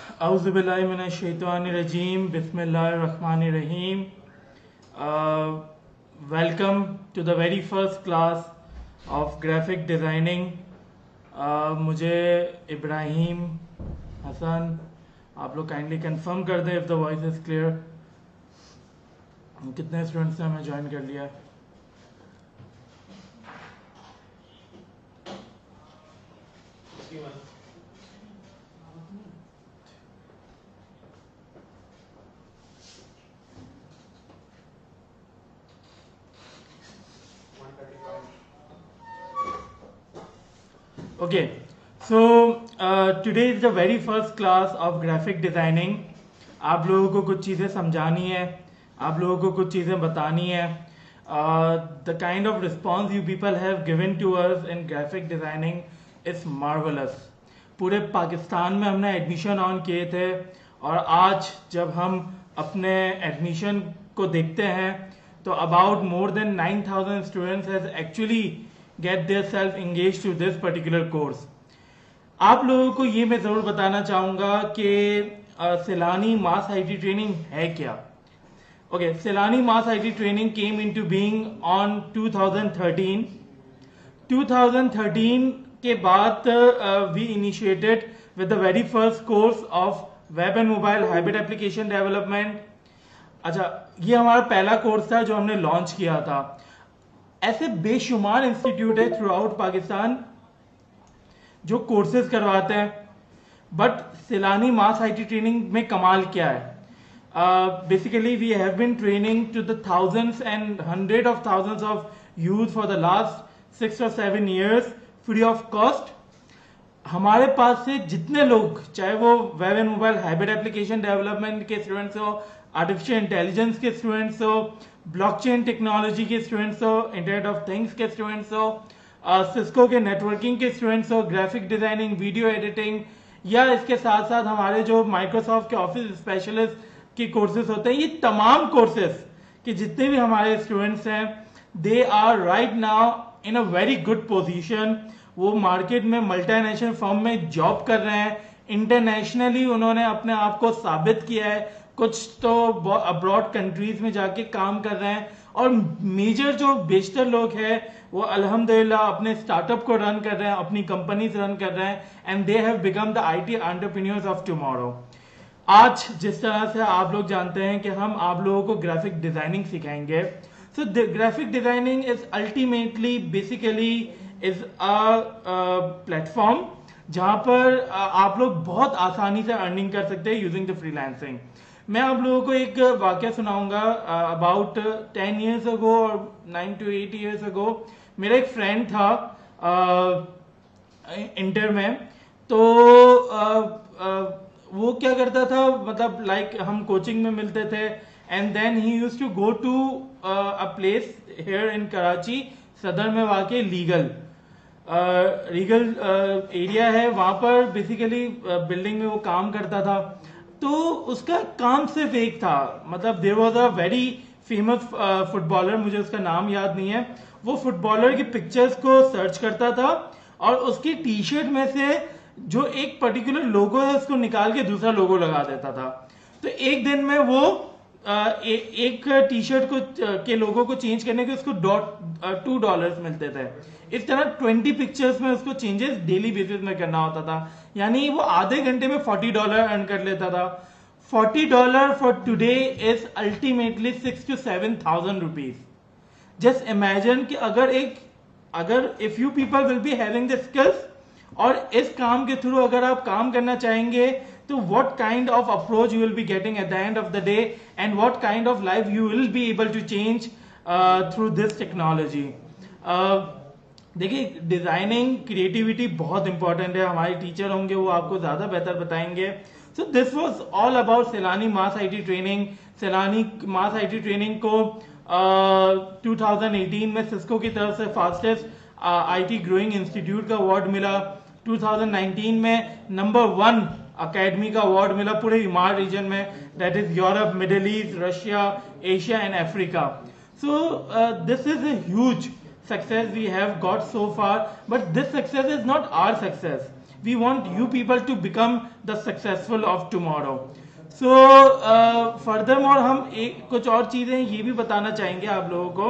Auzubillahiminash-shaytanir-rajeem. Bismillahir-rahmanir-rahim. Welcome to the very first class of graphic designing. मुझे इब्राहिम हसन, आप लोग kindly confirm कर दें if the voice is clear. कितने स्टूडेंट्स ने हमें ज्वाइन कर लिया है? Okay, so today is the very first class of graphic designing. आप लोगों को कुछ चीज़ें समझानी है, आप लोगों को कुछ चीज़ें बतानी है. The kind of response you people have given to us in graphic designing is marvelous. पूरे पाकिस्तान में हमने एडमिशन ऑन किए थे और आज जब हम अपने एडमिशन को देखते हैं तो about more than 9,000 students has actually get their self engaged to this particular course. आप लोगों को ये मैं जरूर बताना चाहूंगा कि सैलानी मास आईटी ट्रेनिंग है क्या. ओके, सैलानी मास IT training came into being on 2013. 2013 के बाद we initiated with the very first course of web and mobile hybrid application development. अच्छा, ये हमारा पहला कोर्स था जो हमने लॉन्च किया था. ऐसे बेशुमार इंस्टीट्यूट है थ्रू आउट पाकिस्तान जो कोर्सेज करवाते हैं, बट सैलानी मास आईटी ट्रेनिंग में कमाल क्या है? Basically we have been training to the thousands and hundred of thousands of youth for the last 6 or 7 years free of cost. हमारे पास से जितने लोग, चाहे वो web and mobile hybrid application development के स्टूडेंट्स हो, आर्टिफिशियल इंटेलिजेंस के स्टूडेंट्स हो, ब्लॉकचेन टेक्नोलॉजी के स्टूडेंट्स हो, इंटरनेट ऑफ थिंग्स के स्टूडेंट्स हो, सिस्को के नेटवर्किंग के स्टूडेंट्स हो, ग्राफिक डिजाइनिंग, वीडियो एडिटिंग, या इसके साथ साथ हमारे जो माइक्रोसॉफ्ट के ऑफिस स्पेशलिस्ट के कोर्सेज होते हैं, ये तमाम कोर्सेज के जितने भी हमारे स्टूडेंट्स हैं, they are right now in a very good position. वो मार्केट में मल्टीनेशनल फर्म में जॉब कर रहे हैं. इंटरनेशनली उन्होंने अपने आप को साबित किया है. कुछ तो अब्रॉड कंट्रीज में जाके काम कर रहे हैं और मेजर जो बेशतर लोग हैं वो अल्हम्दुलिल्लाह अपने स्टार्टअप को रन कर रहे हैं, अपनी कंपनीज रन कर रहे हैं, and they have become the IT entrepreneurs of tomorrow. आज जिस तरह से आप लोग जानते हैं कि हम आप लोगों को ग्राफिक डिजाइनिंग सिखाएंगे. So graphic designing is ultimately basically is a platform जहां पर आप लोग बहुत आसानी से अर्निंग कर सकते हैं यूजिंग द फ्रीलांसिंग. मैं आप लोगों को एक वाक्य सुनाऊंगा. अबाउट 10 years ago और 9 to 8 years ago मेरा एक फ्रेंड था इंटर में. तो वो क्या करता था, मतलब लाइक हम कोचिंग में मिलते थे, and then he used to go to a place here in Karachi, Saddar में वाकई लीगल एरिया है. वहां पर बेसिकली बिल्डिंग में वो काम करता था. तो उसका काम सिर्फ एक था, मतलब there was a very famous footballer, मुझे उसका नाम याद नहीं है. वो फुटबॉलर की पिक्चर्स को सर्च करता था और उसकी टी शर्ट में से जो एक पर्टिकुलर लोगो है उसको निकाल के दूसरा लोगो लगा देता था. तो एक दिन में वो एक टी शर्ट को के लोगो को चेंज करने के उसको $2 मिलते थे. इस तरह 20 पिक्चर्स में उसको चेंजेस डेली बेसिस में करना होता था. यानी वो आधे घंटे में $40 अर्न कर लेता था. $40 for today is ultimately 6 to 7,000 rupees. Just imagine कि अगर if you people will be having the skills और इस काम के थ्रू अगर आप काम करना चाहेंगे तो what kind of approach you will be getting at the end of the day and what kind of life you will be able to change through this technology. देखिए, डिजाइनिंग क्रिएटिविटी बहुत important है. हमारे teacher होंगे वो आपको ज्यादा बेहतर बताएंगे. So this was all about सैलानी मास आईटी ट्रेनिंग. सैलानी मास आईटी ट्रेनिंग को 2018 में सिस्को की तरफ से फास्टेस्ट आईटी ग्रोइंग इंस्टीट्यूट का अवार्ड मिला. 2019 में नंबर 1 अकेडमी का अवार्ड मिला पूरे इमार रीजन में, that is Europe, middle east, Russia, Asia and Africa. So this is a huge success we have got so far, but this success is not our success. we want you people to become the successful of tomorrow. So furthermore हम कुछ और चीजें ये भी बताना चाहेंगे आप लोगों को.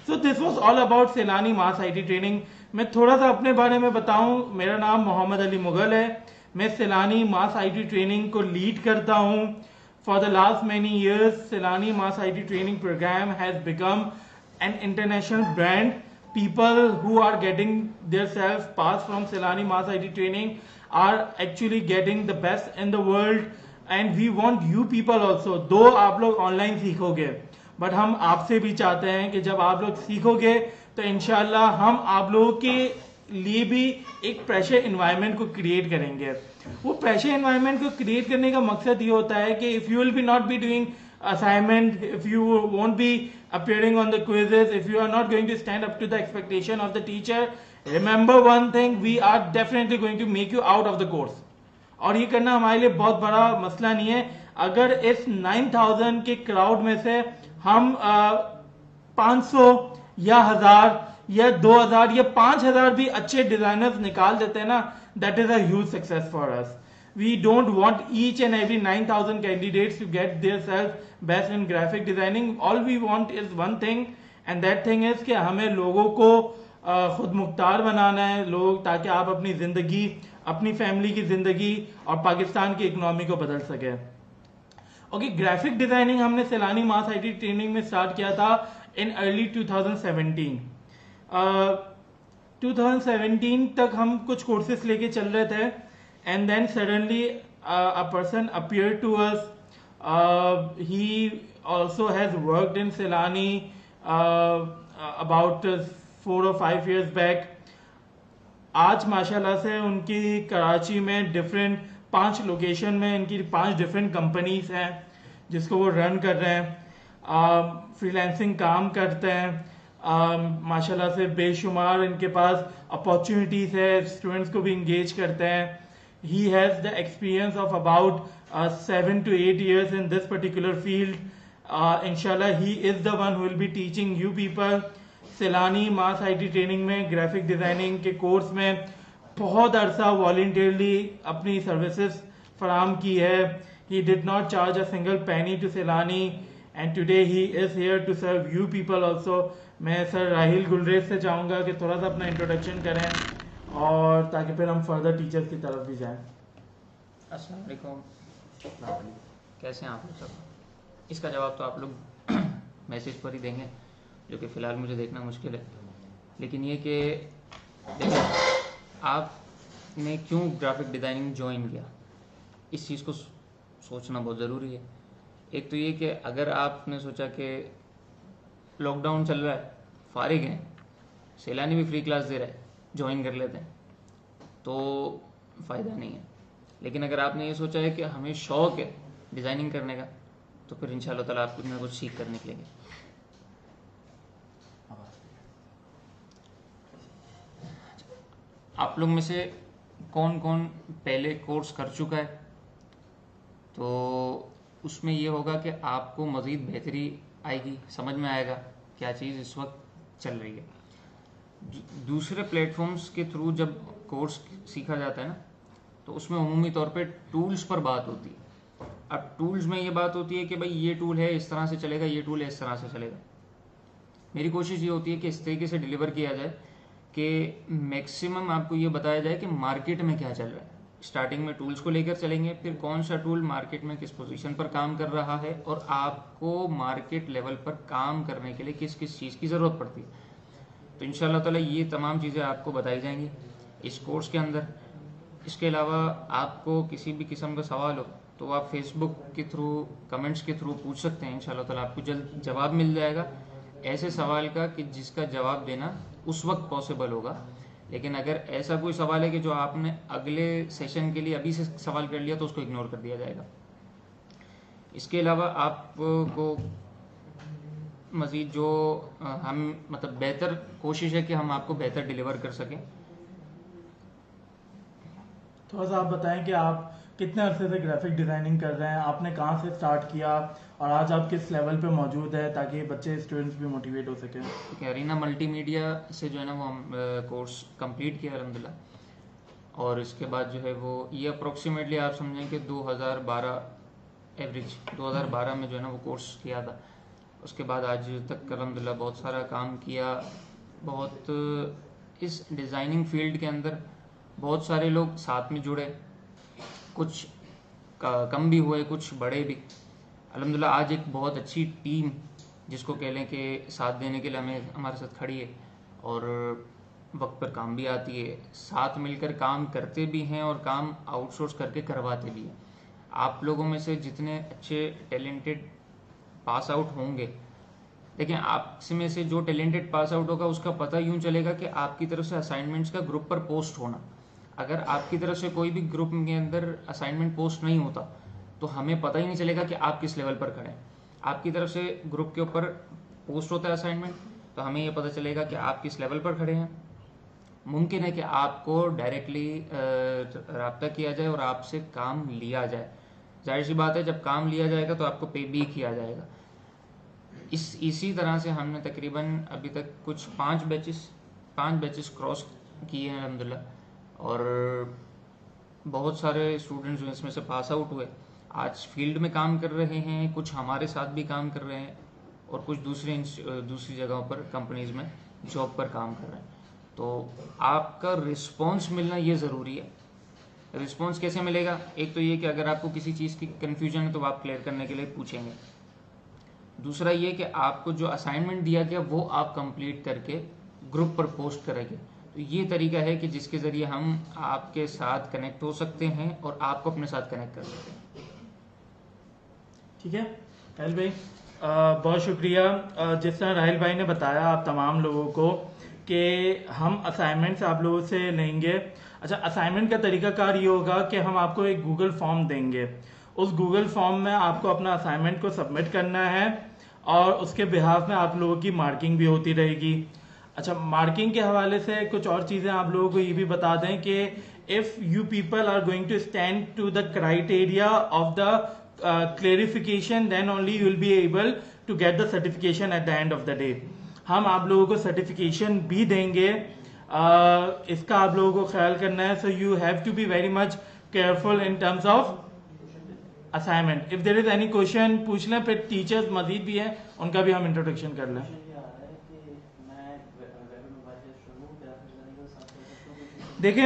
So this was all about सेलानी mass IT training. मैं थोड़ा सा अपने बारे में बताऊं. मेरा नाम मोहम्मद अली मुगल है. मैं सेलानी मास IT ट्रेनिंग को लीड करता हूं. For the last many years, Selani Mass IT Training Program has become an international brand. People who are getting themselves passed from Selani Mass IT Training are actually getting the best in the world. And we want you people also. दो आप लोग online सीखोगे, but हम आपसे भी चाहते हैं कि जब आप लोग सीखोगे तो इंशाल्लाह हम आप लोगों के लिए भी एक प्रेशर इन्वायरमेंट को क्रिएट करेंगे. वो प्रेशर इन्वायरमेंट को क्रिएट करने का मकसद ये होता है कि if you will B not be doing assignment, if you won't be appearing on the quizzes, if you are not going to stand up to the expectation of the teacher, remember one thing, we are definitely going to make you out of the course. और ये करना हमारे लिए बहुत बड़ा मसला नहीं है. अगर इस 9000 के क्राउड में से हम 500 या 1000 या 2000 या 5000 भी अच्छे डिजाइनर्स निकाल देते हैं ना, that is a huge success for us. We don't want each and every 9000 candidates to get their self best in graphic designing. All we want is one thing, and that thing is कि हमें लोगों को खुद मुख्तार बनाना है लोग, ताकि आप अपनी जिंदगी, अपनी फैमिली की जिंदगी और पाकिस्तान की इकोनॉमी को बदल सके. ओके, ग्राफिक डिजाइनिंग हमने सेलानी मास IT ट्रेनिंग में स्टार्ट किया था इन अर्ली 2017. 2017 तक हम कुछ कोर्सेस लेके चल रहे थे. And then suddenly a person appeared to us. He also has worked in Selani about 4 or 5 years back. आज माशाल्लाह से उनकी कराची में डिफरेंट 5 लोकेशन में इनकी 5 डिफरेंट कंपनीज हैं जिसको वो रन कर रहे हैं. फ्रीलांसिंग काम करते हैं. माशाल्लाह से बेशुमार इनके पास अपॉर्चुनिटीज है. स्टूडेंट्स को भी इंगेज करते हैं. He has the experience of about 7 to 8 years in this particular field. Inshallah, he is the one who will be teaching you people. Selani Mass IT training में ग्राफिक डिजाइनिंग के course में बहुत अरसा voluntarily अपनी services फराम की है. He did not charge a single penny to Selani, and today he is here to serve you people also. मैं sir Rahil Gulrez से चाहूँगा कि थोड़ा सा अपना इंट्रोडक्शन करें और ताकि फिर हम फर्दर टीचर्स की तरफ भी जाएं. अस्सलाम वालेकुम, कैसे हैं आप लोग सब? इसका जवाब तो आप लोग मैसेज पर ही देंगे, जो कि फ़िलहाल मुझे देखना मुश्किल है. लेकिन ये कि देखिए, आपने क्यों ग्राफिक डिज़ाइनिंग ज्वाइन किया, इस चीज़ को सोचना बहुत ज़रूरी है. एक तो ये कि अगर आपने सोचा कि लॉकडाउन चल रहा है, फारिग हैं, सेलानी भी फ्री क्लास दे रहा है, ज्वाइन कर लेते हैं, तो फ़ायदा नहीं है. लेकिन अगर आपने ये सोचा है कि हमें शौक़ है डिज़ाइनिंग करने का, तो फिर इंशाल्लाह ताला आप कुछ ना कुछ सीख कर निकलेंगे. आप लोग में से कौन कौन पहले कोर्स कर चुका है, तो उसमें ये होगा कि आपको मज़ीद बेहतरी आएगी, समझ में आएगा क्या चीज़ इस वक्त चल रही है. दूसरे प्लेटफॉर्म्स के थ्रू जब कोर्स सीखा जाता है ना, तो उसमें उमूमी तौर पे टूल्स पर बात होती है. अब टूल्स में ये बात होती है कि भाई ये टूल है इस तरह से चलेगा, ये टूल है इस तरह से चलेगा. मेरी कोशिश ये होती है कि इस तरीके से डिलीवर किया जाए कि मैक्सिमम आपको ये बताया जाए कि मार्केट में क्या चल रहा है. स्टार्टिंग में टूल्स को लेकर चलेंगे, फिर कौन सा टूल मार्केट में किस पोजीशन पर काम कर रहा है और आपको मार्केट लेवल पर काम करने के लिए किस किस चीज़ की ज़रूरत पड़ती है. तो इंशाल्लाह ताला ये तमाम चीज़ें आपको बताई जाएंगी इस कोर्स के अंदर. इसके अलावा आपको किसी भी किस्म का सवाल हो तो आप फेसबुक के थ्रू, कमेंट्स के थ्रू पूछ सकते हैं. इंशाल्लाह ताला आपको जल्द जवाब मिल जाएगा ऐसे सवाल का कि जिसका जवाब देना उस वक्त पॉसिबल होगा. लेकिन अगर ऐसा कोई सवाल है कि जो आपने अगले सेशन के लिए अभी से सवाल कर लिया, तो उसको इग्नोर कर दिया जाएगा. इसके अलावा आपको मज़ीद जो हम मतलब बेहतर कोशिश है कि हम आपको बेहतर डिलीवर कर सकें. थोड़ा सा आप बताएं कि आप कितने अरसे से ग्राफिक डिज़ाइनिंग कर रहे हैं, आपने कहाँ से स्टार्ट किया और आज आप किस लेवल पे मौजूद है, ताकि बच्चे स्टूडेंट्स भी मोटिवेट हो सकें. ठीक है, अरीना मल्टीमीडिया से जो है ना वो हम कोर्स कंप्लीट किया अल्हम्दुलिल्लाह. और इसके बाद जो है वो ये अप्रोक्सीमेटली आप समझें कि 2012 एवरेज 2012 में जो है ना वो कोर्स किया था। उसके बाद आज तक अल्हम्दुलिल्लाह बहुत सारा काम किया। बहुत इस डिज़ाइनिंग फील्ड के अंदर बहुत सारे लोग साथ में जुड़े, कुछ कम भी हुए, कुछ बड़े भी। अल्हम्दुलिल्लाह आज एक बहुत अच्छी टीम जिसको कह लें कि साथ देने के लिए हमारे साथ खड़ी है और वक्त पर काम भी आती है, साथ मिलकर काम करते भी हैं और काम आउटसोर्स करके करवाते भी हैं। आप लोगों में से जितने अच्छे टैलेंटेड पास आउट होंगे, देखिए आप में से जो टैलेंटेड पास आउट होगा उसका पता यूं चलेगा कि आपकी तरफ से असाइनमेंट्स का ग्रुप पर पोस्ट होना। अगर आपकी तरफ से कोई भी ग्रुप के अंदर असाइनमेंट पोस्ट नहीं होता तो हमें पता ही नहीं चलेगा कि आप किस लेवल पर खड़े हैं। आपकी तरफ से ग्रुप के ऊपर पोस्ट होता है असाइनमेंट तो हमें ये पता चलेगा कि आप किस लेवल पर खड़े हैं। मुमकिन है कि आपको डायरेक्टली रब्ता किया जाए और आपसे काम लिया जाए। जाहिर सी बात है, जब काम लिया जाएगा तो आपको पे भी किया जाएगा। इसी तरह से हमने तकरीबन अभी तक कुछ 5 बैचेस क्रॉस किए हैं अल्हम्दुलिल्लाह, और बहुत सारे स्टूडेंट्स जो इसमें से पास आउट हुए आज फील्ड में काम कर रहे हैं, कुछ हमारे साथ भी काम कर रहे हैं और कुछ दूसरी जगहों पर कंपनीज में जॉब पर काम कर रहे हैं। तो आपका रिस्पॉन्स मिलना ये ज़रूरी है। रिस्पॉन्स कैसे मिलेगा? एक तो ये कि अगर आपको किसी चीज़ की कन्फ्यूजन है तो आप क्लियर करने के लिए पूछेंगे। दूसरा ये कि आपको जो असाइनमेंट दिया गया वो आप कंप्लीट करके ग्रुप पर पोस्ट करेंगे। तो ये तरीका है कि जिसके ज़रिए हम आपके साथ कनेक्ट हो सकते हैं और आपको अपने साथ कनेक्ट कर सकते हैं। ठीक है राहिल भाई, बहुत शुक्रिया। जिस तरह राहिल भाई ने बताया आप तमाम लोगों को कि हम असाइनमेंट्स आप लोगों से लेंगे। अच्छा, असाइनमेंट का तरीकाकार ये होगा कि हम आपको एक गूगल फॉर्म देंगे। उस गूगल फॉर्म में आपको अपना असाइनमेंट को सबमिट करना है और उसके बिहाफ में आप लोगों की मार्किंग भी होती रहेगी। अच्छा, मार्किंग के हवाले से कुछ और चीज़ें आप लोगों को ये भी बता दें कि if you people are going to stand to the criteria of the clarification then only you will be able to get the certification at the end of the day. हम आप लोगों को सर्टिफिकेशन भी देंगे, इसका आप लोगों को ख्याल करना है। So you have to be very much careful in terms of assignment. If there is any question पूछ लें, फिर टीचर्स मजीद भी हैं उनका भी हम इंट्रोडक्शन कर लें। देखिए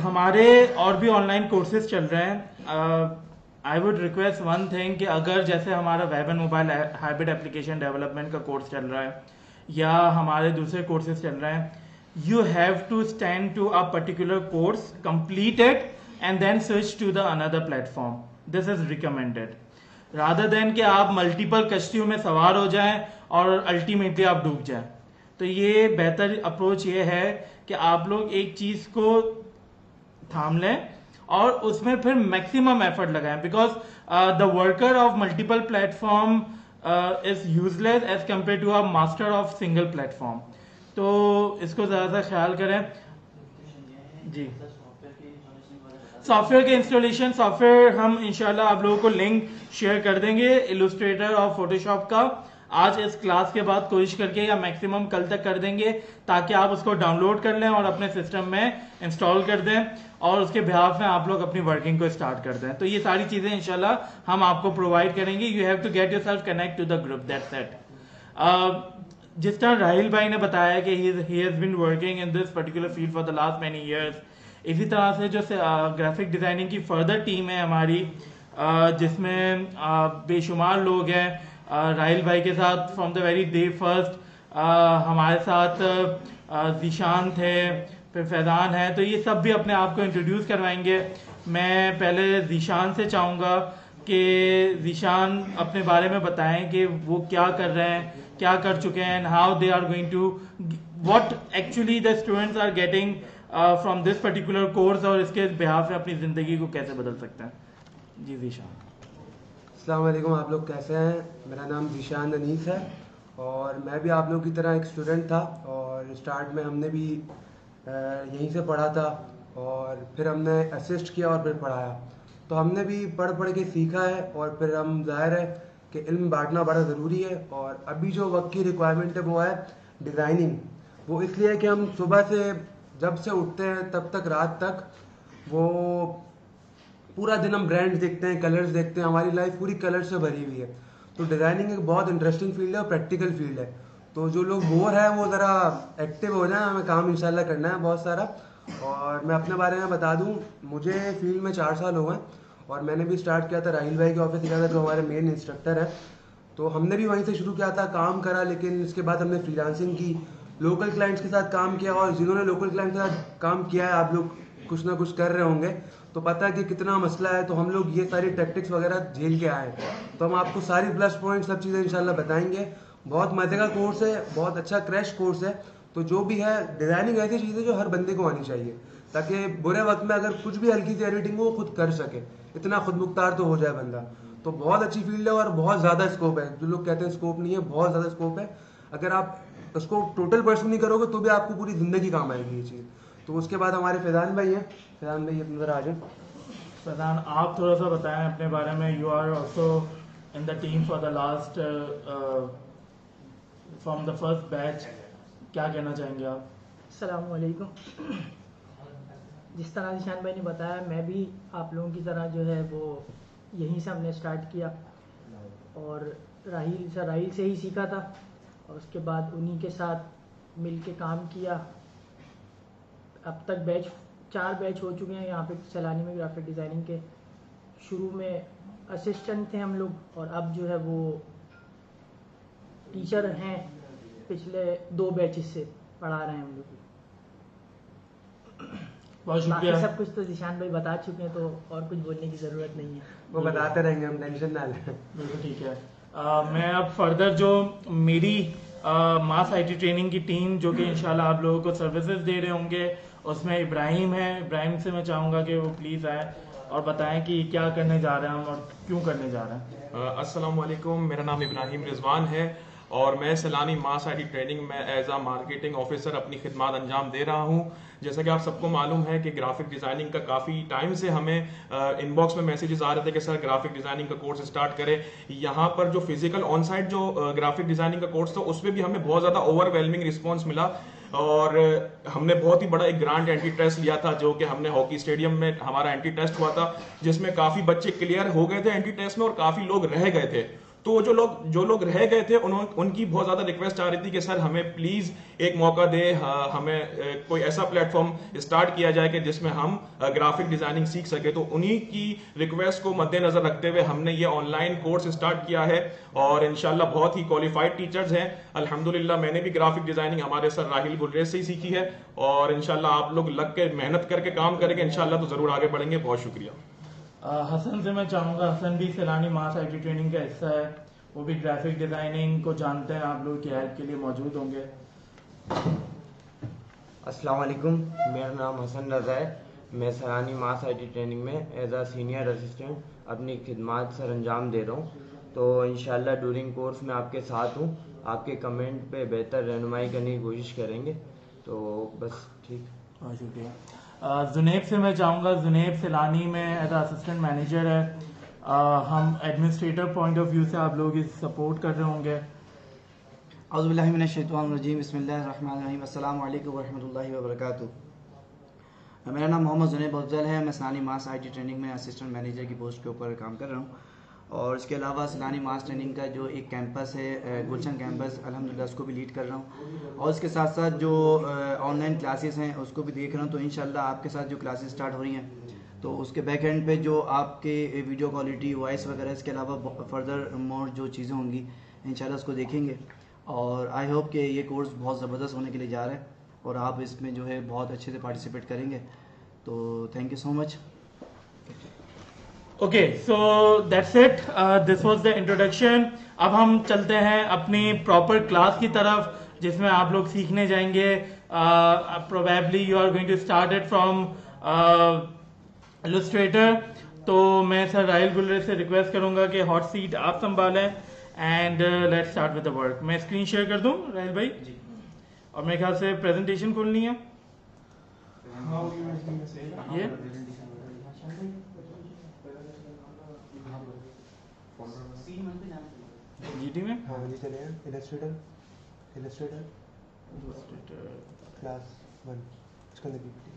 हमारे और भी ऑनलाइन कोर्सेज चल रहे हैं। I would request one thing कि अगर जैसे हमारा web and mobile hybrid application development का कोर्स चल रहा है या हमारे दूसरे कोर्सेज चल रहे हैं, you have to stand to a particular course, complete it and then switch to the another platform. This is recommended rather than कि आप मल्टीपल कश्तियों में सवार हो जाएं और अल्टीमेटली आप डूब जाएं। तो ये बेहतर अप्रोच ये है कि आप लोग एक चीज को थाम लें और उसमें फिर मैक्सिमम एफर्ट लगाएं, because the worker of multiple platform is useless as compare to a master of single platform. तो इसको ज़्यादा ख्याल करें जी। सॉफ्टवेयर के इंस्टॉलेशन, सॉफ्टवेयर हम इंशाल्लाह आप लोगों को लिंक शेयर कर देंगे इलस्ट्रेटर और फोटोशॉप का। आज इस क्लास के बाद कोशिश करके या मैक्सिमम कल तक कर देंगे ताकि आप उसको डाउनलोड कर लें और अपने सिस्टम में इंस्टॉल कर दें और उसके बिहाफ में आप लोग अपनी वर्किंग को स्टार्ट कर दें। तो ये सारी चीज़ें इंशाल्लाह हम आपको प्रोवाइड करेंगे। You have to get yourself connect to the group, that's it. जिस तरह राहिल भाई ने बताया कि he has been working in this particular field for the last many years, इसी तरह से जो ग्राफिक डिजाइनिंग की फर्दर टीम है हमारी, जिसमें बेशुमार लोग हैं। राहिल भाई के साथ from the very day first हमारे साथ जीशान थे, फिर फैजान है, तो ये सब भी अपने आप को इंट्रोड्यूस करवाएंगे। मैं पहले जीशान से चाहूँगा कि जीशान अपने बारे में बताएं कि वो क्या कर रहे हैं, क्या कर चुके हैं, how they are going to what actually the students are getting from this particular course और इसके बिहाफ में अपनी ज़िंदगी को कैसे बदल सकते हैं। जी जीशान। अस्सलाम वालेकुम, आप लोग कैसे हैं? मेरा नाम जीशान अनीस है और मैं भी आप लोग की तरह एक स्टूडेंट था और स्टार्ट में हमने भी यहीं से पढ़ा था और फिर हमने असिस्ट किया और फिर पढ़ाया। तो हमने भी पढ़ पढ़ के सीखा है और फिर हम ज़ाहिर है कि इल्म बांटना बड़ा ज़रूरी है। और अभी जो वक्त की रिक्वायरमेंट है वो है डिज़ाइनिंग। वो इसलिए कि हम सुबह से जब से उठते हैं तब तक रात तक वो पूरा दिन हम ब्रांड देखते हैं, कलर्स देखते हैं, हमारी लाइफ पूरी कलर से भरी हुई है। तो डिज़ाइनिंग एक बहुत इंटरेस्टिंग फील्ड है और प्रैक्टिकल फील्ड है। तो जो लोग बोर है वो ज़रा एक्टिव हो जाए, हमें काम इंशाल्लाह करना है बहुत सारा। और मैं अपने बारे में बता दूं, मुझे फील्ड में 4 साल हो गए और मैंने भी स्टार्ट किया था राहिल भाई के ऑफिस किया था, जो हमारे मेन इंस्ट्रक्टर है। तो हमने भी वहीं से शुरू किया था, काम करा, लेकिन इसके बाद हमने फ्रीलांसिंग की, लोकल क्लाइंट्स के साथ काम किया। और जिन्होंने लोकल क्लाइंट के साथ काम किया है, आप लोग कुछ ना कुछ कर रहे होंगे तो पता है कि कितना मसला है। तो हम लोग ये सारी टैक्टिक्स वगैरह झेल के आए हैं। तो हम आपको सारी प्लस पॉइंट सब चीज़ें इंशाल्लाह बताएंगे। बहुत मजे का कोर्स है, बहुत अच्छा क्रैश कोर्स है। तो जो भी है, डिज़ाइनिंग ऐसी चीज़ है जो हर बंदे को आनी चाहिए, ताकि बुरे वक्त में अगर कुछ भी हल्की सी एडिटिंग हो वो खुद कर सके, इतना खुद मुख्तार तो हो जाए बंदा। तो बहुत अच्छी फील्ड है और बहुत ज़्यादा स्कोप है। जो लोग कहते हैं स्कोप नहीं है, बहुत ज़्यादा स्कोप है। अगर आप उसको टोटल परस्यू नहीं करोगे तो भी आपको पूरी ज़िंदगी काम आएगी ये चीज़। तो उसके बाद हमारे फैजान भाई हैं, फैजान भाई अपनी तरह आ जाए। प्रधान, आप थोड़ा सा बताएं अपने बारे में। You are also in the team for the last from the first batch, क्या कहना चाहेंगे आप? अस्सलाम वालेकुम। जिस तरह निशान भाई ने बताया, मैं भी आप लोगों की तरह जो है वो यहीं से हमने स्टार्ट किया और राहिल से ही सीखा था और उसके बाद उन्हीं के साथ मिल के काम किया। अब तक 4 बैच हो चुके हैं यहाँ पे सैलानी में ग्राफिक डिज़ाइनिंग के। शुरू में असिस्टेंट थे हम लोग और अब जो है वो टीचर हैं, पिछले 2 बैचेस से पढ़ा रहे हैं हम लोग। बहुत बाकी शुक्रिया। सब कुछ तो निशान भाई बता चुके हैं, तो और कुछ बोलने की ज़रूरत नहीं है। वो बताते रहेंगे, हम टेंशन ना लें। बिल्कुल ठीक है। मैं अब फर्दर जो मेरी मास आईटी ट्रेनिंग की टीम जो कि इंशाल्लाह आप लोगों को सर्विसेज दे रहे होंगे, उसमें इब्राहिम है। इब्राहिम से मैं चाहूँगा कि वो प्लीज़ आए और बताएं कि क्या करने जा रहे हैं हम और क्यों करने जा रहे हैं। अस्सलाम वालेकुम, मेरा नाम इब्राहिम रिजवान है और मैं सैलानी मास आईटी ट्रेनिंग में एज आ मार्केटिंग ऑफिसर अपनी खिदमत अंजाम दे रहा हूं। जैसा कि आप सबको मालूम है कि ग्राफिक डिज़ाइनिंग का काफ़ी टाइम से हमें इनबॉक्स में मैसेजेस आ रहे थे कि सर ग्राफिक डिज़ाइनिंग का कोर्स स्टार्ट करें। यहाँ पर जो फिजिकल ऑन साइट जो ग्राफिक डिज़ाइनिंग का कोर्स था उसमें भी हमें बहुत ज़्यादा ओवरवेलमिंग रिस्पॉन्स मिला और हमने बहुत ही बड़ा एक ग्रांड एंट्री टेस्ट लिया था, जो कि हमने हॉकी स्टेडियम में हमारा एंट्री टेस्ट हुआ था, जिसमें काफ़ी बच्चे क्लियर हो गए थे एंट्री टेस्ट में और काफ़ी लोग रह गए थे। तो जो लोग रह गए थे उनकी बहुत ज्यादा रिक्वेस्ट आ रही थी कि सर हमें प्लीज एक मौका दे, हमें कोई ऐसा प्लेटफॉर्म स्टार्ट किया जाए कि जिसमें हम ग्राफिक डिजाइनिंग सीख सके। तो उन्हीं की रिक्वेस्ट को मद्देनजर रखते हुए हमने ये ऑनलाइन कोर्स स्टार्ट किया है और इंशाल्लाह बहुत ही क्वालिफाइड टीचर्स हैं। अल्हम्दुलिल्लाह मैंने भी ग्राफिक डिजाइनिंग हमारे सर राहिल गुलरेज से ही सीखी है और इंशाल्लाह आप लोग लग के मेहनत करके काम करेंगे इंशाल्लाह तो जरूर आगे बढ़ेंगे। बहुत शुक्रिया। हसन से मैं चाहूँगा, हसन भी सैलानी मास आईटी ट्रेनिंग का हिस्सा है, वो भी ग्राफिक डिज़ाइनिंग को जानते हैं, आप लोग की हेल्प के लिए मौजूद होंगे। अस्सलाम वालेकुम, मेरा नाम हसन रज़ा है। मैं सैलानी मास आईटी ट्रेनिंग में एज आ सीनियर असिस्टेंट अपनी खिदमत सर अंजाम दे रहा हूँ। तो इंशाल्लाह ड्यूरिंग कोर्स में आपके साथ हूँ, आपके कमेंट पे बेहतर रहनुमाई करने की कोशिश करेंगे। तो बस ठीक। बहुत शुक्रिया। जुनेब से मैं चाहूँगा, जुनेब सैलानी में एज असिस्टेंट मैनेजर है। हम एडमिनिस्ट्रेटर पॉइंट ऑफ व्यू से आप लोग इस सपोर्ट कर रहे होंगे। औज़ुबिल्लाहि मिनश्शैतानिर्रजीम, बिस्मिल्लाहिर्रहमानिर्रहीम, अस्सलामु अलैकुम वरहमतुल्लाहि वबरकातुहू। मेरा नाम मोहम्मद जुनैब अफजल है। मैं सैलानी मास आईटी ट्रेनिंग में असिस्टेंट मैनेजर की पोस्ट के ऊपर काम कर रहा हूँ और इसके अलावा सैलानी मास ट्रेनिंग का जो एक कैंपस है गुलशन कैंपस, अल्हम्दुलिल्लाह उसको भी लीड कर रहा हूँ और इसके साथ साथ जो ऑनलाइन क्लासेस हैं उसको भी देख रहा हूँ। तो इंशाल्लाह आपके साथ जो क्लासेस स्टार्ट हो रही हैं तो उसके बैक एंड पे जो आपके वीडियो क्वालिटी, वॉइस वगैरह, इसके अलावा फर्दर मोर जो चीज़ें होंगी इंशाल्लाह उसको देखेंगे और आई होप कि ये कोर्स बहुत ज़बरदस्त होने के लिए जा रहा है और आप इसमें जो है बहुत अच्छे से पार्टिसिपेट करेंगे। तो thank you so much. Okay, so that's it, this was the introduction. अब हम चलते हैं अपनी प्रॉपर क्लास की तरफ जिसमें आप लोग सीखने जाएंगे। Probably you are going to start it from illustrator. तो मैं सर राहिल गुलरेज से रिक्वेस्ट करूंगा कि हॉट सीट आप संभालें and let's start with the work. मैं स्क्रीन शेयर कर दूं राहिल भाई जी, और मेरे ख्याल से प्रेजेंटेशन खोलनी है ये। जीटी में हाँ जी, चले इलस्ट्रेटर क्लास 1 उसके अंदर PPT।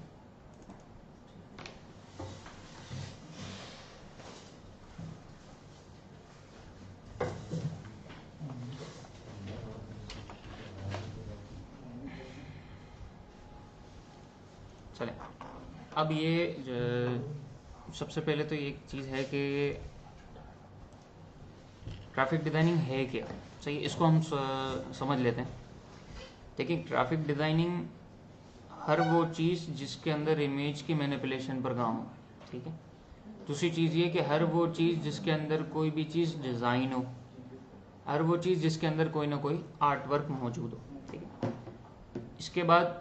चले, अब ये सबसे पहले तो एक चीज़ है कि ग्राफिक डिज़ाइनिंग है क्या, सही, इसको हम समझ लेते हैं। देखिए, ग्राफिक डिज़ाइनिंग हर वो चीज़ जिसके अंदर इमेज की मैनिपुलेशन पर काम हो, ठीक है। दूसरी चीज़ ये कि हर वो चीज़ जिसके अंदर कोई भी चीज़ डिज़ाइन हो, हर वो चीज़ जिसके अंदर कोई ना कोई आर्ट वर्क मौजूद हो, ठीक है। इसके बाद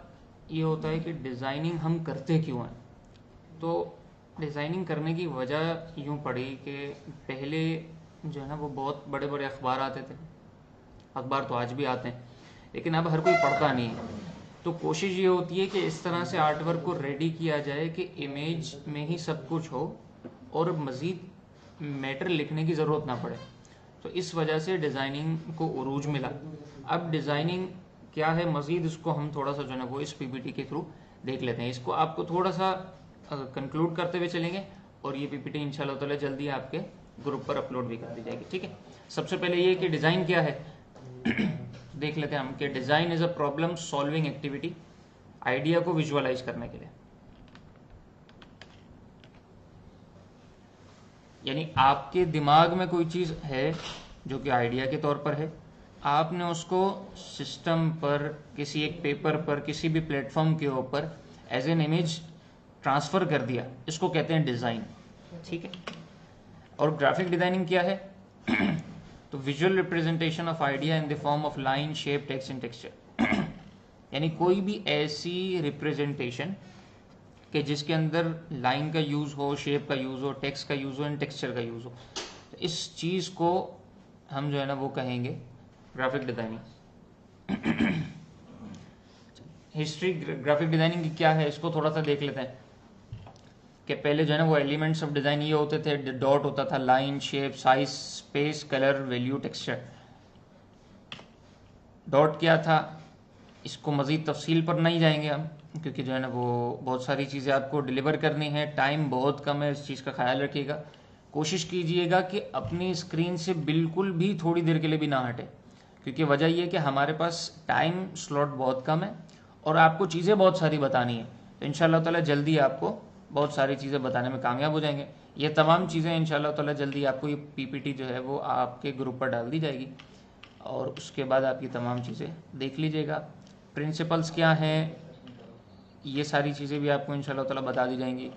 ये होता है कि डिज़ाइनिंग हम करते क्यों हैं। तो डिज़ाइनिंग करने की वजह यूँ पड़ी कि पहले जो है ना वो बहुत बड़े बड़े अखबार आते थे, अखबार तो आज भी आते हैं, लेकिन अब हर कोई पढ़ता नहीं है। तो कोशिश ये होती है कि इस तरह से आर्ट वर्क को रेडी किया जाए कि इमेज में ही सब कुछ हो और मज़ीद मैटर लिखने की ज़रूरत ना पड़े। तो इस वजह से डिज़ाइनिंग को उरूज मिला। अब डिज़ाइनिंग क्या है मज़ीद, इसको हम थोड़ा सा जो है ना वो इस PPT के थ्रू देख लेते हैं। इसको आपको थोड़ा सा कंक्लूड करते हुए चलेंगे और ये PPT इंशाल्लाह ताला जल्दी आपके ग्रुप पर अपलोड भी कर दी जाएगी, ठीक है। सबसे पहले ये कि डिज़ाइन क्या है देख लेते हैं हम कि design is a problem solving activity, idea को विजुअलाइज करने के लिए। यानी आपके दिमाग में कोई चीज़ है जो कि आइडिया के तौर पर है, आपने उसको सिस्टम पर, किसी एक पेपर पर, किसी भी प्लेटफॉर्म के ऊपर एज एन इमेज ट्रांसफ़र कर दिया, इसको कहते हैं डिज़ाइन, ठीक है। और ग्राफिक डिज़ाइनिंग क्या है तो visual representation of idea in the form of line, shape, text and texture. यानी कोई भी ऐसी रिप्रेजेंटेशन कि जिसके अंदर लाइन का यूज़ हो, शेप का यूज़ हो, टेक्स्ट का यूज़ हो एंड टेक्सचर का यूज़ हो, तो इस चीज़ को हम जो है ना वो कहेंगे graphic designing. History graphic designing की क्या है इसको थोड़ा सा देख लेते हैं कि पहले जो है ना वो एलिमेंट्स ऑफ डिज़ाइन ये होते थे, डॉट होता था, line, shape, size, space, colour, value, texture. Dot क्या था, इसको मज़ीद तफसील पर नहीं जाएंगे हम, क्योंकि जो है ना वो बहुत सारी चीज़ें आपको डिलीवर करनी है, टाइम बहुत कम है, इस चीज़ का ख्याल रखिएगा। कोशिश कीजिएगा कि अपनी स्क्रीन से बिल्कुल भी थोड़ी देर के लिए भी ना हटे, क्योंकि वजह यह है कि हमारे पास टाइम स्लॉट बहुत कम है और आपको चीज़ें बहुत सारी बतानी है। तो इंशाल्लाह ताला जल्दी आपको बहुत सारी चीज़ें बताने में कामयाब हो जाएंगे। ये तमाम चीज़ें इंशाल्लाह ताला जल्दी आपको ये PPT जो है वो आपके ग्रुप पर डाल दी जाएगी और उसके बाद आप ये तमाम चीज़ें देख लीजिएगा। प्रिंसिपल्स क्या हैं, ये सारी चीज़ें भी आपको इंशाल्लाह ताला बता दी जाएंगी।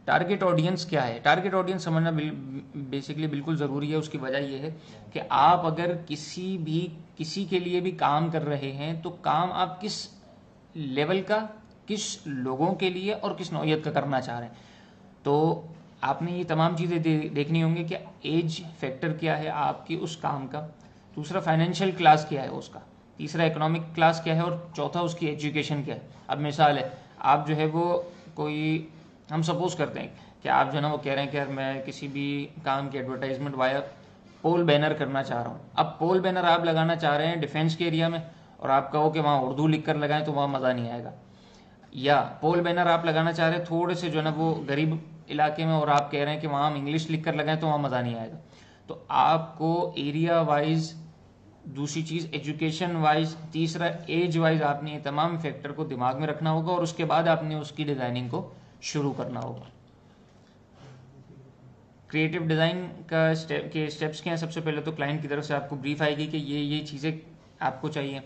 टारगेट ऑडियंस क्या है, टारगेट ऑडियंस समझना बेसिकली बिल्कुल ज़रूरी है। उसकी वजह यह है कि आप अगर किसी के लिए भी काम कर रहे हैं तो काम आप किस लेवल का, किस लोगों के लिए और किस नौइयत का करना चाह रहे हैं। तो आपने ये तमाम चीज़ें देखनी होंगी कि एज फैक्टर क्या है आपकी उस काम का, दूसरा फाइनेंशियल क्लास क्या है उसका, तीसरा इकोनॉमिक क्लास क्या है और चौथा उसकी एजुकेशन क्या है। अब मिसाल है, आप जो है वो कोई, हम सपोज करते हैं कि आप जो है ना वो कह रहे हैं कि यार मैं किसी भी काम की एडवर्टाइजमेंट वाया पोल बैनर करना चाह रहा हूँ। अब पोल बैनर आप लगाना चाह रहे हैं डिफेंस के एरिया में और आप कहो कि वहाँ उर्दू लिख कर लगाएं तो वहाँ मज़ा नहीं आएगा, या पोल बैनर आप लगाना चाह रहे हैं थोड़े से जो है ना वो गरीब इलाके में और आप कह रहे हैं कि वहाँ हम इंग्लिश लिख कर लगाएं तो वहाँ मज़ा नहीं आएगा। तो आपको एरिया वाइज, दूसरी चीज़ एजुकेशन वाइज, तीसरा एज वाइज आपने ये तमाम फैक्टर को दिमाग में रखना होगा और उसके बाद आपने उसकी डिज़ाइनिंग को शुरू करना होगा। क्रिएटिव डिज़ाइन का स्टेप्स क्या हैं। सबसे पहले तो क्लाइंट की तरफ से आपको ब्रीफ आएगी कि ये चीज़ें आपको चाहिए,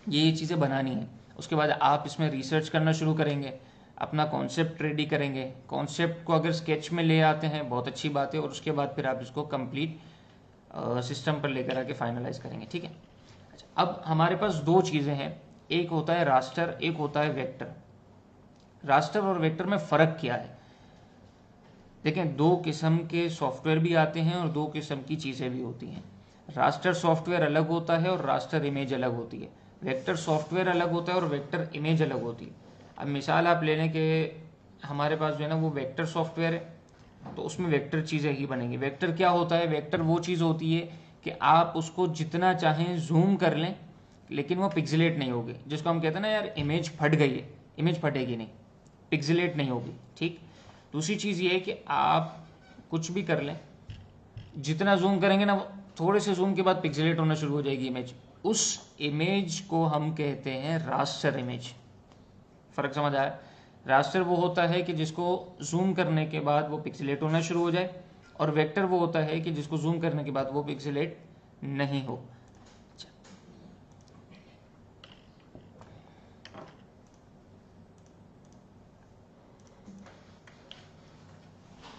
ये चीज़ें बनानी है। उसके बाद आप इसमें रिसर्च करना शुरू करेंगे, अपना कॉन्सेप्ट रेडी करेंगे। कॉन्सेप्ट को अगर स्केच में ले आते हैं बहुत अच्छी बात है, और उसके बाद फिर आप इसको कंप्लीट सिस्टम पर लेकर आके फाइनलाइज करेंगे, ठीक है। अच्छा, अब हमारे पास दो चीज़ें हैं, एक होता है रास्टर, एक होता है वेक्टर। रास्टर और वेक्टर में फ़र्क क्या है? देखें, दो किस्म के सॉफ्टवेयर भी आते हैं और दो किस्म की चीज़ें भी होती हैं। रास्टर सॉफ्टवेयर अलग होता है और रास्टर इमेज अलग होती है। वेक्टर सॉफ्टवेयर अलग होता है और वेक्टर इमेज अलग होती है। अब मिसाल आप ले लें कि हमारे पास जो है ना वो वेक्टर सॉफ्टवेयर है, तो उसमें वेक्टर चीज़ें ही बनेंगी। वेक्टर क्या होता है? वेक्टर वो चीज़ होती है कि आप उसको जितना चाहें जूम कर लें, लेकिन वो पिक्सेलेट नहीं होगी, जिसको हम कहते हैं ना यार इमेज फट गई है, इमेज फटेगी नहीं, पिक्सेलेट नहीं होगी। ठीक, दूसरी चीज़ ये है कि आप कुछ भी कर लें, जितना जूम करेंगे ना थोड़े से जूम के बाद पिक्सेलेट होना शुरू हो जाएगी इमेज। उस इमेज को हम कहते हैं रास्टर इमेज। फर्क समझ आया? रास्टर वो होता है कि जिसको जूम करने के बाद वो पिक्सेलेट होना शुरू हो जाए, और वेक्टर वो होता है कि जिसको जूम करने के बाद वो पिक्सेलेट नहीं हो।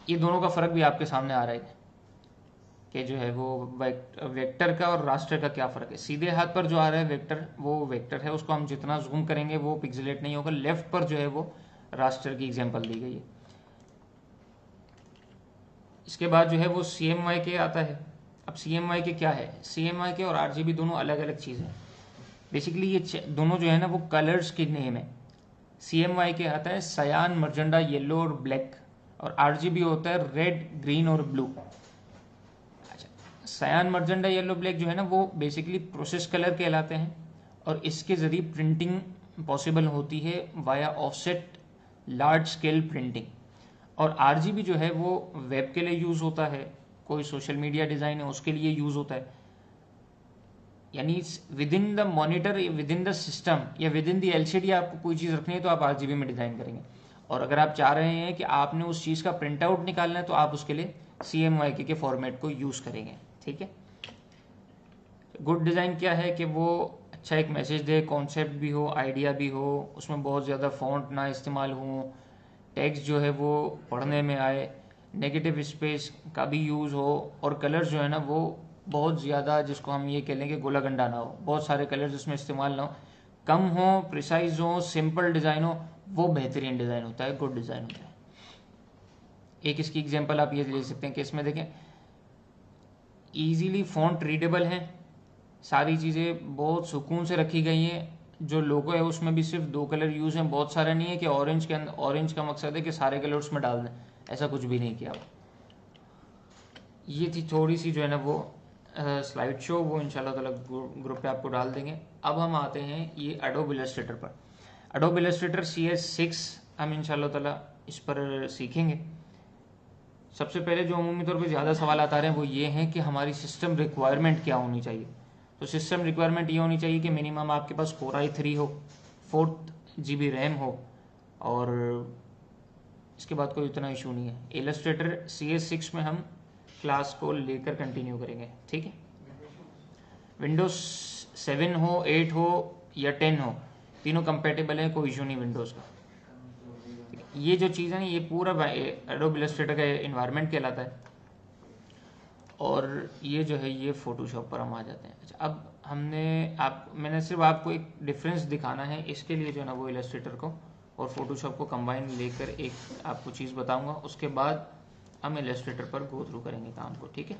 ये दोनों का फर्क भी आपके सामने आ रहा है कि जो है वो वेक्टर का और रास्टर का क्या फ़र्क है। सीधे हाथ पर जो आ रहा है वेक्टर, वो वेक्टर है, उसको हम जितना जूम करेंगे वो पिक्सेलेट नहीं होगा। लेफ्ट पर जो है वो रास्टर की एग्जांपल दी गई है। इसके बाद जो है वो CMYK आता है। अब CMYK क्या है? CMYK और RGB दोनों अलग अलग चीज़ें हैं। बेसिकली ये दोनों जो है ना वो कलर्स की नेम है। CMYK आता है सयान, मर्जेंडा, येलो और ब्लैक, और RGB होता है रेड, ग्रीन और ब्लू। सयान, मर्जेंडा, येलो, ब्लैक जो है ना वो बेसिकली प्रोसेस कलर कहलाते हैं, और इसके ज़रिए प्रिंटिंग पॉसिबल होती है via offset large scale printing. और RGB जो है वो वेब के लिए यूज़ होता है, कोई सोशल मीडिया डिज़ाइन है उसके लिए यूज़ होता है। यानी with in the monitor, with in the system या विद इन द LCD आपको कोई चीज़ रखनी है तो आप RGB में डिज़ाइन करेंगे, और अगर आप चाह रहे हैं कि आपने उस चीज़ का प्रिंट आउट निकालना है तो आप उसके लिए CMYK के फॉर्मेट को यूज़ करेंगे। ठीक है। गुड डिज़ाइन क्या है कि वो अच्छा एक मैसेज दे, कॉन्सेप्ट भी हो, आइडिया भी हो, उसमें बहुत ज़्यादा फॉन्ट ना इस्तेमाल हो, टेक्स्ट जो है वो पढ़ने में आए, नेगेटिव स्पेस का भी यूज़ हो, और कलर्स जो है ना वो बहुत ज़्यादा, जिसको हम ये कह लें कि गोला गंडा ना हो, बहुत सारे कलर्स उसमें इस्तेमाल ना हो, कम हो, प्रिसाइज हो, सिंपल डिज़ाइन हो, वो बेहतरीन डिज़ाइन होता है, गुड डिज़ाइन होता है। एक इसकी एग्जांपल आप ये ले सकते हैं कि इसमें देखें ईजीली फ़ॉन्ट रीडेबल हैं, सारी चीज़ें बहुत सुकून से रखी गई हैं। जो लोगो है उसमें भी सिर्फ 2 कलर यूज़ हैं, बहुत सारा नहीं है कि ऑरेंज के अंदर, ऑरेंज का मकसद है कि सारे कलर उसमें डाल दें, ऐसा कुछ भी नहीं किया। ये थी थोड़ी सी जो है ना वो स्लाइड शो, वो इंशाल्लाह ताला ग्रुप पे आपको डाल देंगे। अब हम आते हैं ये एडोब इलस्ट्रेटर पर। एडोब इलस्ट्रेटर CS6 हम इंशाल्लाह ताला इस पर सीखेंगे। सबसे पहले जो अमूमी तौर पे ज़्यादा सवाल आ रहे हैं वो ये हैं कि हमारी सिस्टम रिक्वायरमेंट क्या होनी चाहिए। तो सिस्टम रिक्वायरमेंट ये होनी चाहिए कि मिनिमम आपके पास Core i3 हो, 4 GB रैम हो, और इसके बाद कोई इतना इशू नहीं है। इलस्ट्रेटर CS6 में हम क्लास को लेकर कंटिन्यू करेंगे। ठीक है। विंडोज़ 7 हो, 8 हो या 10 हो, तीनों कंपेटेबल है, कोई इशू नहीं विंडोज़ का। ये जो चीज़ है ना ये पूरा एडोब इलस्ट्रेटर का एनवायरनमेंट कहलाता है, और ये जो है ये फोटोशॉप पर हम आ जाते हैं। अच्छा, अब मैंने सिर्फ आपको एक डिफरेंस दिखाना है, इसके लिए जो है ना वो इलस्ट्रेटर को और फोटोशॉप को कंबाइन लेकर एक आपको चीज़ बताऊंगा, उसके बाद हम इलस्ट्रेटर पर गो थ्रू करेंगे काम को। ठीक है।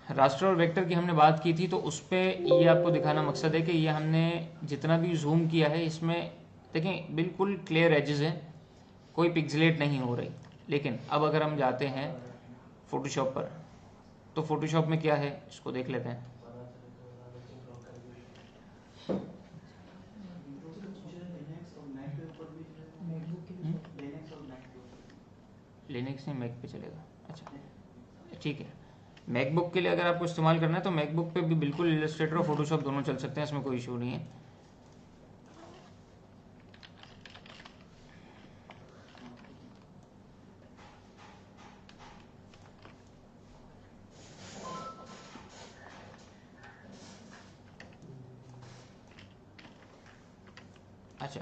रास्टर और वेक्टर की हमने बात की थी, तो उस पर ये आपको दिखाना मकसद है कि ये हमने जितना भी जूम किया है इसमें देखें बिल्कुल क्लियर एजेस हैं, कोई पिक्सेलेट नहीं हो रही। लेकिन अब अगर हम जाते हैं फोटोशॉप पर, तो फोटोशॉप में क्या है इसको देख लेते हैं। लिनक्स नहीं, मैक पे चलेगा। अच्छा ठीक है, मैकबुक के लिए अगर आपको इस्तेमाल करना है तो मैकबुक पे भी बिल्कुल इलस्ट्रेटर और फोटोशॉप दोनों चल सकते हैं, इसमें कोई इशू नहीं है। अच्छा,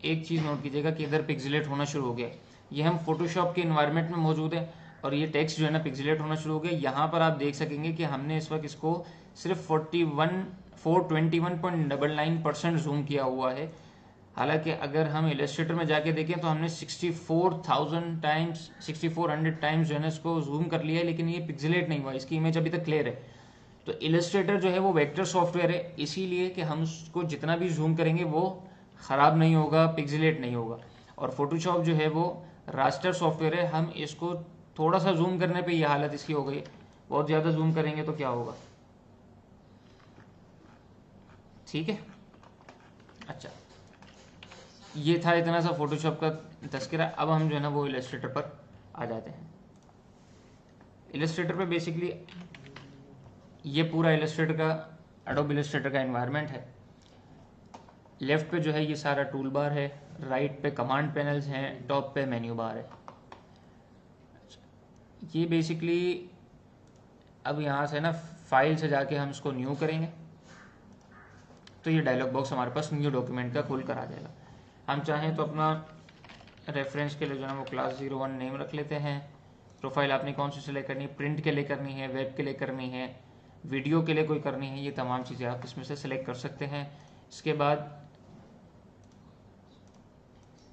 एक चीज़ नोट कीजिएगा कि इधर पिक्सेलेट होना शुरू हो गया, ये हम फोटोशॉप के इन्वायरमेंट में मौजूद है, और ये टेक्स्ट जो है ना पिक्सेलेट होना शुरू हो गया। यहाँ पर आप देख सकेंगे कि हमने इस वक्त इसको सिर्फ 421.99% जूम किया हुआ है। हालांकि अगर हम इलस्ट्रेटर में जाके देखें तो हमने 64,000 टाइम्स 6400 टाइम्स जो है ना इसको जूम कर लिया है, लेकिन ये पिक्सेलेट नहीं हुआ, इसकी इमेज अभी तक क्लियर है। तो इलस्ट्रेटर जो है वो वेक्टर सॉफ्टवेयर है, इसीलिए कि हम उसको जितना भी जूम करेंगे वो ख़राब नहीं होगा, पिक्सेलेट नहीं होगा। और फोटोशॉप जो है वो रास्टर सॉफ्टवेयर है, हम इसको थोड़ा सा जूम करने पे ये हालत इसकी हो गई, बहुत ज़्यादा जूम करेंगे तो क्या होगा, ठीक है। अच्छा, ये था इतना सा फोटोशॉप का तस्करा। अब हम जो है ना वो इलस्ट्रेटर पर आ जाते हैं। इलस्ट्रेटर पे बेसिकली ये पूरा इलस्ट्रेटर का, एडोब इलस्ट्रेटर का एनवायरनमेंट है। लेफ्ट पे जो है ये सारा टूल बार है, राइट पे कमांड पैनल्स हैं, टॉप पे मेन्यू बार है। ये बेसिकली अब यहाँ से ना फाइल से जाके हम इसको न्यू करेंगे तो ये डायलॉग बॉक्स हमारे पास न्यू डॉक्यूमेंट का खुल कर आ जाएगा। हम चाहें तो अपना रेफरेंस के लिए जो है वो क्लास 01 नेम रख लेते हैं। प्रोफाइल आपने कौन सी सिलेक्ट करनी है, प्रिंट के लिए करनी है, वेब के लिए करनी है, वीडियो के लिए कोई करनी है, ये तमाम चीज़ें आप इसमें से सिलेक्ट कर सकते हैं। इसके बाद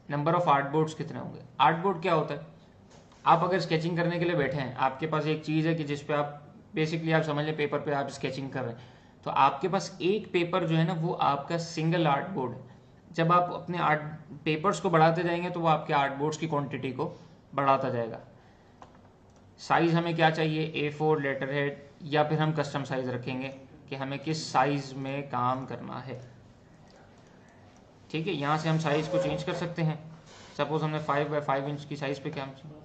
नंबर ऑफ आर्टबोर्ड्स कितने होंगे। आर्टबोर्ड क्या होता है, आप अगर स्केचिंग करने के लिए बैठे हैं, आपके पास एक चीज़ है कि जिस पे आप बेसिकली आप समझ लें पेपर पे आप स्केचिंग कर रहे हैं, तो आपके पास एक पेपर जो है ना वो आपका सिंगल आर्ट बोर्ड है। जब आप अपने आर्ट पेपर्स को बढ़ाते जाएंगे तो वो आपके आर्ट बोर्ड्स की क्वांटिटी को बढ़ाता जाएगा। साइज हमें क्या चाहिए, A4 लेटर हेड, या फिर हम कस्टम साइज रखेंगे कि हमें किस साइज में काम करना है, ठीक है। यहाँ से हम साइज को चेंज कर सकते हैं। सपोज हमने 5 बाय 5 इंच की साइज पे काम चाहिए,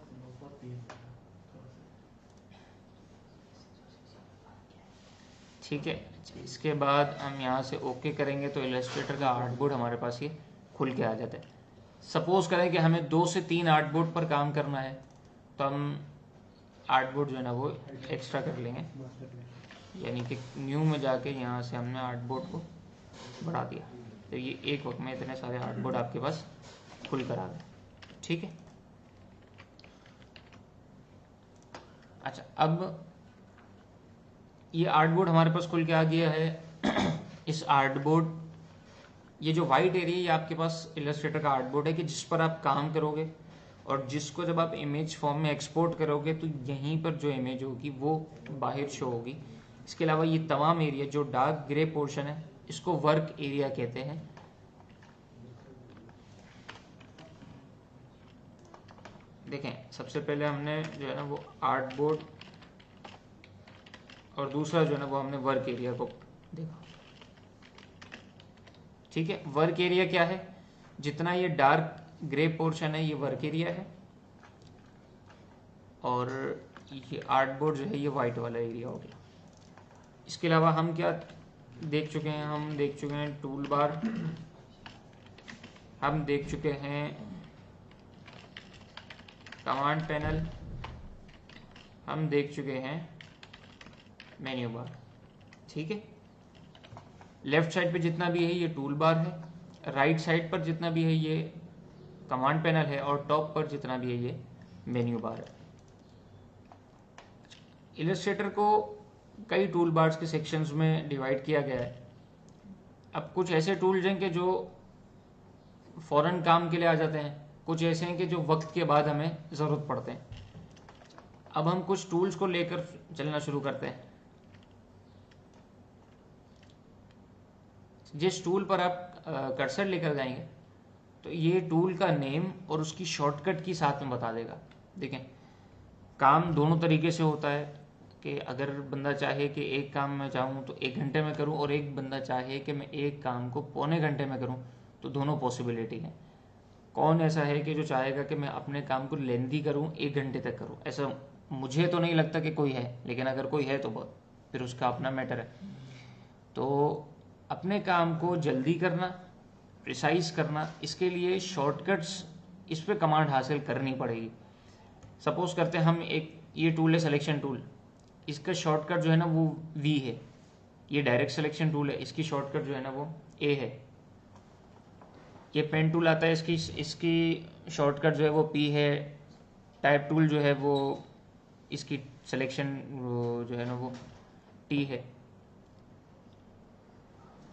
ठीक है। इसके बाद हम यहाँ से ओके करेंगे तो इलस्ट्रेटर का आर्टबोर्ड हमारे पास ये खुल के आ जाता है। सपोज करें कि हमें 2 से 3 आर्टबोर्ड पर काम करना है तो हम आर्टबोर्ड जो है ना वो एक्स्ट्रा कर लेंगे, यानी कि न्यू में जाके यहाँ से हमने आर्टबोर्ड को बढ़ा दिया तो ये एक वक्त में इतने सारे आर्टबोर्ड आपके पास खुल कर आ गए, ठीक है। अच्छा, अब ये आर्टबोर्ड हमारे पास खुल के आ गया है। इस आर्टबोर्ड, ये जो वाइट एरिया ये आपके पास इलस्ट्रेटर का आर्टबोर्ड है कि जिस पर आप काम करोगे और जिसको जब आप इमेज फॉर्म में एक्सपोर्ट करोगे तो यहीं पर जो इमेज होगी वो बाहर शो होगी। इसके अलावा ये तमाम एरिया जो डार्क ग्रे पोर्शन है इसको वर्क एरिया कहते हैं। देखें, सबसे पहले हमने जो है ना वो आर्टबोर्ड और दूसरा जो है ना वो हमने वर्क एरिया को देखा, ठीक है। वर्क एरिया क्या है, जितना ये डार्क ग्रे पोर्शन है ये वर्क एरिया है और ये आर्टबोर्ड जो है ये वाइट वाला एरिया हो गया। इसके अलावा हम क्या देख चुके हैं, हम देख चुके हैं टूल बार, हम देख चुके हैं कमांड पैनल, हम देख चुके हैं मेन्यू बार, ठीक है। लेफ्ट साइड पे जितना भी है ये टूल बार है, राइट साइड पर जितना भी है ये कमांड पैनल है और टॉप पर जितना भी है ये मेन्यू बार है। इलस्ट्रेटर को कई टूल बार्स के सेक्शंस में डिवाइड किया गया है। अब कुछ ऐसे टूल्स हैं कि जो फौरन काम के लिए आ जाते हैं, कुछ ऐसे हैं कि जो वक्त के बाद हमें ज़रूरत पड़ते हैं। अब हम कुछ टूल्स को लेकर चलना शुरू करते हैं। जिस टूल पर आप कर्सर लेकर जाएंगे तो ये टूल का नेम और उसकी शॉर्टकट की साथ में बता देगा। देखें, काम दोनों तरीके से होता है कि अगर बंदा चाहे कि एक काम मैं चाहूँ तो 1 घंटे में करूँ और एक बंदा चाहे कि मैं एक काम को पौने घंटे में करूँ, तो दोनों पॉसिबिलिटी हैं। कौन ऐसा है कि जो चाहेगा कि मैं अपने काम को लेंथी करूँ, 1 घंटे तक करूँ? ऐसा मुझे तो नहीं लगता कि कोई है, लेकिन अगर कोई है तो बहुत फिर उसका अपना मैटर है। तो अपने काम को जल्दी करना, प्रिसाइज करना, इसके लिए शॉर्टकट्स, इस पर कमांड हासिल करनी पड़ेगी। सपोज करते हैं हम एक ये टूल है सिलेक्शन टूल, इसका शॉर्टकट जो है ना वो V है। ये डायरेक्ट सिलेक्शन टूल है, इसकी शॉर्टकट जो है ना वो A है। ये पेन टूल आता है, इसकी शॉर्टकट जो है वो P है। टाइप टूल जो है वो इसकी सिलेक्शन जो है ना वो T है।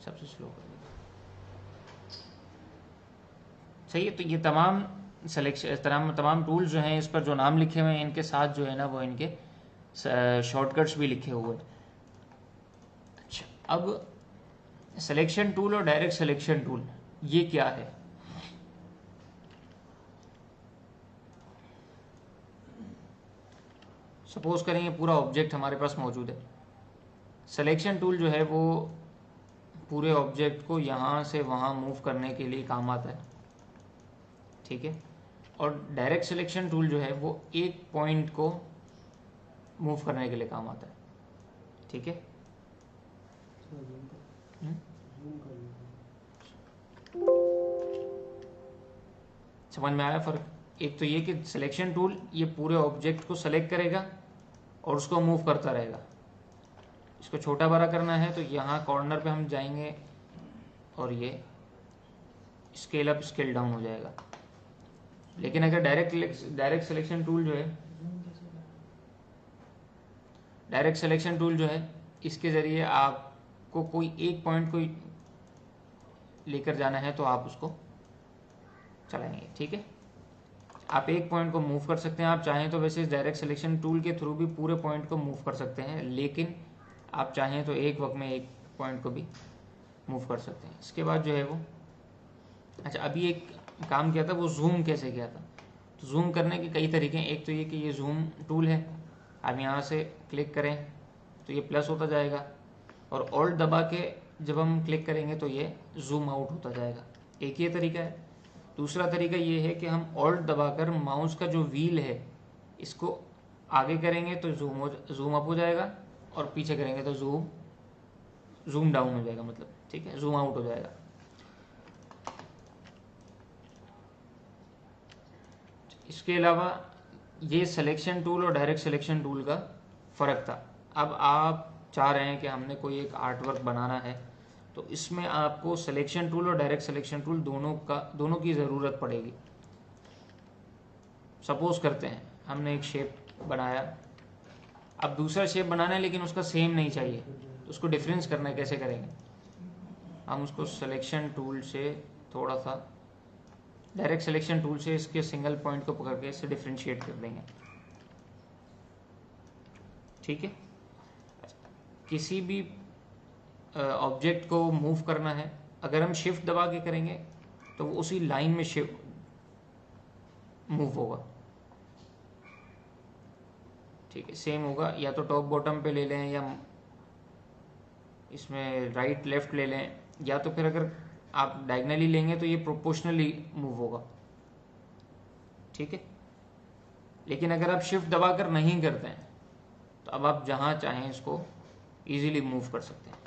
सबसे स्लो कर सही है। तो ये तमाम सिलेक्शन तमाम टूल्स जो हैं इस पर जो नाम लिखे हुए हैं इनके साथ जो है ना वो इनके शॉर्टकट्स भी लिखे हुए हैं। अच्छा, अब सिलेक्शन टूल और डायरेक्ट सिलेक्शन टूल ये क्या है? सपोज करेंगे पूरा ऑब्जेक्ट हमारे पास मौजूद है। सिलेक्शन टूल जो है वो पूरे ऑब्जेक्ट को यहाँ से वहाँ मूव करने के लिए काम आता है, ठीक है। और डायरेक्ट सिलेक्शन टूल जो है वो एक पॉइंट को मूव करने के लिए काम आता है, ठीक है। समझ में आया फर्क? एक तो ये कि सिलेक्शन टूल ये पूरे ऑब्जेक्ट को सेलेक्ट करेगा और उसको मूव करता रहेगा। इसको छोटा बड़ा करना है तो यहाँ कॉर्नर पे हम जाएंगे और ये स्केल अप स्केल डाउन हो जाएगा। लेकिन अगर डायरेक्ट सिलेक्शन टूल जो है इसके ज़रिए आपको कोई एक पॉइंट को लेकर जाना है तो आप उसको चलाएंगे, ठीक है। आप एक पॉइंट को मूव कर सकते हैं, आप चाहें तो वैसे डायरेक्ट सिलेक्शन टूल के थ्रू भी पूरे पॉइंट को मूव कर सकते हैं, लेकिन आप चाहें तो एक वक्त में एक पॉइंट को भी मूव कर सकते हैं। इसके बाद जो है वो अभी एक काम किया था वो जूम कैसे किया था। तो जूम करने के कई तरीके हैं। एक तो ये कि ये जूम टूल है, आप यहाँ से क्लिक करें तो ये प्लस होता जाएगा और ऑल्ट दबा के जब हम क्लिक करेंगे तो ये जूम आउट होता जाएगा। एक ये तरीका है। दूसरा तरीका ये है कि हम ऑल्ट दबाकर माउस का जो व्हील है इसको आगे करेंगे तो जूम अप हो जाएगा और पीछे करेंगे तो जूम डाउन हो जाएगा, मतलब ठीक है, जूम आउट हो जाएगा। इसके अलावा ये सिलेक्शन टूल और डायरेक्ट सिलेक्शन टूल का फ़र्क था। अब आप चाह रहे हैं कि हमने कोई एक आर्ट वर्क बनाना है तो इसमें आपको सिलेक्शन टूल और डायरेक्ट सिलेक्शन टूल दोनों की ज़रूरत पड़ेगी। सपोज करते हैं हमने एक शेप बनाया, अब दूसरा शेप बनाना है लेकिन उसका सेम नहीं चाहिए, तो उसको डिफरेंस करना है, कैसे करेंगे? हम उसको सिलेक्शन टूल से थोड़ा सा डायरेक्ट सिलेक्शन टूल से इसके सिंगल पॉइंट को पकड़ के इससे डिफ्रेंशिएट कर देंगे, ठीक है। किसी भी ऑब्जेक्ट को मूव करना है, अगर हम शिफ्ट दबा के करेंगे तो वो उसी लाइन में शिफ्ट मूव होगा, ठीक है, सेम होगा। या तो टॉप बॉटम पे ले लें या इसमें राइट लेफ्ट ले लें, या तो फिर अगर आप डायगनली लेंगे तो ये प्रोपोर्शनली मूव होगा, ठीक है। लेकिन अगर आप शिफ्ट दबाकर नहीं करते हैं तो अब आप जहां चाहें इसको इजीली मूव कर सकते हैं।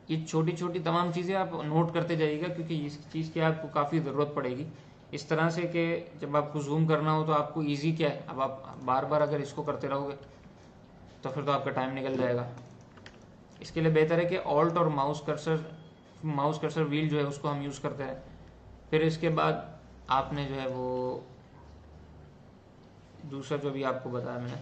ये छोटी छोटी तमाम चीज़ें आप नोट करते जाइएगा क्योंकि इस चीज़ की आपको काफ़ी ज़रूरत पड़ेगी, इस तरह से कि जब आपको जूम करना हो तो आपको इजी क्या है, अब आप बार बार अगर इसको करते रहोगे तो फिर तो आपका टाइम निकल जाएगा। इसके लिए बेहतर है कि ऑल्ट और माउस कर्सर व्हील जो है उसको हम यूज़ करते हैं। फिर इसके बाद आपने जो है वो दूसरा जो भी आपको बताया मैंने,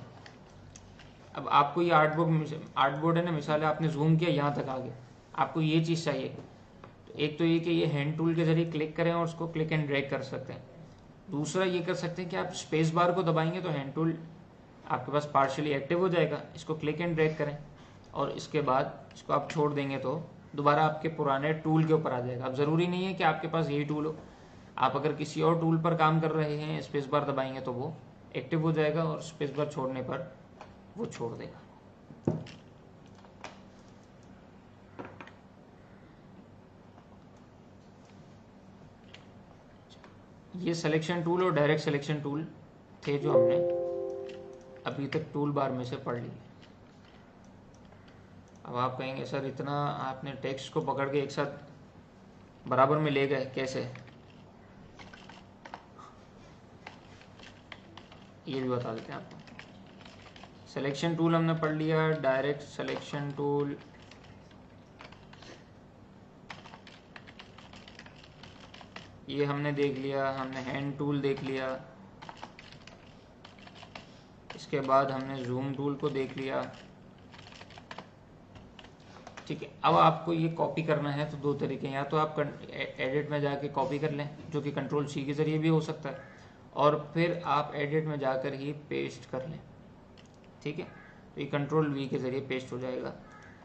अब आपको ये आर्ट बोर्ड है ना, मिसाल है आपने जूम किया यहाँ तक आ गया, आपको ये चीज़ चाहिए तो एक तो ये कि ये हैंड टूल के जरिए क्लिक करें और उसको क्लिक एंड ड्रैग कर सकते हैं। दूसरा ये कर सकते हैं कि आप स्पेस बार को दबाएंगे तो हैंड टूल आपके पास पार्शियली एक्टिव हो जाएगा, इसको क्लिक एंड ड्रैग करें और इसके बाद इसको आप छोड़ देंगे तो दोबारा आपके पुराने टूल के ऊपर आ जाएगा। अब ज़रूरी नहीं है कि आपके पास यही टूल हो, आप अगर किसी और टूल पर काम कर रहे हैं स्पेस बार दबाएंगे तो वो एक्टिव हो जाएगा और स्पेस बार छोड़ने पर वो छोड़ देगा। ये सिलेक्शन टूल और डायरेक्ट सिलेक्शन टूल थे जो हमने अभी तक टूल बार में से पढ़ लिए। अब आप कहेंगे सर इतना आपने टेक्स्ट को पकड़ के एक साथ बराबर में ले गए कैसे? ये भी बता देते हैं आपको। सिलेक्शन टूल हमने पढ़ लिया, डायरेक्ट सिलेक्शन टूल, ये हमने देख लिया, हमने हैंड टूल देख लिया, इसके बाद हमने जूम टूल को देख लिया, ठीक है। अब आपको ये कॉपी करना है तो दो तरीके हैं, या तो आप एडिट में जाके कॉपी कर लें जो कि कंट्रोल सी के ज़रिए भी हो सकता है, और फिर आप एडिट में जाकर ही पेस्ट कर लें, ठीक है। तो ये कंट्रोल वी के ज़रिए पेस्ट हो जाएगा।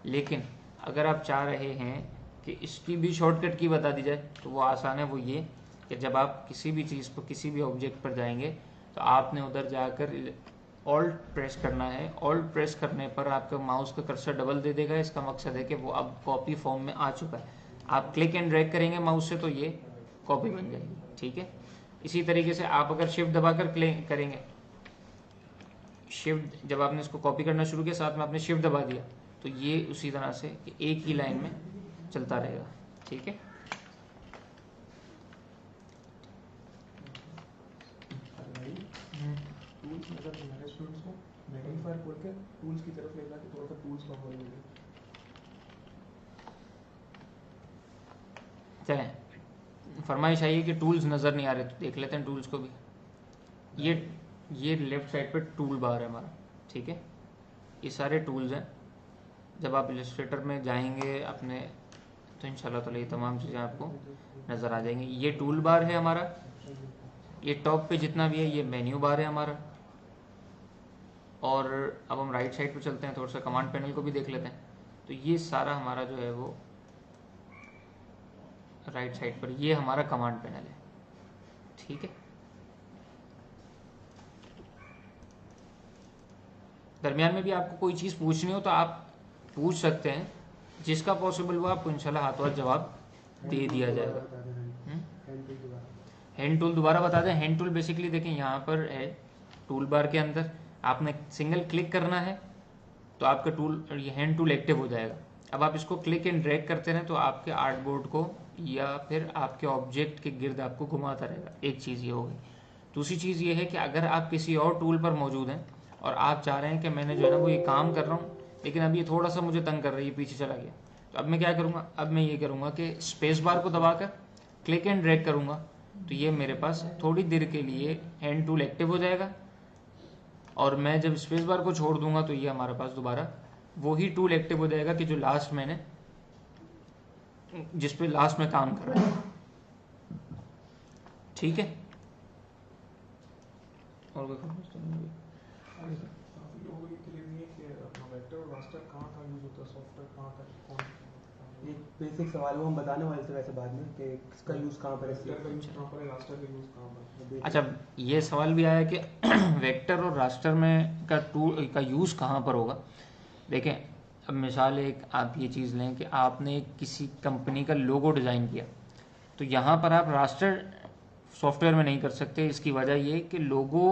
लेकिन अगर आप चाह रहे हैं कि इसकी भी शॉर्टकट की बता दी जाए तो वो आसान है, वो ये कि जब आप किसी भी चीज़ पर, किसी भी ऑब्जेक्ट पर जाएंगे तो आपने उधर जाकर ऑल्ट प्रेस करना है। ऑल्ट प्रेस करने पर आपका माउस का कर्सर डबल दे देगा। इसका मकसद है कि वो अब कॉपी फॉर्म में आ चुका है। आप क्लिक एंड ड्रैग करेंगे माउस से तो ये कॉपी बन जाएगी, ठीक है। इसी तरीके से आप अगर शिफ्ट दबाकर क्लिक करेंगे, शिफ्ट जब आपने इसको कॉपी करना शुरू किया, साथ में आपने शिफ्ट दबा दिया, तो ये उसी तरह से एक ही लाइन में चलता रहेगा, ठीक है। टूल्स नजर नहीं आ रहे स्टूडेंट्स को, मैग्नीफायर खोल के टूल्स की तरफ ले जाके थोड़ा सा टूल्स का खोल लीजिए। चलें, फरमाइश आई है कि टूल्स नज़र नहीं आ रहे, तो देख लेते हैं टूल्स को भी। ये लेफ्ट साइड पे टूल बार है हमारा, ठीक है। ये सारे टूल्स हैं। जब आप इलस्ट्रेटर में जाएंगे अपने, तो इंशाल्लाह ताला ये तमाम चीज़ें आपको नज़र आ जाएंगी। ये टूल बार है हमारा, ये टॉप पे जितना भी है ये मेन्यू बार है हमारा। और अब हम राइट साइड पे चलते हैं, थोड़ा सा कमांड पैनल को भी देख लेते हैं। तो ये सारा हमारा जो है वो राइट साइड पर, ये हमारा कमांड पैनल है, ठीक है। दरमियान में भी आपको कोई चीज़ पूछनी हो तो आप पूछ सकते हैं, जिसका पॉसिबल हुआ आपको इंशाल्लाह हाथों हाथ जवाब दे दिया जाएगा। हैंड टूल दोबारा बता दें। हैंड टूल बेसिकली देखें यहाँ पर है, टूल बार के अंदर आपने सिंगल क्लिक करना है तो आपका टूल, ये हैंड टूल एक्टिव हो जाएगा। अब आप इसको क्लिक एंड ड्रैग करते रहें तो आपके आर्टबोर्ड को या फिर आपके ऑब्जेक्ट के गिर्द आपको घुमाता रहेगा। एक चीज़ ये होगी। दूसरी चीज़ ये है कि अगर आप किसी और टूल पर मौजूद हैं और आप चाह रहे हैं कि मैंने जो है ना वो ये काम कर रहा हूँ, लेकिन अब ये थोड़ा सा मुझे तंग कर रही है, पीछे चला गया, तो अब मैं क्या करूँगा, अब मैं ये करूँगा कि स्पेस बार को दबाकर क्लिक एंड ड्रैग करूँगा, तो ये मेरे पास थोड़ी देर के लिए हैंड टूल एक्टिव हो जाएगा। और मैं जब स्पेस बार को छोड़ दूंगा तो ये हमारे पास दोबारा वही टूल एक्टिव हो जाएगा कि जो लास्ट मैंने, जिस पे लास्ट में काम कर रहा है, ठीक है। और कोई क्वेश्चन नहीं? काफी लोगों के लिए नहीं है कि अपना वेक्टर और रास्टर कहाँ कहाँ यूज होता है, सॉफ्टवेयर कहाँ तक, कौन एक बेसिक सवाल वो हम बताने वाले थे वैसे बाद में कि किसका यूज़ कहाँ पर वेक्टर का है। यूज कहाँ पर है, रास्टर का यूज कहाँ पर है। अच्छा, ये सवाल भी आया कि वेक्टर और रास्टर में का टूल का यूज़ कहाँ पर होगा। देखें, अब मिसाल एक आप ये चीज़ लें कि आपने किसी कंपनी का लोगो डिज़ाइन किया, तो यहाँ पर आप रास्टर सॉफ्टवेयर में नहीं कर सकते। इसकी वजह ये कि लोगो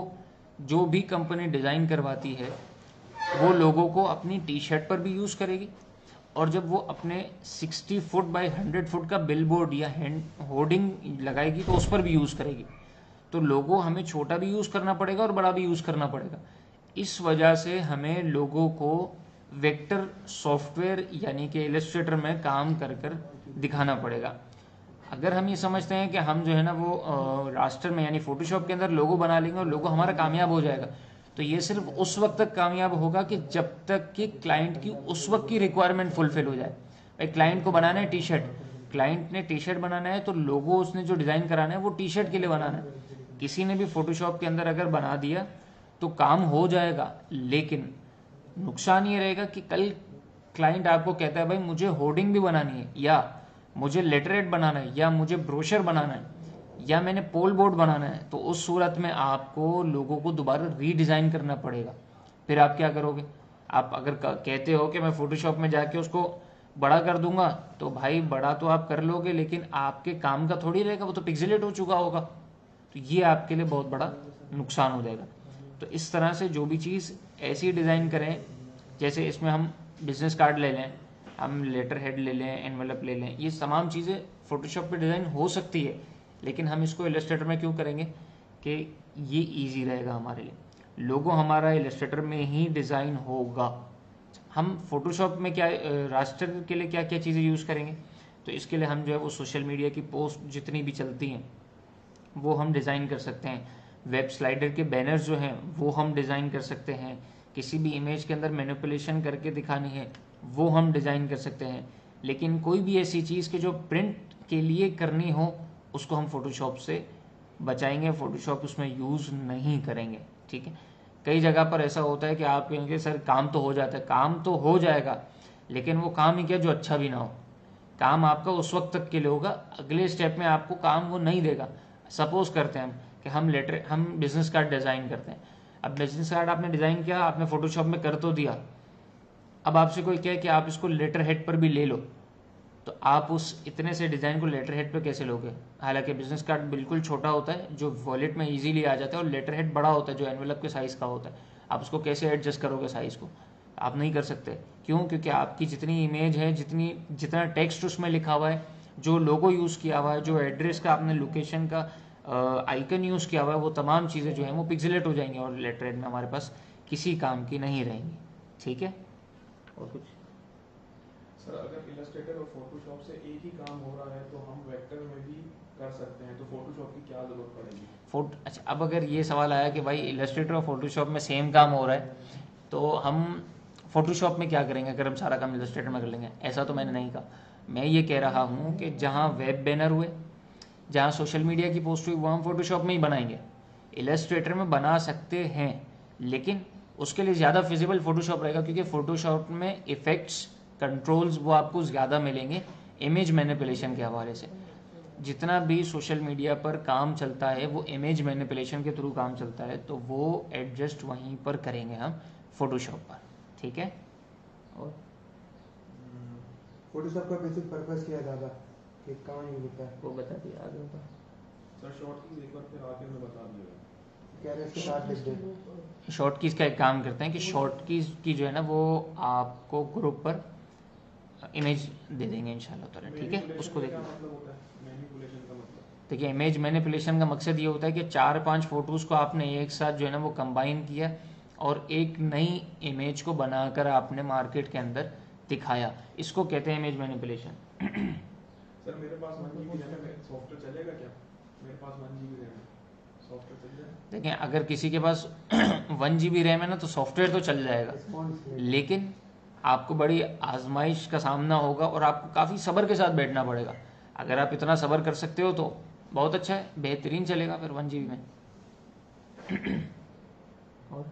जो भी कंपनी डिज़ाइन करवाती है वो लोगों को अपनी टी शर्ट पर भी यूज़ करेगी, और जब वो अपने 60 फुट बाय 100 फुट का बिलबोर्ड या हैंड होर्डिंग लगाएगी तो उस पर भी यूज़ करेगी। तो लोगो हमें छोटा भी यूज़ करना पड़ेगा और बड़ा भी यूज़ करना पड़ेगा। इस वजह से हमें लोगो को वेक्टर सॉफ्टवेयर यानी कि इलस्ट्रेटर में काम कर कर दिखाना पड़ेगा। अगर हम ये समझते हैं कि हम जो है ना वो रास्टर में यानी फोटोशॉप के अंदर लोगो बना लेंगे और लोगो हमारा कामयाब हो जाएगा, तो ये सिर्फ उस वक्त तक कामयाब होगा कि जब तक कि क्लाइंट की उस वक्त की रिक्वायरमेंट फुलफिल हो जाए। भाई क्लाइंट को बनाना है टी शर्ट, क्लाइंट ने टी शर्ट बनाना है तो लोगो उसने जो डिज़ाइन कराना है वो टी शर्ट के लिए बनाना है। किसी ने भी फोटोशॉप के अंदर अगर बना दिया तो काम हो जाएगा, लेकिन नुकसान ये रहेगा कि कल क्लाइंट आपको कहता है भाई मुझे होर्डिंग भी बनानी है, या मुझे लेटरेट बनाना है, या मुझे ब्रोशर बनाना है, या मैंने पोल बोर्ड बनाना है, तो उस सूरत में आपको लोगों को दोबारा रीडिज़ाइन करना पड़ेगा। फिर आप क्या करोगे? आप अगर कहते हो कि मैं फोटोशॉप में जाके उसको बड़ा कर दूंगा, तो भाई बड़ा तो आप कर लोगे, लेकिन आपके काम का थोड़ी रहेगा, वो तो पिक्सेलेट हो चुका होगा। तो ये आपके लिए बहुत बड़ा नुकसान हो जाएगा। तो इस तरह से जो भी चीज़ ऐसी डिज़ाइन करें, जैसे इसमें हम बिजनेस कार्ड ले लें, हम लेटर हेड ले लें, एनवेलप ले लें, ये तमाम चीज़ें फोटोशॉप पे डिज़ाइन हो सकती है, लेकिन हम इसको इलस्ट्रेटर में क्यों करेंगे कि ये इजी रहेगा हमारे लिए। लोगो हमारा इलस्ट्रेटर में ही डिज़ाइन होगा। हम फोटोशॉप में क्या रास्टर के लिए क्या क्या चीज़ें यूज़ करेंगे, तो इसके लिए हम जो है वो सोशल मीडिया की पोस्ट जितनी भी चलती हैं वो हम डिज़ाइन कर सकते हैं। वेब स्लाइडर के बैनर्स जो हैं वो हम डिज़ाइन कर सकते हैं। किसी भी इमेज के अंदर मैनिपुलेशन करके दिखानी है वो हम डिज़ाइन कर सकते हैं। लेकिन कोई भी ऐसी चीज़ के जो प्रिंट के लिए करनी हो उसको हम फोटोशॉप से बचाएंगे, फोटोशॉप उसमें यूज़ नहीं करेंगे, ठीक है। कई जगह पर ऐसा होता है कि आप कहेंगे सर काम तो हो जाता है, काम तो हो जाएगा, लेकिन वो काम ही क्या जो अच्छा भी ना हो। काम आपका उस वक्त तक के लिए होगा, अगले स्टेप में आपको काम वो नहीं देगा। सपोज करते हैं हम कि हम बिजनेस कार्ड डिज़ाइन करते हैं। अब बिजनेस कार्ड आपने डिज़ाइन किया, आपने फोटोशॉप में कर तो दिया, अब आपसे कोई कहे कि आप इसको लेटर हेड पर भी ले लो, तो आप उस इतने से डिज़ाइन को लेटर हेड पर कैसे लोगे? हालांकि बिजनेस कार्ड बिल्कुल छोटा होता है जो वॉलेट में इजीली आ जाता है, और लेटर हेड बड़ा होता है जो एनवेलप के साइज़ का होता है। आप उसको कैसे एडजस्ट करोगे साइज़ को? आप नहीं कर सकते। क्यों? क्योंकि आपकी जितनी इमेज है, जितना टेक्स्ट उसमें लिखा हुआ है, जो लोगो यूज़ किया हुआ है, जो एड्रेस का आपने लोकेशन का आइकन यूज़ किया हुआ है, वो तमाम चीज़ें जो हैं वो पिक्सेलेट हो जाएंगी और लेटर हेड में हमारे पास किसी काम की नहीं रहेंगी। ठीक है, और कुछ? सर अगर इलस्ट्रेटर और फोटोशॉप से एक ही काम हो रहा है तो हम वेक्टर में भी कर सकते हैं, तो फोटोशॉप की क्या ज़रूरत पड़ेगी? अच्छा, अब अगर ये सवाल आया कि भाई इलस्ट्रेटर और फोटोशॉप में सेम काम हो रहा है तो हम फोटोशॉप में क्या करेंगे अगर हम सारा काम इलस्ट्रेटर में कर लेंगे? ऐसा तो मैंने नहीं कहा। मैं ये कह रहा हूँ कि जहाँ वेब बैनर हुए, जहाँ सोशल मीडिया की पोस्ट हुई, वो हम फोटोशॉप में ही बनाएंगे। इलस्ट्रेटर में बना सकते हैं, लेकिन उसके लिए ज़्यादा फिजिबल फोटोशॉप रहेगा, क्योंकि फोटोशॉप में इफ़ेक्ट्स, कंट्रोल्स वो आपको ज़्यादा मिलेंगे इमेज मैनिपुलेशन के हवाले से। जितना भी सोशल मीडिया पर काम चलता है वो इमेज मैनिपुलेशन के थ्रू काम चलता है, तो वो एडजस्ट वहीं पर करेंगे हम फोटोशॉप पर। ठीक है, और फोटोशॉप का बेसिक पर्पस क्या है दादा, कि कहाँ यूज होता है? वो बता दिया आगे होता। सर शॉर्ट की एक बार फिर आगे में बता दिएगा। कह रहे हैं इसके साथ लिख दें। शॉर्ट कीज़ का एक काम करते हैं कि शॉर्ट कीज़ की जो है ना वो आपको ग्रुप पर इमेज दे देंगे इंशाल्लाह ताला। ठीक है, उसको देखिए। मतलब होता है मैनिपुलेशन का मतलब? देखिए, इमेज मैनिपुलेशन का मकसद ये होता है कि 4-5 फोटोज़ को आपने एक साथ जो है ना वो कंबाइन किया और एक नई इमेज को बनाकर आपने मार्केट के अंदर दिखाया, इसको कहते हैं इमेज मैनिपुलेशन। सर मेरे पास 1 GB रैम है, सॉफ्टवेयर चलेगा क्या? मेरे पास 1 GB रैम है, सॉफ्टवेयर चल जाएगा? देखें, अगर किसी के पास 1 GB रैम है ना तो सॉफ्टवेयर तो चल जाएगा, लेकिन आपको बड़ी आजमाइश का सामना होगा और आपको काफ़ी सब्र के साथ बैठना पड़ेगा। अगर आप इतना सब्र कर सकते हो तो बहुत अच्छा है, बेहतरीन चलेगा फिर 1 GB में। और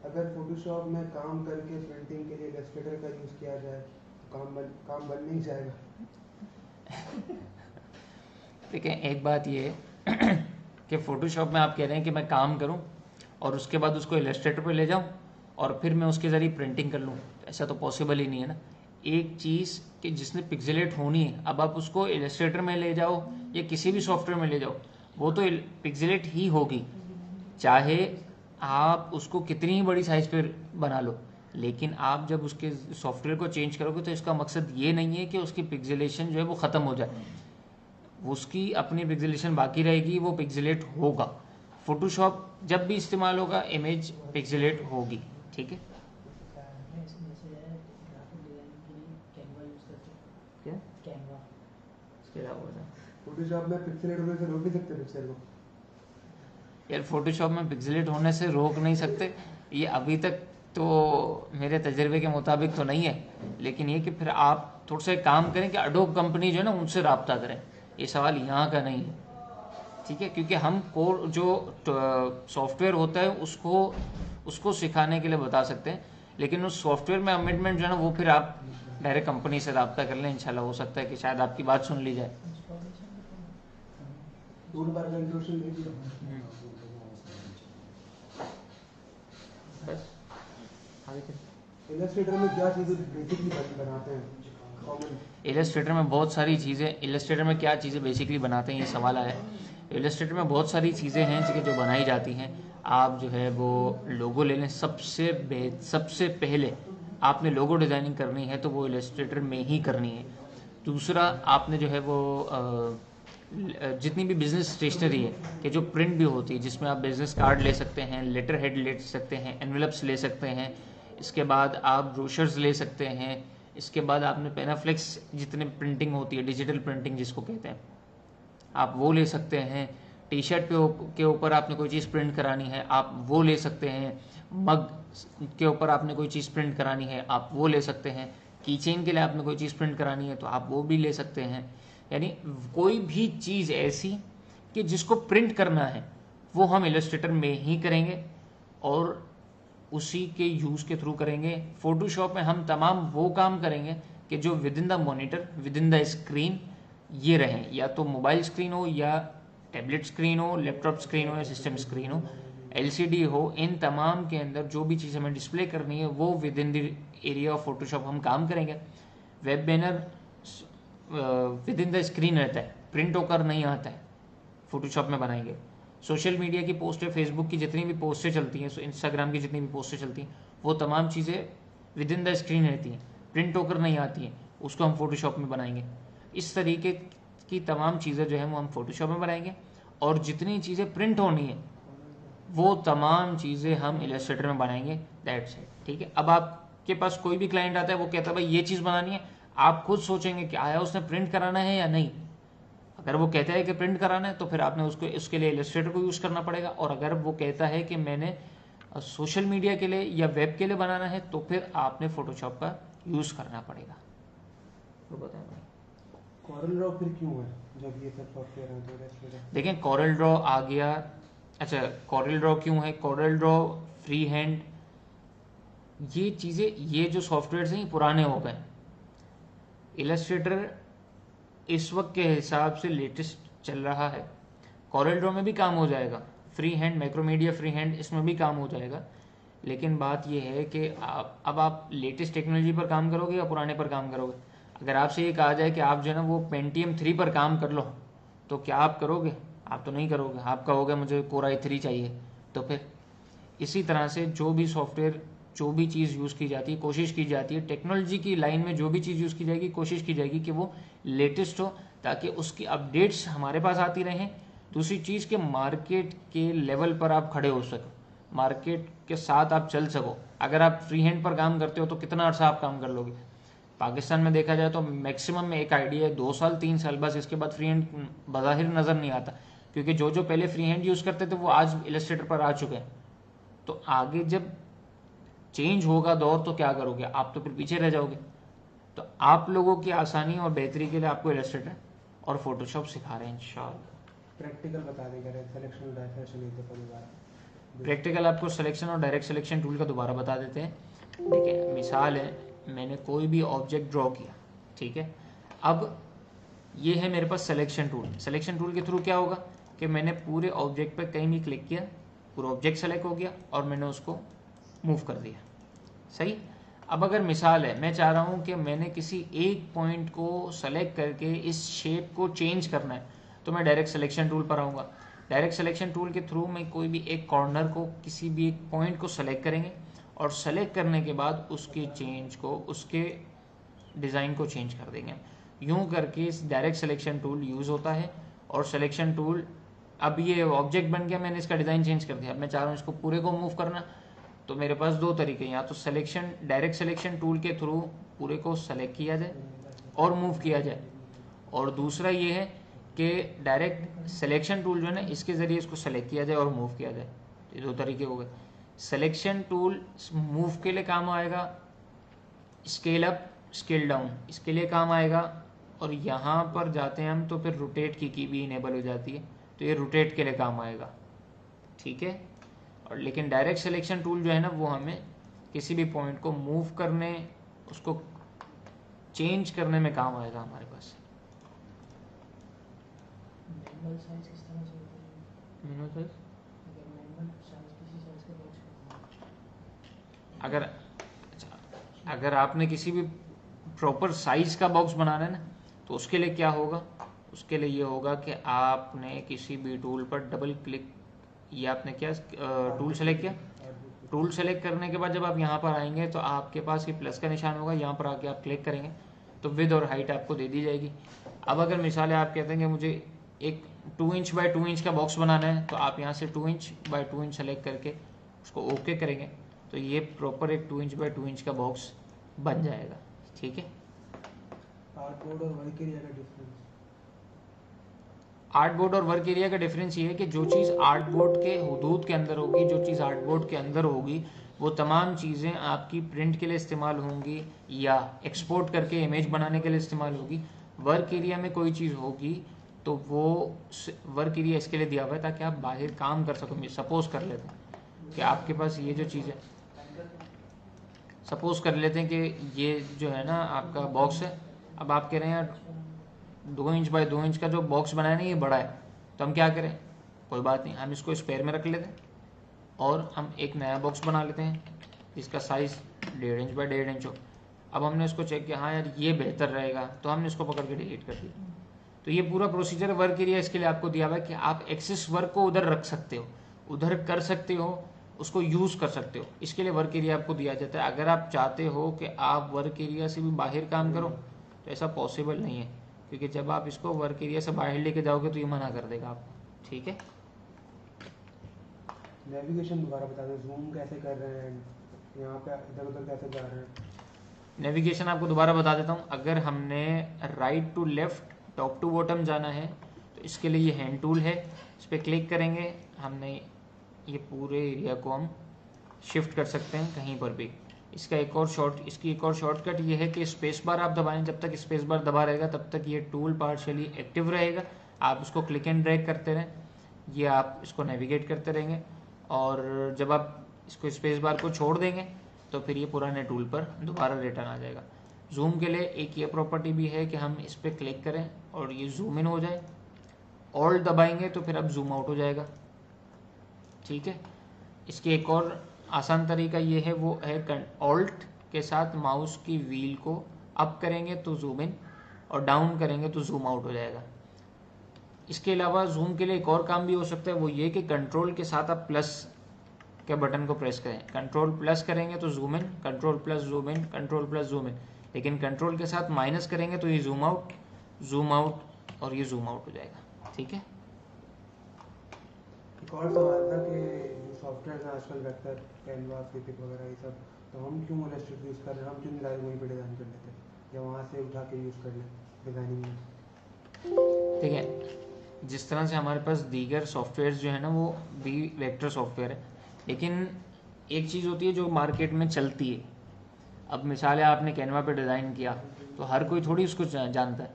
अगर फोटोशॉप में काम करके प्रिंटिंग के लिए इलस्ट्रेटर का यूज़ किया जाए तो काम बन नहीं जाएगा? देखिए, एक बात ये है कि फ़ोटोशॉप में आप कह रहे हैं कि मैं काम करूं और उसके बाद उसको इलस्ट्रेटर पे ले जाऊं और फिर मैं उसके ज़रिए प्रिंटिंग कर लूं, ऐसा तो पॉसिबल ही नहीं है ना। एक चीज़ कि जिसने पिक्सेलेट होनी है, अब आप उसको इलस्ट्रेटर में ले जाओ या किसी भी सॉफ्टवेयर में ले जाओ, वो तो पिक्सेलेट ही होगी, चाहे आप उसको कितनी ही बड़ी साइज़ पर बना लो। लेकिन आप जब उसके सॉफ्टवेयर को चेंज करोगे तो इसका मकसद ये नहीं है कि उसकी पिक्सेलेशन जो है वो ख़त्म हो जाए, उसकी अपनी पिक्सेलेशन बाकी रहेगी, वो पिक्सेलेट होगा। फोटोशॉप जब भी इस्तेमाल होगा इमेज पिक्सेलेट होगी। ठीक है, क्या फोटोशॉप में पिक्सेलेट होने से रोक नहीं सकते पिक्सल को? यार, फोटोशॉप में पिक्सेलेट होने से रोक नहीं सकते, ये अभी तक तो मेरे तजर्बे के मुताबिक तो नहीं है, लेकिन ये कि फिर आप थोड़ा सा काम करें कि एडोब कंपनी जो है ना उनसे रब्ता करें, ये सवाल यहाँ का नहीं है। ठीक है, क्योंकि हम कोर जो सॉफ्टवेयर होता है उसको सिखाने के लिए बता सकते हैं, लेकिन उस सॉफ्टवेयर में अमेंडमेंट जो है ना वो फिर आप डायरेक्ट कंपनी से रब्ता कर लें, इंशाल्लाह हो सकता है कि शायद आपकी बात सुन ली जाए। बस इलस्ट्रेटर में क्या चीज़ें बेसिकली बनाते हैं कॉमन? इलस्ट्रेटर में बहुत सारी चीज़ें, इलस्ट्रेटर में क्या चीज़ें बेसिकली बनाते हैं, ये सवाल आया है। इलस्ट्रेटर में बहुत सारी चीज़ें हैं जो बनाई जाती हैं। आप जो है वो लोगो ले लें, सबसे पहले आपने लोगो डिज़ाइनिंग करनी है तो वो इलस्ट्रेटर में ही करनी है। दूसरा, आपने जो है वो जितनी भी बिज़नेस स्टेशनरी है कि जो प्रिंट भी होती है, जिसमें आप बिज़नेस कार्ड ले सकते हैं, लेटर हेड ले सकते हैं, एनवेलप्स ले सकते हैं, इसके बाद आप ब्रोशर्स ले सकते हैं, इसके बाद आपने पेनाफ्लेक्स जितने प्रिंटिंग होती है, डिजिटल प्रिंटिंग जिसको कहते हैं, आप वो ले सकते हैं। टी शर्ट के ऊपर आपने कोई चीज़ प्रिंट करानी है, आप वो ले सकते हैं। मग के ऊपर आपने कोई चीज़ प्रिंट करानी है, आप वो ले सकते हैं। की चेन के लिए आपने कोई चीज़ प्रिंट करानी है तो आप वो भी ले सकते हैं। यानी कोई भी चीज़ ऐसी कि जिसको प्रिंट करना है वो हम इलस्ट्रेटर में ही करेंगे और उसी के यूज़ के थ्रू करेंगे। फोटोशॉप में हम तमाम वो काम करेंगे कि जो with in the monitor, with in the screen ये रहें, या तो मोबाइल स्क्रीन हो या टैबलेट स्क्रीन हो, लैपटॉप स्क्रीन हो या सिस्टम स्क्रीन हो, एलसीडी हो, इन तमाम के अंदर जो भी चीज़ हमें डिस्प्ले करनी है वो with in the area of Photoshop हम काम करेंगे। Web banner with in the screen रहता है, प्रिंट होकर नहीं आता है, फोटोशॉप में बनाएंगे। सोशल मीडिया की पोस्टें, फेसबुक की जितनी भी पोस्टें चलती हैं, इंस्टाग्राम की जितनी भी पोस्टें चलती हैं, वो तमाम चीज़ें विद इन द स्क्रीन रहती हैं, प्रिंट होकर नहीं आती हैं, उसको हम फोटोशॉप में बनाएंगे। इस तरीके की तमाम चीज़ें जो है वो हम फोटोशॉप में बनाएंगे, और जितनी चीज़ें प्रिंट होनी है वो तमाम चीज़ें हम इलस्ट्रेटर में बनाएंगे। दैट्स इट, ठीक है। अब आपके पास कोई भी क्लाइंट आता है, वो कहता है भाई ये चीज़ बनानी है, आप खुद सोचेंगे कि आया उसने प्रिंट कराना है या नहीं। अगर वो कहता है कि प्रिंट कराना है तो फिर आपने उसके लिए इलस्ट्रेटर को यूज़ करना पड़ेगा, और अगर वो कहता है कि मैंने सोशल मीडिया के लिए या वेब के लिए बनाना है तो फिर आपने फोटोशॉप का यूज़ करना पड़ेगा। तो बताएं भाई, कॉरल ड्रॉ फिर क्यों है जब ये सब सॉफ्टवेयर है तो Illustrator? देखें कॉरल ड्रॉ आ गया। अच्छा, कॉरल ड्रॉ क्यों है? कॉरल ड्रॉ, फ्री हैंड, ये चीज़ें, ये जो सॉफ्टवेयर हैं ये पुराने हो गए। इलस्ट्रेटर इस वक्त के हिसाब से लेटेस्ट चल रहा है। कॉरल ड्रॉ में भी काम हो जाएगा, free hand, Macromedia free hand, इसमें भी काम हो जाएगा। लेकिन बात यह है कि आप लेटेस्ट टेक्नोलॉजी पर काम करोगे या पुराने पर काम करोगे। अगर आपसे ये कहा जाए कि आप जो है ना वो पेंटियम 3 पर काम कर लो, तो क्या आप करोगे? आप तो नहीं करोगे, आप कहोगे मुझे कोर i3 चाहिए। तो फिर इसी तरह से जो भी सॉफ्टवेयर, जो भी चीज़ यूज़ की जाती है, कोशिश की जाती है टेक्नोलॉजी की लाइन में जो भी चीज़ यूज़ की जाएगी, कोशिश की जाएगी कि वो लेटेस्ट हो, ताकि उसकी अपडेट्स हमारे पास आती रहें। दूसरी चीज़ के मार्केट के लेवल पर आप खड़े हो सको, मार्केट के साथ आप चल सको। अगर आप फ्री हैंड पर काम करते हो तो कितना अर्सा आप काम कर लोगे? पाकिस्तान में देखा जाए तो मैक्सिमम में एक आइडिया है 2 साल 3 साल, बस। इसके बाद फ्री हैंड बज़ाहिर नज़र नहीं आता, क्योंकि जो पहले फ्री हैंड यूज़ करते थे वो आज इलस्ट्रेटर पर आ चुके हैं। तो आगे जब चेंज होगा दौर तो क्या करोगे? आप तो फिर पीछे रह जाओगे। तो आप लोगों की आसानी और बेहतरी के लिए आपको इलस्ट्रेटर और फोटोशॉप सिखा रहे हैं इंशाल्लाह। प्रैक्टिकल बता देंगे, सिलेक्शन और डायरेक्ट सिलेक्शन नहीं तो दोबारा। प्रैक्टिकल आपको सिलेक्शन और डायरेक्ट सिलेक्शन टूल का दोबारा बता देते हैं। देखिए, मिसाल है, मैंने कोई भी ऑब्जेक्ट ड्रॉ किया, ठीक है। अब ये है मेरे पास सिलेक्शन टूल। सिलेक्शन टूल के थ्रू क्या होगा कि मैंने पूरे ऑब्जेक्ट पर कहीं भी क्लिक किया, पूरा ऑब्जेक्ट सेलेक्ट हो गया और मैंने उसको मूव कर दिया, सही। अब अगर मिसाल है, मैं चाह रहा हूँ कि मैंने किसी एक पॉइंट को सेलेक्ट करके इस शेप को चेंज करना है, तो मैं डायरेक्ट सिलेक्शन टूल पर आऊँगा। डायरेक्ट सिलेक्शन टूल के थ्रू मैं कोई भी एक कॉर्नर को, किसी भी एक पॉइंट को सेलेक्ट करेंगे, और सेलेक्ट करने के बाद उसके चेंज को, उसके डिज़ाइन को चेंज कर देंगे। यूँ करके इस डायरेक्ट सिलेक्शन टूल यूज़ होता है। और सिलेक्शन टूल, अब ये ऑब्जेक्ट बन गया, मैंने इसका डिज़ाइन चेंज कर दिया, अब मैं चाह रहा हूँ इसको पूरे को मूव करना, तो मेरे पास 2 तरीके हैं। या तो सिलेक्शन, डायरेक्ट सिलेक्शन टूल के थ्रू पूरे को सेलेक्ट किया जाए और मूव किया जाए, और दूसरा ये है कि डायरेक्ट सिलेक्शन टूल जो है ना, इसके ज़रिए इसको सेलेक्ट किया जाए और मूव किया जाए। ये 2 तरीके हो गए। सिलेक्शन टूल मूव के लिए काम आएगा, स्केल अप, स्केल डाउन इसके लिए काम आएगा, और यहाँ पर जाते हैं हम तो फिर रोटेट की भी इनेबल हो जाती है, तो ये रोटेट के लिए काम आएगा, ठीक है। और लेकिन डायरेक्ट सिलेक्शन टूल जो है ना, वो हमें किसी भी पॉइंट को मूव करने, उसको चेंज करने में काम आएगा हमारे पास। मैनुअल साइज किस तरह से होता है? मैनुअल साइज, अगर मैनुअल साइज किसी साइज का बॉक्स अगर आपने किसी भी प्रॉपर साइज का बॉक्स बनाना है ना, तो उसके लिए क्या होगा? उसके लिए ये होगा कि आपने किसी भी टूल पर डबल क्लिक, या आपने क्या टूल सेलेक्ट किया, टूल सेलेक्ट करने के बाद जब आप यहाँ पर आएंगे तो आपके पास ये प्लस का निशान होगा, यहाँ पर आके आप क्लिक करेंगे तो विद और हाइट आपको दे दी जाएगी। अब अगर मिसाल है, आप कहते हैं कि मुझे एक 2 इंच बाय 2 इंच का बॉक्स बनाना है, तो आप यहाँ से 2 इंच बाय 2 इंच सेलेक्ट करके उसको ओके करेंगे, तो ये प्रॉपर एक 2 इंच बाय 2 इंच का बॉक्स बन जाएगा, ठीक है। आर्टबोर्ड और वर्क एरिया का डिफरेंस? आर्टबोर्ड और वर्क एरिया का डिफरेंस ये है कि जो चीज़ आर्टबोर्ड के हुदूद के अंदर होगी, जो चीज़ आर्टबोर्ड के अंदर होगी, वो तमाम चीज़ें आपकी प्रिंट के लिए इस्तेमाल होंगी या एक्सपोर्ट करके इमेज बनाने के लिए इस्तेमाल होगी। वर्क एरिया में कोई चीज़ होगी तो वो वर्क एरिया इसके लिए दिया हुआ है ताकि आप बाहर काम कर सको। सपोज कर लेते हैं कि आपके पास ये जो चीज़ है, सपोज कर लेते हैं कि ये जो है ना आपका बॉक्स है, अब आप कह रहे हैं यार 2 इंच बाय 2 इंच का जो बॉक्स बनाया ना ये बड़ा है, तो हम क्या करें, कोई बात नहीं, हम इसको स्पेयर में रख लेते हैं और हम एक नया बॉक्स बना लेते हैं जिसका साइज़ 1.5 इंच बाय 1.5 इंच हो। अब हमने इसको चेक किया, हाँ यार ये बेहतर रहेगा, तो हमने इसको पकड़ के डिलीट कर दिया। तो ये पूरा प्रोसीजर वर्क एरिया इसके लिए आपको दिया हुआ है कि आप एक्सेस वर्क को उधर रख सकते हो, उधर कर सकते हो, उसको यूज़ कर सकते हो। इसके लिए वर्क एरिया आपको दिया जाता है। अगर आप चाहते हो कि आप वर्क एरिया से भी बाहर काम करो तो ऐसा पॉसिबल नहीं है, क्योंकि जब आप इसको वर्क एरिया से बाहर लेके जाओगे तो ये मना कर देगा आपको। ठीक है, नेविगेशन दोबारा बता दें, जूम कैसे कर रहे हैं, यहाँ पे इधर उधर कैसे जा रहे हैं। नेविगेशन आपको दोबारा बता देता हूँ। अगर हमने right to left, top to bottom जाना है तो इसके लिए ये हैंड टूल है, इस पर क्लिक करेंगे, हमने ये पूरे एरिया को हम शिफ्ट कर सकते हैं कहीं पर भी। इसकी एक और शॉर्टकट ये है कि स्पेस बार आप दबाएं, जब तक स्पेस बार दबा रहेगा तब तक ये टूल पार्शियली एक्टिव रहेगा। आप उसको क्लिक एंड ड्रैग करते रहें, ये आप इसको नेविगेट करते रहेंगे, और जब आप इसको स्पेस बार को छोड़ देंगे तो फिर ये पुराने टूल पर दोबारा रिटर्न आ जाएगा। जूम के लिए एक ये प्रॉपर्टी भी है कि हम इस पर क्लिक करें और ये जूम इन हो जाए, ऑल्ट दबाएंगे तो फिर अब जूम आउट हो जाएगा। ठीक है, इसकी एक और आसान तरीका ये है, वो है ऑल्ट के साथ माउस की व्हील को अप करेंगे तो जूम इन और डाउन करेंगे तो जूम आउट हो जाएगा। इसके अलावा जूम के लिए एक और काम भी हो सकता है, वो ये कि कंट्रोल के साथ आप प्लस के बटन को प्रेस करें। कंट्रोल प्लस करेंगे तो zoom in, control plus zoom in, control plus zoom in, लेकिन कंट्रोल के साथ माइनस करेंगे तो ये जूम आउट और ये जूम आउट हो जाएगा। ठीक है, एक और सवाल था कि जो सॉफ्टवेयर हैं आजकल वेक्टर, कैनवा, फिपिक वगैरह ये सब, तो हम क्यों इलस्ट्रेटर यूज़ कर रहे हैं, हम क्यों डायरेक्ट वहीं पे डिज़ाइन कर लेते हैं या वहाँ से उठा के यूज़ कर लें डिज़ाइनिंग में। ठीक है, जिस तरह से हमारे पास दीगर सॉफ्टवेयर जो है ना वो भी वेक्टर सॉफ्टवेयर है, लेकिन एक चीज़ होती है जो मार्केट में चलती है। अब मिसाल है आपने कैनवा पे डिज़ाइन किया तो हर कोई थोड़ी उसको जानता है।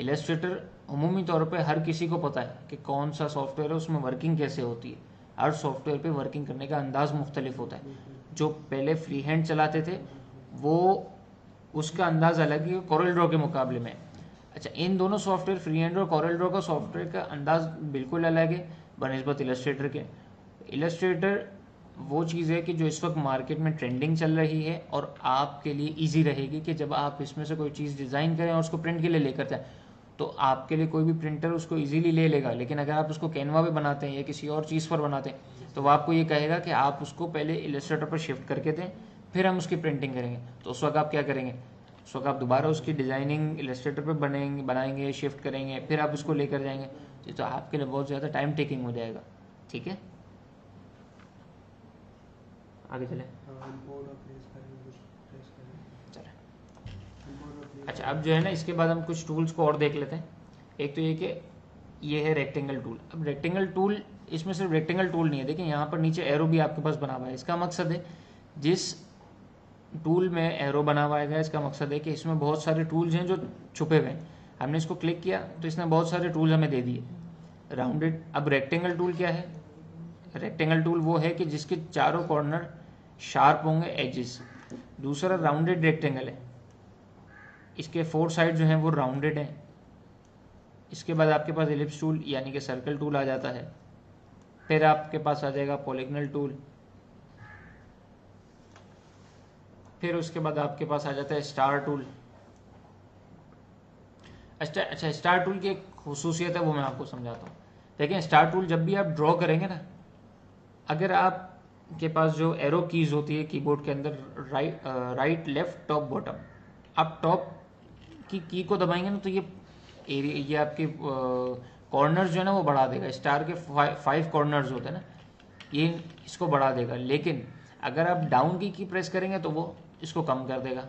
इलस्ट्रेटर उमूमी तौर पे हर किसी को पता है कि कौन सा सॉफ्टवेयर है, उसमें वर्किंग कैसे होती है। हर सॉफ्टवेयर पे वर्किंग करने का अंदाज मुख्तलिफ होता है। जो पहले फ्री हैंड चलाते थे वो उसका अंदाज अलग ही कोरल ड्रॉ के मुकाबले में। अच्छा, इन दोनों सॉफ्टवेयर फ्री हैंड और कोरल ड्रॉ का सॉफ्टवेयर का अंदाज बिल्कुल अलग है बनिस्बत इलस्ट्रेटर के। इलस्ट्रेटर वो चीज़ है कि जो इस वक्त मार्केट में ट्रेंडिंग चल रही है और आपके लिए इजी रहेगी कि जब आप इसमें से कोई चीज़ डिज़ाइन करें और उसको प्रिंट के लिए लेकर जाएं तो आपके लिए कोई भी प्रिंटर उसको इजीली ले लेगा। लेकिन अगर आप उसको कैनवा पे बनाते हैं या किसी और चीज़ पर बनाते हैं तो वो आपको ये कहेगा कि आप उसको पहले इलस्ट्रेटर पर शिफ्ट करके दें, फिर हम उसकी प्रिंटिंग करेंगे। तो उस वक्त आप क्या करेंगे, उस वक्त आप दोबारा उसकी डिज़ाइनिंग इलस्ट्रेटर पर बनाएंगे, शिफ्ट करेंगे, फिर आप उसको लेकर जाएंगे, तो आपके लिए बहुत ज़्यादा टाइम टेकिंग हो जाएगा। ठीक है, आगे चले। अच्छा, अब जो है ना इसके बाद हम कुछ टूल्स को और देख लेते हैं। एक तो ये कि ये है रेक्टेंगल टूल। अब रेक्टेंगल टूल, इसमें सिर्फ रेक्टेंगल टूल नहीं है, देखिए यहाँ पर नीचे एरो भी आपके पास बना हुआ है। इसका मकसद है, जिस टूल में एरो बना हुआ है इसका मकसद है कि इसमें बहुत सारे टूल्स हैं जो छुपे हुए हैं। हमने इसको क्लिक किया तो इसने बहुत सारे टूल हमें दे दिए राउंडेड। अब रेक्टेंगल टूल क्या है, रेक्टेंगल टूल वो है कि जिसके चारों कॉर्नर शार्प होंगे एजेस। दूसरा राउंडेड रेक्टेंगल है, इसके 4 साइड जो हैं वो राउंडेड हैं। इसके बाद आपके पास एलिप्स टूल यानी कि सर्कल टूल आ जाता है। फिर आपके पास आ जाएगा पॉलीगनल टूल। फिर उसके बाद आपके पास आ जाता है स्टार टूल। अच्छा, स्टार टूल की एक खुसूसियत है वो मैं आपको समझाता हूँ। देखिए, स्टार टूल जब भी आप ड्रॉ करेंगे ना, अगर आपके पास जो एरो कीज होती है कीबोर्ड के अंदर, राइट लेफ्ट टॉप बॉटम, आप टॉप की को दबाएंगे ना तो ये आपके कॉर्नर्स जो है ना वो बढ़ा देगा। स्टार के 5 कॉर्नर्स होते हैं ना, ये इसको बढ़ा देगा। लेकिन अगर आप डाउन की प्रेस करेंगे तो वो इसको कम कर देगा।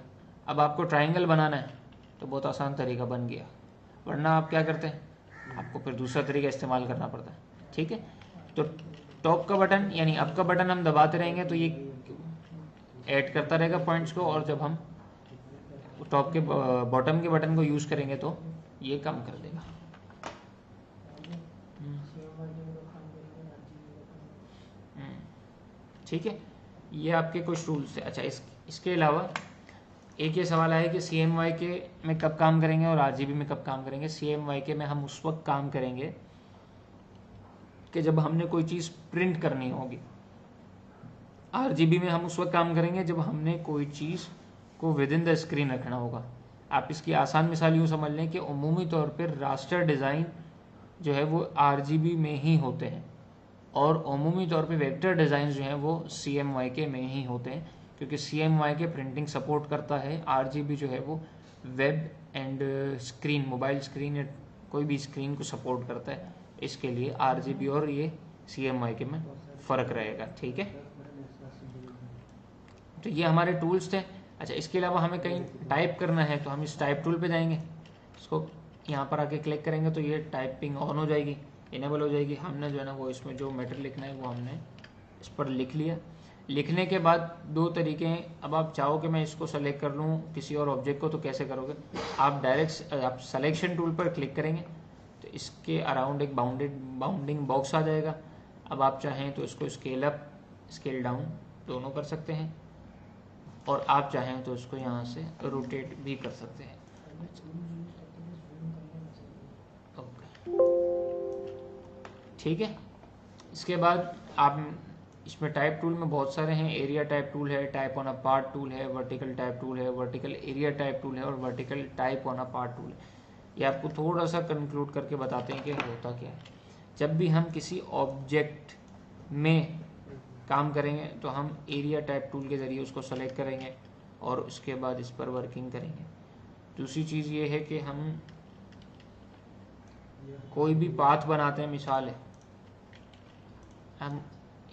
अब आपको ट्रायंगल बनाना है तो बहुत आसान तरीका बन गया, वरना आप क्या करते हैं, आपको फिर दूसरा तरीका इस्तेमाल करना पड़ता है। ठीक है, तो टॉप का बटन यानी अप का बटन हम दबाते रहेंगे तो ये ऐड करता रहेगा पॉइंट्स को, और जब हम टॉप के बॉटम के बटन को यूज़ करेंगे तो ये कम कर देगा। ठीक है, ये आपके कुछ टूल्स है। अच्छा, इसके अलावा एक ये सवाल आया कि CMYK में कब काम करेंगे और RGB में कब काम करेंगे। CMYK में हम उस वक्त काम करेंगे कि जब हमने कोई चीज़ प्रिंट करनी होगी। RGB में हम उस वक्त काम करेंगे जब हमने कोई चीज़ को विद इन द स्क्रीन रखना होगा। आप इसकी आसान मिसाल यूँ समझ लें कि उमूमी तौर पर रास्टर डिज़ाइन जो है वो RGB में ही होते हैं और उमूमी तौर पे वेक्टर डिज़ाइन जो हैं वो CMYK में ही होते हैं, क्योंकि CMYK प्रिंटिंग सपोर्ट करता है, RGB जो है वो web and screen, mobile screen या कोई भी स्क्रीन को सपोर्ट करता है। इसके लिए RGB और ये CMYK में फ़र्क रहेगा। ठीक है, तो ये हमारे टूल्स थे। अच्छा, इसके अलावा हमें कहीं टाइप करना है तो हम इस टाइप टूल पे जाएंगे, इसको यहाँ पर आके क्लिक करेंगे तो ये टाइपिंग ऑन हो जाएगी, इनेबल हो जाएगी। हमने जो है ना वो इसमें जो मैटर लिखना है वो हमने इस पर लिख लिया। लिखने के बाद दो तरीके हैं, अब आप चाहो कि मैं इसको सेलेक्ट कर लूँ किसी और ऑब्जेक्ट को, तो कैसे करोगे? आप डायरेक्ट आप सेलेक्शन टूल पर क्लिक करेंगे तो इसके अराउंड एक बाउंडिंग बॉक्स आ जाएगा। अब आप चाहें तो इसको स्केल अप स्केल डाउन दोनों कर सकते हैं और आप चाहें तो इसको यहाँ से रोटेट भी कर सकते हैं। ठीक है, इसके बाद आप इसमें टाइप टूल में बहुत सारे हैं। एरिया टाइप टूल है, type on a part tool है, वर्टिकल टाइप टूल है, वर्टिकल एरिया टाइप टूल है और vertical type on a part tool है। ये आपको थोड़ा सा कंक्लूड करके बताते हैं कि होता क्या है। जब भी हम किसी ऑब्जेक्ट में काम करेंगे तो हम एरिया टाइप टूल के ज़रिए उसको सेलेक्ट करेंगे और उसके बाद इस पर वर्किंग करेंगे। दूसरी चीज़ ये है कि हम कोई भी पाथ बनाते हैं, मिसाल है हम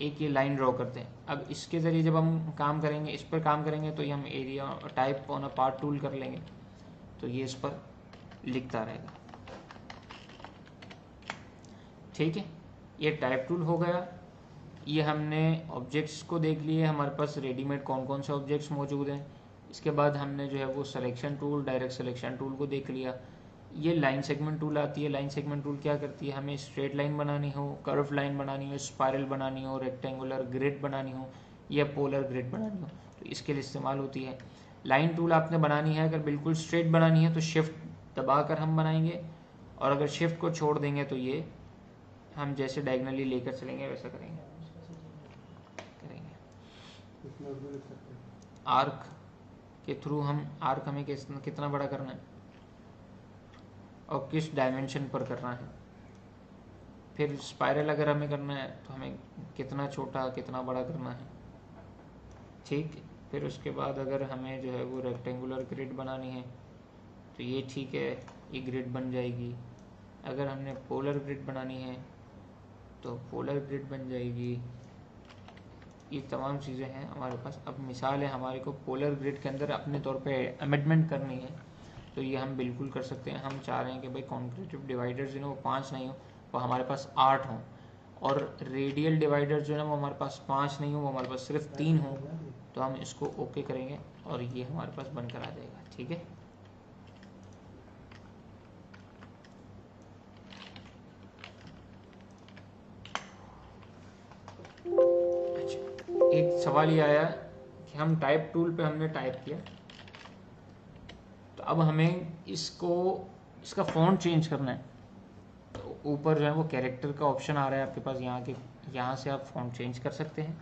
एक ये लाइन ड्रॉ करते हैं। अब इसके ज़रिए जब हम काम करेंगे, इस पर काम करेंगे तो ये हम area type on a part tool कर लेंगे तो ये इस पर लिखता रहेगा। ठीक है, ये टाइप टूल हो गया। ये हमने ऑब्जेक्ट्स को देख लिए, हमारे पास रेडीमेड कौन कौन से ऑब्जेक्ट्स मौजूद हैं। इसके बाद हमने जो है वो selection tool, direct selection tool को देख लिया। ये लाइन सेगमेंट टूल आती है। लाइन सेगमेंट टूल क्या करती है? हमें स्ट्रेट लाइन बनानी हो, कर्व लाइन बनानी हो, स्पाइरल बनानी हो, रेक्टेंगुलर ग्रिड बनानी हो या पोलर ग्रिड बनानी हो तो इसके लिए इस्तेमाल होती है। लाइन टूल आपने बनानी है, अगर बिल्कुल स्ट्रेट बनानी है तो शिफ्ट दबाकर हम बनाएंगे और अगर शिफ्ट को छोड़ देंगे तो ये हम जैसे डायगनली लेकर चलेंगे वैसा करेंगे। आर्क के थ्रू हम आर्क हमें कितना बड़ा करना है और किस डायमेंशन पर करना है। फिर स्पाइरल अगर हमें करना है तो हमें कितना छोटा कितना बड़ा करना है। ठीक, फिर उसके बाद अगर हमें जो है वो रेक्टेंगुलर ग्रिड बनानी है तो ये ठीक है, ये ग्रिड बन जाएगी। अगर हमने पोलर ग्रिड बनानी है तो पोलर ग्रिड बन जाएगी। ये तमाम चीज़ें हैं हमारे पास। अब मिसाल है हमारे को पोलर ग्रिड के अंदर अपने तौर पे अमेंडमेंट करनी है तो ये हम बिल्कुल कर सकते हैं। हम चाह रहे हैं कि भाई कॉन्क्रीटिव डिवाइडर्स जो है वो 5 नहीं हो, वो हमारे पास 8 हों और रेडियल डिवाइडर जो है ना वो हमारे पास 5 नहीं हो, वो हमारे पास सिर्फ 3 हो। तो हम इसको ओके करेंगे और ये हमारे पास बनकर आ जाएगा। ठीक है, एक सवाल ये आया कि हम टाइप टूल पे हमने टाइप किया तो अब हमें इसका फ़ॉन्ट चेंज करना है। तो ऊपर जो है वो कैरेक्टर का ऑप्शन आ रहा है आपके पास, यहाँ से आप फ़ॉन्ट चेंज कर सकते हैं।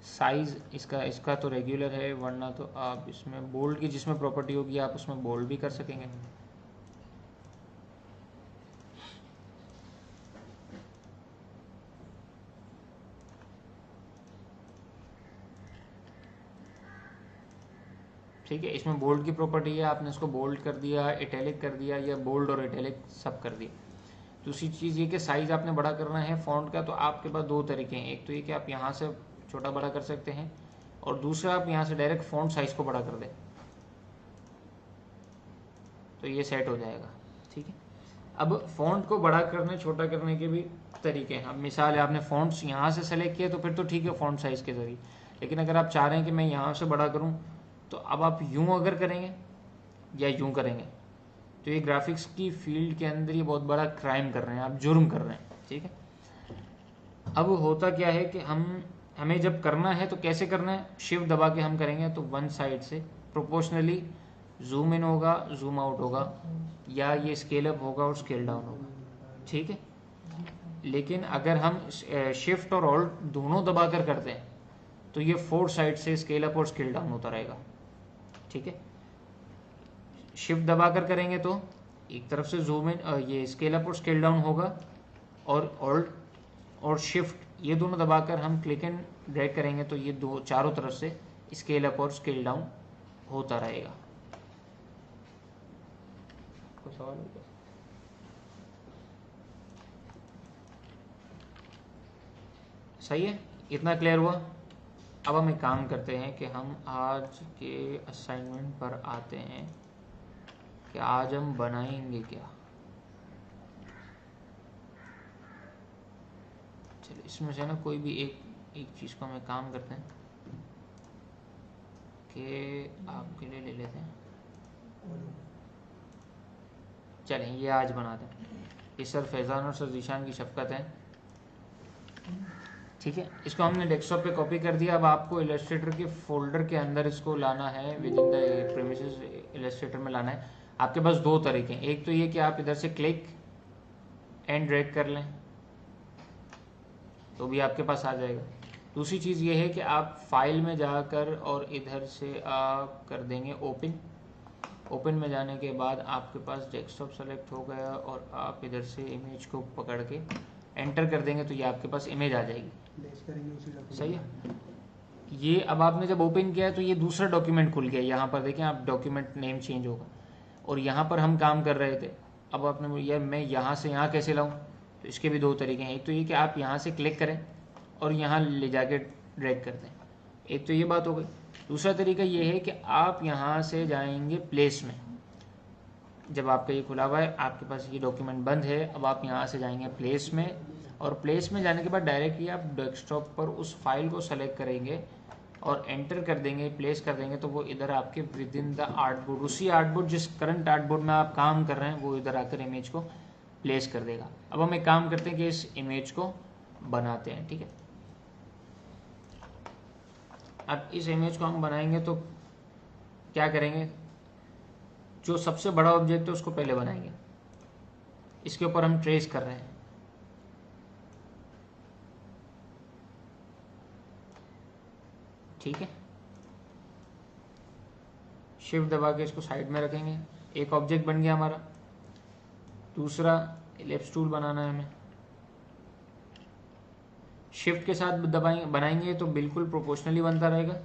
साइज़ इसका तो रेगुलर है, वरना तो आप इसमें बोल्ड की जिसमें प्रॉपर्टी होगी आप उसमें बोल्ड भी कर सकेंगे। ठीक है, इसमें बोल्ड की प्रॉपर्टी है, आपने इसको बोल्ड कर दिया, इटैलिक कर दिया या बोल्ड और इटैलिक सब कर दिया। दूसरी चीज़ ये कि साइज़ आपने बड़ा करना है फ़ॉन्ट का तो आपके पास दो तरीके हैं। एक तो ये कि आप यहाँ से छोटा बड़ा कर सकते हैं और दूसरा आप यहाँ से डायरेक्ट फ़ॉन्ट साइज़ को बड़ा कर दें तो ये सेट हो जाएगा। ठीक है, अब फ़ॉन्ट को बड़ा करने छोटा करने के भी तरीके हैं। अब मिसाल है आपने फ़ॉन्ट्स यहाँ से सेलेक्ट किया तो फिर तो ठीक है फ़ॉन्ट साइज़ के ज़रिए, लेकिन अगर आप चाह रहे हैं कि मैं यहाँ से बड़ा करूँ तो अब आप यूं अगर करेंगे या यूं करेंगे तो ये ग्राफिक्स की फील्ड के अंदर ये बहुत बड़ा क्राइम कर रहे हैं, आप जुर्म कर रहे हैं। ठीक है, अब होता क्या है कि हमें जब करना है तो कैसे करना है, शिफ्ट दबा के हम करेंगे तो वन साइड से प्रोपोर्शनली जूम इन होगा, जूम आउट होगा, या ये स्केल अप होगा और स्केल डाउन होगा, ठीक है। लेकिन अगर हम शिफ्ट और ऑल्ट दोनों दबाकर करते हैं तो ये 4 साइड से स्केल अप और स्केल डाउन होता रहेगा, ठीक है। शिफ्ट दबाकर करेंगे तो एक तरफ से जूम इन ये स्केल अप और स्केल डाउन होगा, और ऑल्ट और शिफ्ट ये दोनों दबाकर हम क्लिक एंड ड्रैग करेंगे तो ये दो चारों तरफ से स्केल अप और स्केल डाउन होता रहेगा। कोई सवाल है क्या? सही है, इतना क्लियर हुआ। अब हम एक काम करते हैं कि हम आज के असाइनमेंट पर आते हैं कि आज हम बनाएंगे क्या। चलिए इसमें से ना कोई भी एक चीज़ को हमें काम करते हैं कि आपके लिए ले लेते हैं। चलें ये आज बनाते हैं। ये सर फैज़ान और सर जीशान की शफ़क़त है, ठीक है। इसको हमने डेस्कटॉप पे कॉपी कर दिया। अब आपको इलस्ट्रेटर के फोल्डर के अंदर इसको लाना है, with in the premises Illustrator में लाना है। आपके पास दो तरीके हैं, एक तो ये कि आप इधर से क्लिक एंड ड्रैग कर लें तो भी आपके पास आ जाएगा। दूसरी चीज़ ये है कि आप फाइल में जाकर और इधर से आप कर देंगे ओपन। ओपन में जाने के बाद आपके पास डेस्कटॉप सेलेक्ट हो गया और आप इधर से इमेज को पकड़ के एंटर कर देंगे तो ये आपके पास इमेज आ जाएगी, सही है। ये अब आपने जब ओपन किया है तो ये दूसरा डॉक्यूमेंट खुल गया। यहाँ पर देखें आप, डॉक्यूमेंट नेम चेंज होगा। और यहाँ पर हम काम कर रहे थे, अब आपने बोला मैं यहाँ से यहाँ कैसे लाऊँ, तो इसके भी दो तरीके हैं। एक तो ये कि आप यहाँ से क्लिक करें और यहाँ ले जाके ड्रैग कर दें, एक तो ये बात हो गई। दूसरा तरीका ये है कि आप यहाँ से जाएंगे प्लेस में। जब आपका ये खुला हुआ है, आपके पास ये डॉक्यूमेंट बंद है, अब आप यहाँ से जाएंगे प्लेस में, और प्लेस में जाने के बाद डायरेक्टली आप डेस्कटॉप पर उस फाइल को सेलेक्ट करेंगे और एंटर कर देंगे, प्लेस कर देंगे तो वो इधर आपके विद इन द आर्टबोर्ड, उसी आर्टबोर्ड जिस करंट आर्टबोर्ड में आप काम कर रहे हैं वो इधर आकर इमेज को प्लेस कर देगा। अब हम एक काम करते हैं कि इस इमेज को बनाते हैं, ठीक है। अब इस इमेज को हम बनाएंगे तो क्या करेंगे, जो सबसे बड़ा ऑब्जेक्ट है उसको पहले बनाएंगे। इसके ऊपर हम ट्रेस कर रहे हैं, ठीक है। शिफ्ट दबा के इसको साइड में रखेंगे, एक ऑब्जेक्ट बन गया हमारा। दूसरा एलिप्स टूल बनाना है हमें। शिफ्ट के साथ दबाएंगे बनाएंगे तो बिल्कुल प्रोपोर्शनली बनता रहेगा,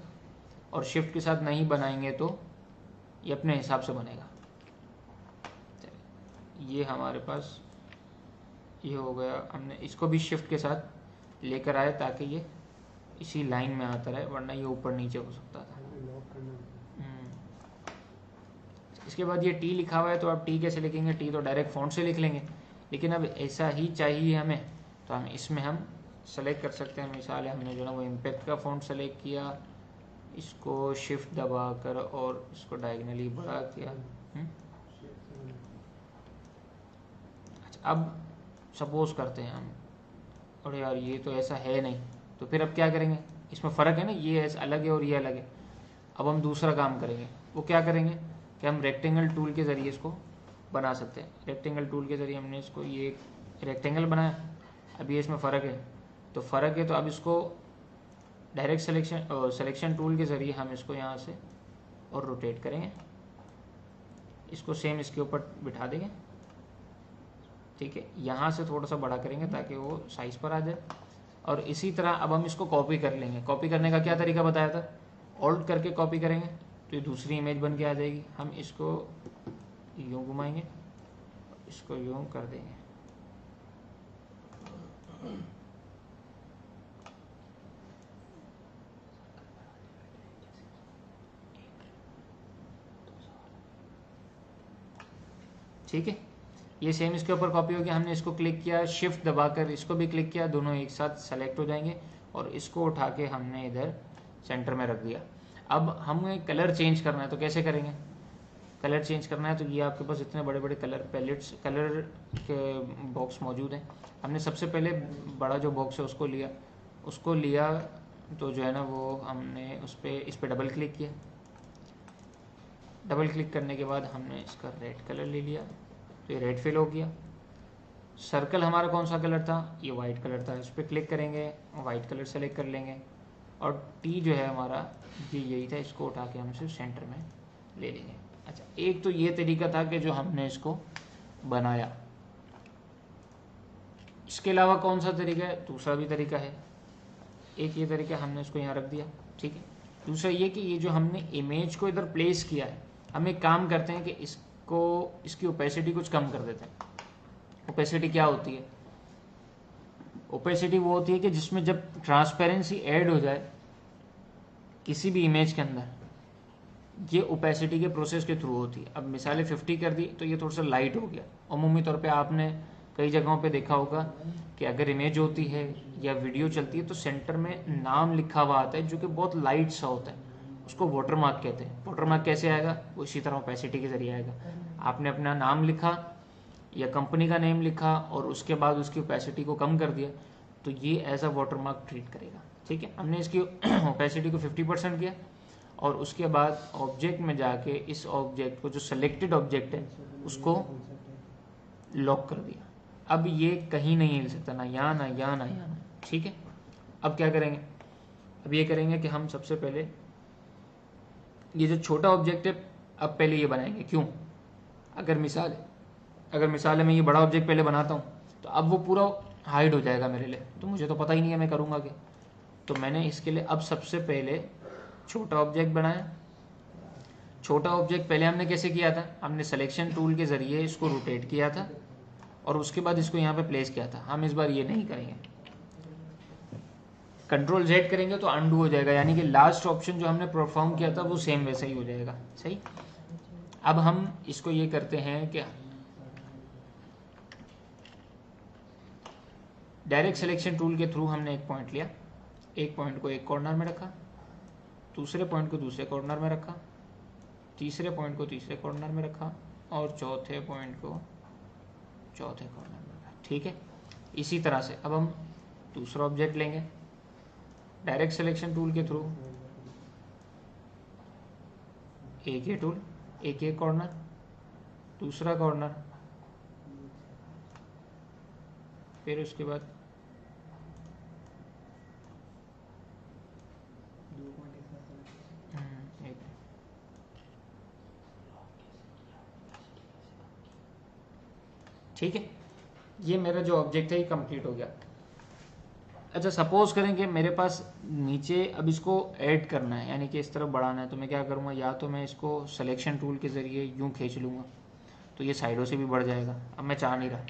और शिफ्ट के साथ नहीं बनाएंगे तो ये अपने हिसाब से बनेगा। ये हमारे पास ये हो गया। हमने इसको भी शिफ्ट के साथ लेकर आए ताकि ये इसी लाइन में आता रहे, वरना ये ऊपर नीचे हो सकता था। इसके बाद ये टी लिखा हुआ है तो आप टी कैसे लिखेंगे, टी तो डायरेक्ट फ़ॉन्ट से लिख लेंगे, लेकिन अब ऐसा ही चाहिए हमें तो हम इसमें हम सेलेक्ट कर सकते हैं। मिसाल है हमने जो ना वो इम्पैक्ट का फ़ॉन्ट सेलेक्ट किया, इसको शिफ्ट दबा कर और इसको डायगनली बड़ा किया। अच्छा, अब सपोज करते हैं हम, और यार ये तो ऐसा है नहीं, तो फिर अब क्या करेंगे, इसमें फ़र्क है ना, ये ऐसा अलग है और ये अलग है। अब हम दूसरा काम करेंगे, वो क्या करेंगे कि हम रेक्टेंगल टूल के ज़रिए इसको बना सकते हैं। रेक्टेंगल टूल के ज़रिए हमने इसको ये एक रेक्टेंगल बनाया। अब ये इसमें फ़र्क है, तो फ़र्क है तो अब इसको डायरेक्ट सिलेक्शन टूल के ज़रिए हम इसको यहाँ से और रोटेट करेंगे, इसको सेम इसके ऊपर बिठा देंगे, ठीक है। यहाँ से थोड़ा सा बड़ा करेंगे ताकि वो साइज़ पर आ जाए, और इसी तरह अब हम इसको कॉपी कर लेंगे। कॉपी करने का क्या तरीका बताया था, ऑल्ट करके कॉपी करेंगे तो ये दूसरी इमेज बन के आ जाएगी। हम इसको यूँ घुमाएंगे, इसको यूँ कर देंगे, ठीक है। ये सेम इसके ऊपर कॉपी हो गया। हमने इसको क्लिक किया, शिफ्ट दबाकर इसको भी क्लिक किया, दोनों एक साथ सेलेक्ट हो जाएंगे, और इसको उठा के हमने इधर सेंटर में रख दिया। अब हमें कलर चेंज करना है तो कैसे करेंगे, कलर चेंज करना है तो ये आपके पास इतने बड़े बड़े कलर पैलेट्स, कलर के बॉक्स मौजूद हैं। हमने सबसे पहले बड़ा जो बॉक्स है उसको लिया तो जो है ना वो हमने इस पर डबल क्लिक किया। डबल क्लिक करने के बाद हमने इसका रेड कलर ले लिया, तो ये रेड फिल हो गया। सर्कल हमारा कौन सा कलर था, ये वाइट कलर था, इस पर क्लिक करेंगे, वाइट कलर सेलेक्ट कर लेंगे और टी जो है हमारा ये यही था, इसको उठा के हम सिर्फ सेंटर में ले लेंगे। अच्छा, एक तो ये तरीका था कि जो हमने इसको बनाया। इसके अलावा कौन सा तरीका है, दूसरा भी तरीका है। एक ये तरीका हमने इसको यहाँ रख दिया, ठीक है। दूसरा ये कि ये जो हमने इमेज को इधर प्लेस किया है, हम एक काम करते हैं कि इसकी ओपेसिटी कुछ कम कर देते हैं। ओपेसिटी क्या होती है, ओपेसिटी वो होती है कि जिसमें जब ट्रांसपेरेंसी ऐड हो जाए किसी भी इमेज के अंदर, ये ओपेसिटी के प्रोसेस के थ्रू होती है। अब मिसाल 50 कर दी तो ये थोड़ा सा लाइट हो गया। अमूमी तौर पे आपने कई जगहों पे देखा होगा कि अगर इमेज होती है या वीडियो चलती है तो सेंटर में नाम लिखा हुआ आता है जो कि बहुत लाइट सा होता है, उसको वाटरमार्क कहते हैं। वाटरमार्क कैसे आएगा, वो इसी तरह ओपेसिटी के जरिए आएगा। आपने अपना नाम लिखा या कंपनी का नेम लिखा और उसके बाद उसकी ओपेसिटी को कम कर दिया तो ये एज अ वाटरमार्क ट्रीट करेगा, ठीक है। हमने इसकी ओपेसिटी को 50% किया और उसके बाद ऑब्जेक्ट में जाके इस ऑब्जेक्ट को, जो सेलेक्टेड ऑब्जेक्ट है, उसको लॉक कर दिया। अब ये कहीं नहीं हिल सकता, ना यहाँ ना यहाँ ना यहाँ, ठीक है। अब क्या करेंगे, अब ये करेंगे कि हम सबसे पहले ये जो छोटा ऑब्जेक्ट है अब पहले ये बनाएंगे। क्यों, अगर मिसाल है मैं ये बड़ा ऑब्जेक्ट पहले बनाता हूँ तो अब वो पूरा हाइड हो जाएगा मेरे लिए, तो मुझे तो पता ही नहीं है मैं करूँगा क्या। तो मैंने इसके लिए अब सबसे पहले छोटा ऑब्जेक्ट बनाया। छोटा ऑब्जेक्ट पहले हमने कैसे किया था, हमने सिलेक्शन टूल के ज़रिए इसको रोटेट किया था और उसके बाद इसको यहाँ पे प्लेस किया था। हम इस बार ये नहीं करेंगे, कंट्रोल Z करेंगे तो अनडू हो जाएगा, यानी कि लास्ट ऑप्शन जो हमने परफॉर्म किया था वो सेम वैसा ही हो जाएगा, सही। अब हम इसको ये करते हैं कि डायरेक्ट सिलेक्शन टूल के थ्रू हमने एक पॉइंट लिया, एक पॉइंट को एक कॉर्नर में रखा, दूसरे पॉइंट को दूसरे कॉर्नर में रखा, तीसरे पॉइंट को तीसरे कॉर्नर में रखा और चौथे पॉइंट को चौथे कॉर्नर में रखा, ठीक है। इसी तरह से अब हम दूसरा ऑब्जेक्ट लेंगे, डायरेक्ट सिलेक्शन टूल के थ्रू एक ये टूल, एक ये कॉर्नर, दूसरा कॉर्नर, फिर उसके बाद ठीक है। ये मेरा जो ऑब्जेक्ट है ये कंप्लीट हो गया। अच्छा, सपोज करें कि मेरे पास नीचे अब इसको ऐड करना है, यानी कि इस तरफ बढ़ाना है, तो मैं क्या करूँगा, या तो मैं इसको सिलेक्शन टूल के ज़रिए यूँ खींच लूँगा तो ये साइडों से भी बढ़ जाएगा। अब मैं चाह नहीं रहा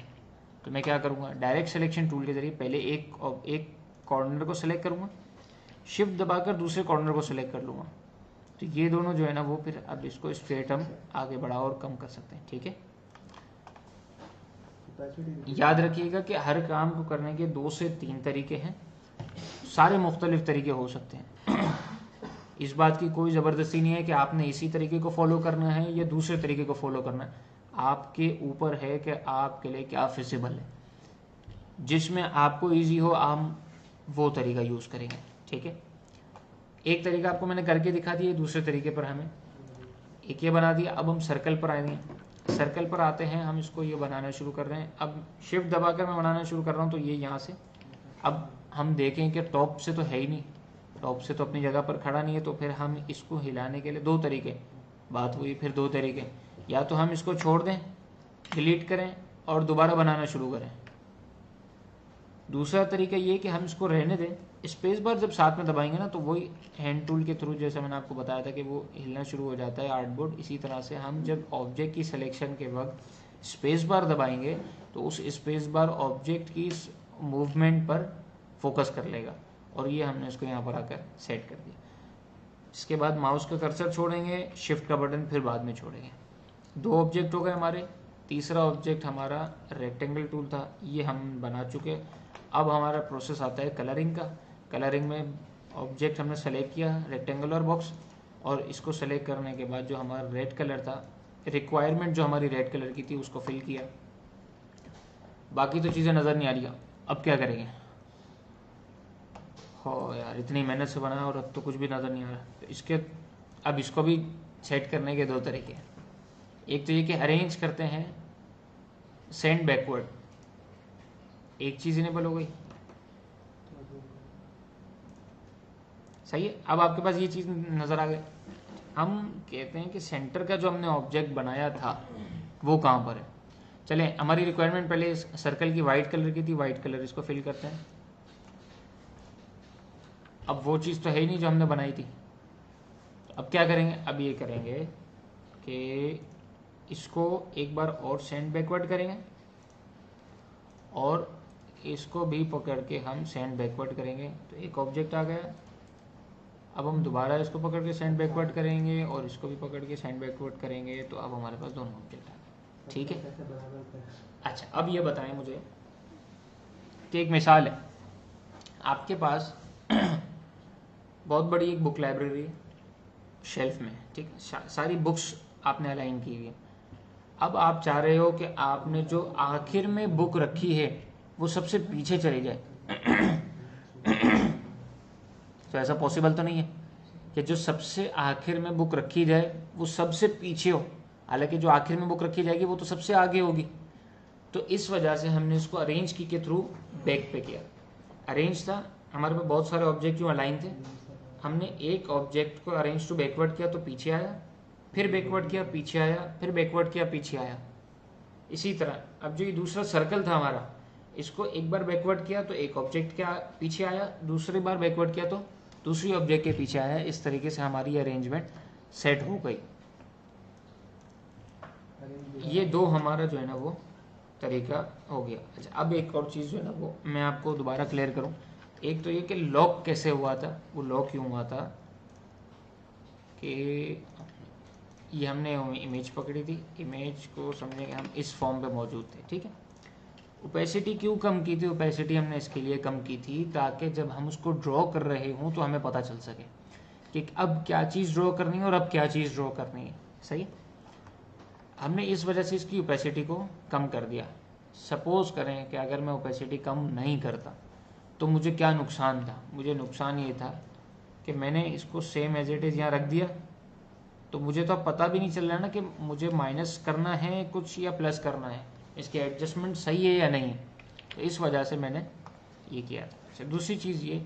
तो मैं क्या करूँगा, डायरेक्ट सिलेक्शन टूल के ज़रिए पहले एक कॉर्नर को सिलेक्ट करूँगा, शिफ्ट दबाकर दूसरे कॉर्नर को सिलेक्ट कर लूँगा, तो ये दोनों जो है ना वो फिर अब इसको स्ट्रेट हम आगे बढ़ा और कम कर सकते हैं, ठीक है। याद रखिएगा कि हर काम को करने के 2 से 3 तरीके हैं, सारे मुख्तलिफ तरीके हो सकते हैं। इस बात की कोई ज़बरदस्ती नहीं है कि आपने इसी तरीके को फॉलो करना है या दूसरे तरीके को फॉलो करना है, आपके ऊपर है कि आपके लिए क्या फिजिबल है। जिसमें आपको इजी हो आप वो तरीका यूज़ करेंगे, ठीक है। एक तरीका आपको मैंने करके दिखा दिया, दूसरे तरीके पर हमें एक ये बना दिया। अब हम सर्कल पर आएंगे, सर्कल पर आते हैं, हम इसको ये बनाना शुरू कर रहे हैं। अब शिफ्ट दबाकर मैं बनाना शुरू कर रहा हूँ, तो ये यहाँ से अब हम देखें कि टॉप से तो है ही नहीं, टॉप से तो अपनी जगह पर खड़ा नहीं है, तो फिर हम इसको हिलाने के लिए 2 तरीके, बात हुई फिर 2 तरीके, या तो हम इसको छोड़ दें, डिलीट करें और दोबारा बनाना शुरू करें। दूसरा तरीका ये कि हम इसको रहने दें, स्पेस बार जब साथ में दबाएंगे ना तो वही हैंड टूल के थ्रू, जैसे मैंने आपको बताया था कि वो हिलना शुरू हो जाता है आर्टबोर्ड, इसी तरह से हम जब ऑब्जेक्ट की सिलेक्शन के वक्त स्पेस बार दबाएंगे तो उस स्पेस बार ऑब्जेक्ट की मूवमेंट पर फोकस कर लेगा, और ये हमने इसको यहाँ पर आकर सेट कर दिया। इसके बाद माउस का कर्सर छोड़ेंगे, शिफ्ट का बटन फिर बाद में छोड़ेंगे। 2 ऑब्जेक्ट हो गए हमारे। तीसरा ऑब्जेक्ट हमारा रेक्टेंगल टूल था, ये हम बना चुके। अब हमारा प्रोसेस आता है कलरिंग का। कलरिंग में ऑब्जेक्ट हमने सेलेक्ट किया रेक्टेंगुलर बॉक्स, और इसको सेलेक्ट करने के बाद जो हमारा रेड कलर था, रिक्वायरमेंट जो हमारी रेड कलर की थी उसको फिल किया। बाकी तो चीज़ें नज़र नहीं आ रही। अब क्या करेंगे, हो यार, इतनी मेहनत से बनाया और अब तो कुछ भी नज़र नहीं आ रहा। तो इसके अब इसको भी सेट करने के दो तरीके हैं। एक तो ये कि अरेंज करते हैं सेंड बैकवर्ड, एक चीज़ इनेबल हो गई, सही है। अब आपके पास ये चीज़ नज़र आ गई। हम कहते हैं कि सेंटर का जो हमने ऑब्जेक्ट बनाया था वो कहाँ पर है। चलें, हमारी रिक्वायरमेंट पहले इस सर्कल की वाइट कलर की थी, वाइट कलर इसको फिल करते हैं। अब वो चीज़ तो है ही नहीं जो हमने बनाई थी, तो अब क्या करेंगे, अब ये करेंगे कि इसको एक बार और सेंड बैकवर्ड करेंगे और इसको भी पकड़ के हम सेंड बैकवर्ड करेंगे, तो एक ऑब्जेक्ट आ गया। अब हम दोबारा इसको पकड़ के सेंड बैकवर्ड करेंगे और इसको भी पकड़ के सेंड बैकवर्ड करेंगे, तो अब हमारे पास दोनों ऑब्जेक्ट आ गए। ठीक है। अच्छा, अब ये बताएं मुझे कि एक मिसाल है, आपके पास बहुत बड़ी एक बुक लाइब्रेरी है शेल्फ में, ठीक है, सारी बुक्स आपने अलाइन की हुई है। अब आप चाह रहे हो कि आपने जो आखिर में बुक रखी है वो सबसे पीछे चली जाए तो ऐसा पॉसिबल तो नहीं है कि जो सबसे आखिर में बुक रखी जाए वो सबसे पीछे हो, हालांकि जो आखिर में बुक रखी जाएगी वो तो सबसे आगे होगी। तो इस वजह से हमने इसको अरेंज की के थ्रू बैक पे किया। अरेंज था, हमारे पास बहुत सारे ऑब्जेक्ट जो अलाइन थे, हमने एक ऑब्जेक्ट को अरेंज टू बैकवर्ड किया तो पीछे आया, फिर बैकवर्ड किया पीछे आया, फिर बैकवर्ड किया पीछे आया। इसी तरह अब जो ये दूसरा सर्कल था हमारा, इसको एक बार बैकवर्ड किया तो एक ऑब्जेक्ट के पीछे आया, दूसरी बार बैकवर्ड किया तो दूसरी ऑब्जेक्ट के पीछे आया। इस तरीके से हमारी अरेंजमेंट सेट हो गई। ये दो हमारा जो है ना वो तरीका हो गया। अच्छा, अब एक और चीज़ जो है ना वो मैं आपको दोबारा क्लियर करूं। एक तो ये कि लॉक कैसे हुआ था, वो लॉक क्यों हुआ था कि ये हमने इमेज पकड़ी थी, इमेज को समझेंगे हम इस फॉर्म पे मौजूद थे, ठीक है। ओपेसिटी क्यों कम की थी, ओपेसिटी हमने इसके लिए कम की थी ताकि जब हम उसको ड्रॉ कर रहे हों तो हमें पता चल सके कि अब क्या चीज़ ड्रॉ करनी है और अब क्या चीज़ ड्रॉ करनी है, सही है। हमने इस वजह से इसकी ओपेसिटी को कम कर दिया। सपोज करें कि अगर मैं ओपेसिटी कम नहीं करता तो मुझे क्या नुकसान था, मुझे नुकसान ये था कि मैंने इसको सेम एज इट इज़ यहाँ रख दिया, तो मुझे तो अब पता भी नहीं चल रहा ना कि मुझे माइनस करना है कुछ या प्लस करना है, इसकी एडजस्टमेंट सही है या नहीं है। तो इस वजह से मैंने ये किया था। अच्छा, दूसरी चीज़ ये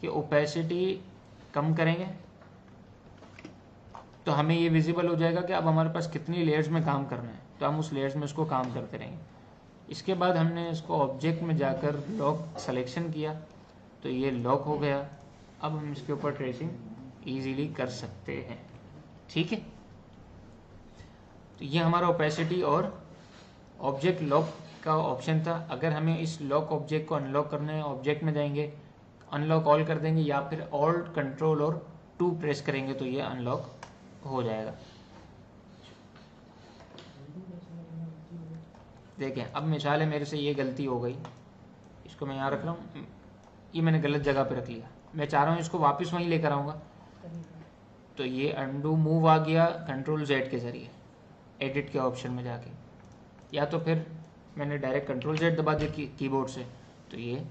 कि ओपेसिटी कम करेंगे तो हमें ये विजिबल हो जाएगा कि अब हमारे पास कितनी लेयर्स में काम करना है, तो हम उस लेयर्स में उसको काम करते रहेंगे। इसके बाद हमने इसको ऑब्जेक्ट में जाकर लॉक सिलेक्शन किया तो ये लॉक हो गया। अब हम इसके ऊपर ट्रेसिंग इजीली कर सकते हैं, ठीक है। तो ये हमारा ओपेसिटी और ऑब्जेक्ट लॉक का ऑप्शन था। अगर हमें इस लॉक ऑब्जेक्ट को अनलॉक करना है, ऑब्जेक्ट में जाएंगे, अनलॉक ऑल कर देंगे या फिर ऑल्ट कंट्रोल और 2 प्रेस करेंगे तो ये अनलॉक हो जाएगा। देखें, अब मिसाल है मेरे से ये गलती हो गई, इसको मैं यहाँ रख रहा हूँ, ये मैंने गलत जगह पे रख लिया, मैं चाह रहा हूँ इसको वापस वहीं लेकर आऊँगा, तो ये अंडू मूव आ गया कंट्रोल Z के ज़रिए एडिट के ऑप्शन में जाके, या तो फिर मैंने डायरेक्ट कंट्रोल Z दबा दिया कीबोर्ड से तो ये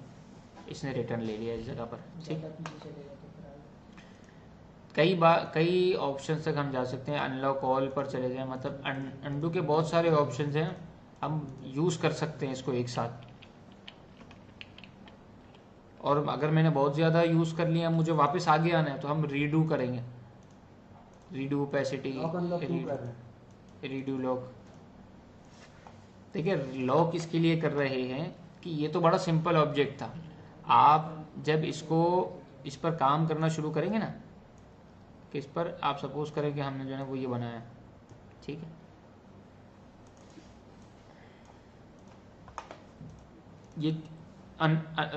इसने रिटर्न ले लिया इस जगह पर, ठीक। कई ऑप्शन तक हम जा सकते हैं, अनलॉक ऑल पर चले जाएं, मतलब अंडू के बहुत सारे ऑप्शन हैं, हम यूज़ कर सकते हैं इसको एक साथ। और अगर मैंने बहुत ज़्यादा यूज़ कर लिया, मुझे वापस आगे आना है तो हम रीडू करेंगे, रीडू ओपेसिटी, रीडू लॉक। देखिए, लॉक इसके लिए कर रहे हैं कि ये तो बड़ा सिंपल ऑब्जेक्ट था, आप जब इस पर काम करना शुरू करेंगे ना, कि इस पर आप सपोज करें कि हमने जो है वो ये बनाया, ठीक है, ये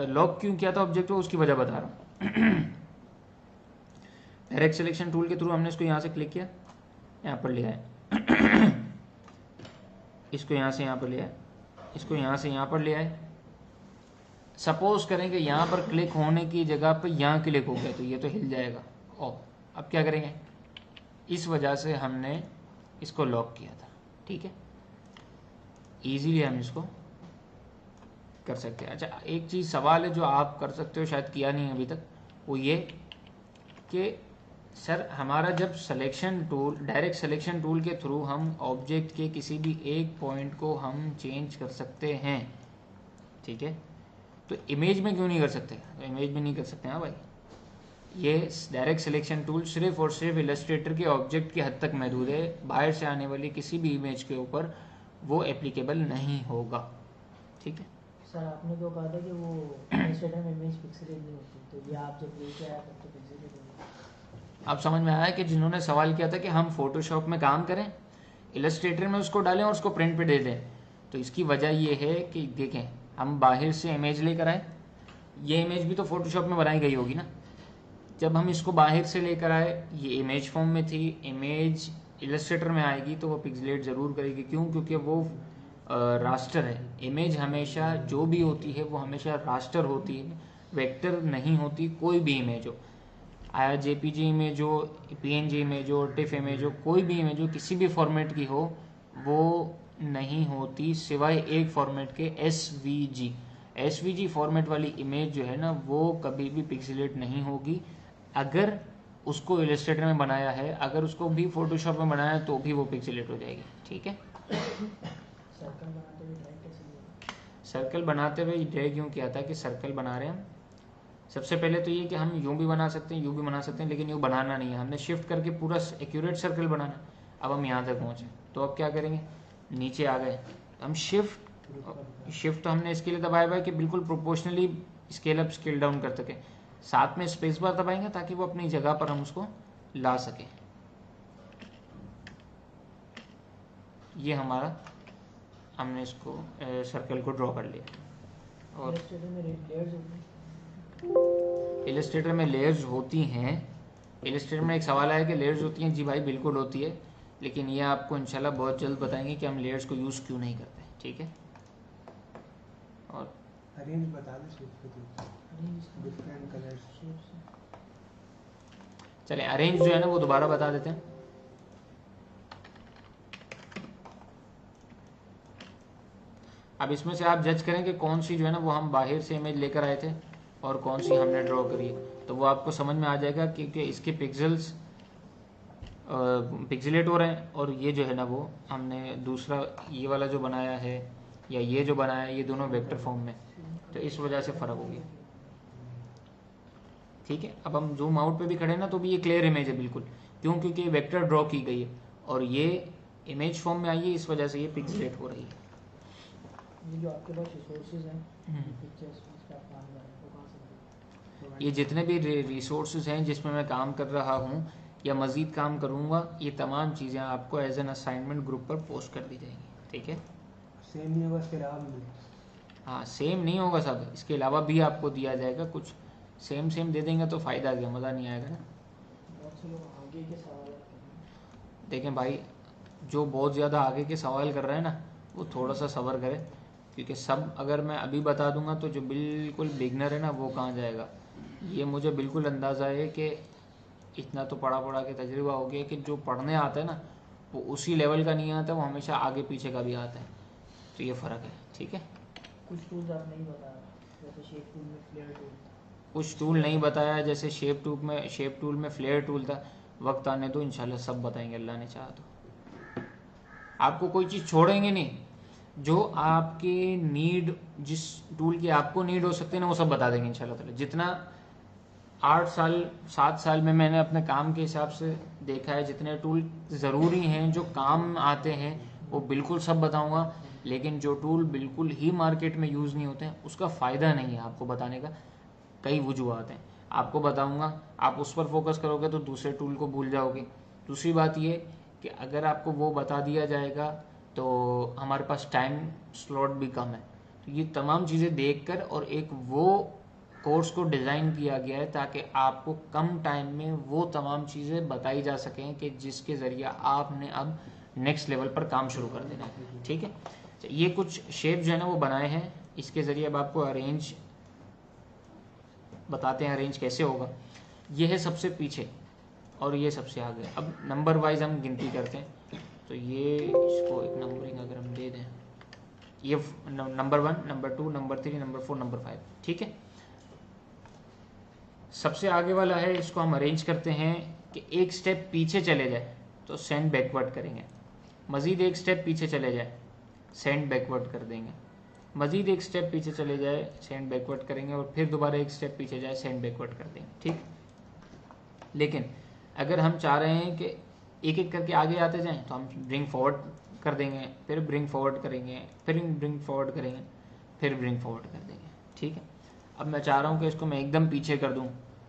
लॉक क्यों किया था ऑब्जेक्ट को, उसकी वजह बता रहा हूँ। डायरेक्ट सिलेक्शन टूल के थ्रू हमने इसको यहाँ से क्लिक किया, यहाँ पर ले आए, इसको यहाँ से यहाँ पर ले आए, इसको यहाँ से यहाँ पर ले आए। सपोज करें कि यहाँ पर क्लिक होने की जगह पर यहाँ क्लिक हो गया तो ये तो हिल जाएगा। और अब क्या करेंगे, इस वजह से हमने इसको लॉक किया था, ठीक है। इजीली हम इसको कर सकते हैं। अच्छा, एक चीज़ सवाल है जो आप कर सकते हो, शायद किया नहीं अभी तक, वो ये कि सर हमारा जब selection tool, direct selection tool के थ्रू हम ऑब्जेक्ट के किसी भी एक पॉइंट को हम चेंज कर सकते हैं, ठीक है, तो इमेज में क्यों नहीं कर सकते? तो इमेज में नहीं कर सकते। हाँ भाई, ये डायरेक्ट सिलेक्शन टूल सिर्फ और सिर्फ इलस्ट्रेटर के ऑब्जेक्ट की हद तक महदूद है, बाहर से आने वाली किसी भी इमेज के ऊपर वो एप्लीकेबल नहीं होगा, ठीक है। सर आपने तो कहा था कि वो इलस्ट्रेटर में इमेज पिक्सेलेट नहीं होती, तो ये आप जब लेके आया तब तो पिक्सेलेट होगी। अब समझ में आया कि जिन्होंने सवाल किया था कि हम फोटोशॉप में काम करें, इलस्ट्रेटर में उसको डालें और उसको प्रिंट पे दे दें, तो इसकी वजह ये है कि देखें हम बाहर से इमेज लेकर आए, ये इमेज भी तो फोटोशॉप में बनाई गई होगी ना, जब हम इसको बाहर से लेकर आए ये इमेज फॉर्म में थी, इमेज इलस्ट्रेटर में आएगी तो वो पिक्सेलेट ज़रूर करेगी। क्यों? क्योंकि वो रास्टर है। इमेज हमेशा जो भी होती है वो हमेशा रास्टर होती है, वेक्टर नहीं होती। कोई भी इमेज हो, आया जेपीजी इमेज हो, पीएनजी इमेज हो, टिफ इमेज हो, कोई भी इमेज हो, किसी भी फॉर्मेट की हो, वो नहीं होती सिवाय एक फॉर्मेट के, एसवीजी। एसवीजी फॉर्मेट वाली इमेज जो है ना वो कभी भी पिक्सेलेट नहीं होगी। अगर उसको इलस्ट्रेटर में बनाया है, अगर उसको भी फोटोशॉप में बनाया है तो भी वो पिक्सेलेट हो जाएगी, ठीक है। सर्कल बनाते हुए ड्रैग क्यों किया था कि सर्कल बना रहे हैं हम, सबसे पहले तो ये कि हम यूं भी बना सकते हैं, यूं भी बना सकते हैं, लेकिन यूं बनाना नहीं है, हमने शिफ्ट करके पूरा एक्यूरेट सर्कल बनाना। अब हम यहाँ तक पहुँचे तो अब क्या करेंगे, नीचे आ गए, हम शिफ्ट तो हमने इसके लिए दबाया हुआ है कि बिल्कुल proportionally scale up scale down कर सके, साथ में स्पेस बार दबाएंगे ताकि वो अपनी जगह पर हम उसको ला सके। ये हमारा, हमने इसको सर्कल को ड्रॉ कर लिया। और इलस्ट्रेटर में लेयर्स होती हैं। इलस्ट्रेटर में एक सवाल आया कि लेयर्स होती हैं, जी भाई बिल्कुल होती है, लेकिन ये आपको इंशाल्लाह बहुत जल्द बताएंगे कि हम लेयर्स को यूज़ क्यों नहीं करते, ठीक है। और अरेंज बता दो, डिफरेंट कलर्स। चले अरेंज जो है ना वो दोबारा बता देते हैं। अब इसमें से आप जज करें कि कौन सी जो है ना वो हम बाहर से इमेज लेकर आए थे और कौन सी हमने ड्रॉ करी है, तो वो आपको समझ में आ जाएगा क्योंकि इसके पिक्सेल्स पिक्सेलेट हो रहे हैं और ये जो है ना वो हमने दूसरा ये वाला जो बनाया है या ये जो बनाया है ये दोनों वेक्टर फॉर्म में, तो इस वजह से फ़र्क हो गया, ठीक है। अब हम जूम आउट पे भी खड़े ना तो भी ये क्लियर इमेज है बिल्कुल, क्यों? क्योंकि ये वेक्टर ड्रॉ की गई है और ये इमेज फॉर्म में आई है, इस वजह से ये पिक्सेलेट हो रही है। ये जो आपके पास रिसोर्सेज हैं पिक्चर्स में आप काम कर रहे हैं, वो कहाँ से, ये जितने भी रिसोर्सेज हैं जिसमें मैं काम कर रहा हूँ या मज़ीद काम करूँगा, ये तमाम चीज़ें आपको एज एन असाइनमेंट ग्रुप पर पोस्ट कर दी जाएंगी, ठीक है। सेम नहीं होगा इसके अलावा भी? हाँ सेम नहीं होगा सब, इसके अलावा भी आपको दिया जाएगा कुछ। सेम दे देंगे तो फ़ायदा क्या, मज़ा नहीं आएगा ना। बहुत से लोग आगे के सवाल करते हैं। देखें भाई, जो बहुत ज़्यादा आगे के सवाल कर रहे हैं ना वो थोड़ा सा सब्र करे, क्योंकि सब अगर मैं अभी बता दूंगा तो जो बिल्कुल बिगनर है ना वो कहाँ जाएगा। ये मुझे बिल्कुल अंदाज़ा है कि इतना तो पढ़ा के तजुर्बा हो गया कि जो पढ़ने आता है ना वो उसी लेवल का नहीं आता, वो हमेशा आगे पीछे का भी आता है, तो ये फ़र्क है, ठीक है। कुछ टूल्स आप नहीं बताया, जैसे शेप टूल में फ्लेयर टूल, कुछ टूल नहीं बताया, जैसे शेप टूल में फ्लेयर टूल था। वक्त आने दो, इंशाल्लाह सब बताएंगे अल्लाह ने चाहा तो। आपको कोई चीज़ छोड़ेंगे नहीं, जो आपकी नीड, जिस टूल की आपको नीड हो सकती है ना वो सब बता देंगे इंशाल्लाह ताला। जितना 8 साल 7 साल में मैंने अपने काम के हिसाब से देखा है, जितने टूल ज़रूरी हैं जो काम आते हैं वो बिल्कुल सब बताऊंगा, लेकिन जो टूल बिल्कुल ही मार्केट में यूज़ नहीं होते हैं उसका फ़ायदा नहीं है आपको बताने का। कई वजूहत हैं, आपको बताऊंगा, आप उस पर फोकस करोगे तो दूसरे टूल को भूल जाओगे। दूसरी बात ये कि अगर आपको वो बता दिया जाएगा तो हमारे पास टाइम स्लॉट भी कम है, तो ये तमाम चीज़ें देखकर और एक वो कोर्स को डिज़ाइन किया गया है ताकि आपको कम टाइम में वो तमाम चीज़ें बताई जा सकें कि जिसके ज़रिए आपने अब नेक्स्ट लेवल पर काम शुरू कर देना है, ठीक है। तो ये कुछ शेप जो है ना वो बनाए हैं, इसके ज़रिए अब आपको अरेंज बताते हैं, अरेंज कैसे होगा। ये है सबसे पीछे और ये सबसे आगे। अब नंबर वाइज हम गिनती करते हैं, तो ये इसको एक नंबरिंग अगर हम दे दें, ये number 1, number 2, number 3, number 4, number 5, ठीक है। सबसे आगे वाला है, इसको हम अरेंज करते हैं कि एक स्टेप पीछे चले जाए तो सेंड बैकवर्ड करेंगे, मज़ीद एक स्टेप पीछे चले जाए सेंड बैकवर्ड कर देंगे, मज़ीद एक स्टेप पीछे चले जाए सेंड बैकवर्ड करेंगे, और फिर दोबारा एक स्टेप पीछे जाए सेंड बैकवर्ड कर देंगे। ठीक, लेकिन अगर हम चाह रहे हैं कि एक एक करके आगे आते जाएं तो हम ब्रिंग फॉरवर्ड कर देंगे, फिर ब्रिंग फॉरवर्ड करेंगे, फिर ब्रिंग फॉरवर्ड करेंगे, फिर ब्रिंग फॉरवर्ड कर देंगे। ठीक है, अब मैं चाह रहा हूँ कि इसको मैं एकदम पीछे कर दूँ,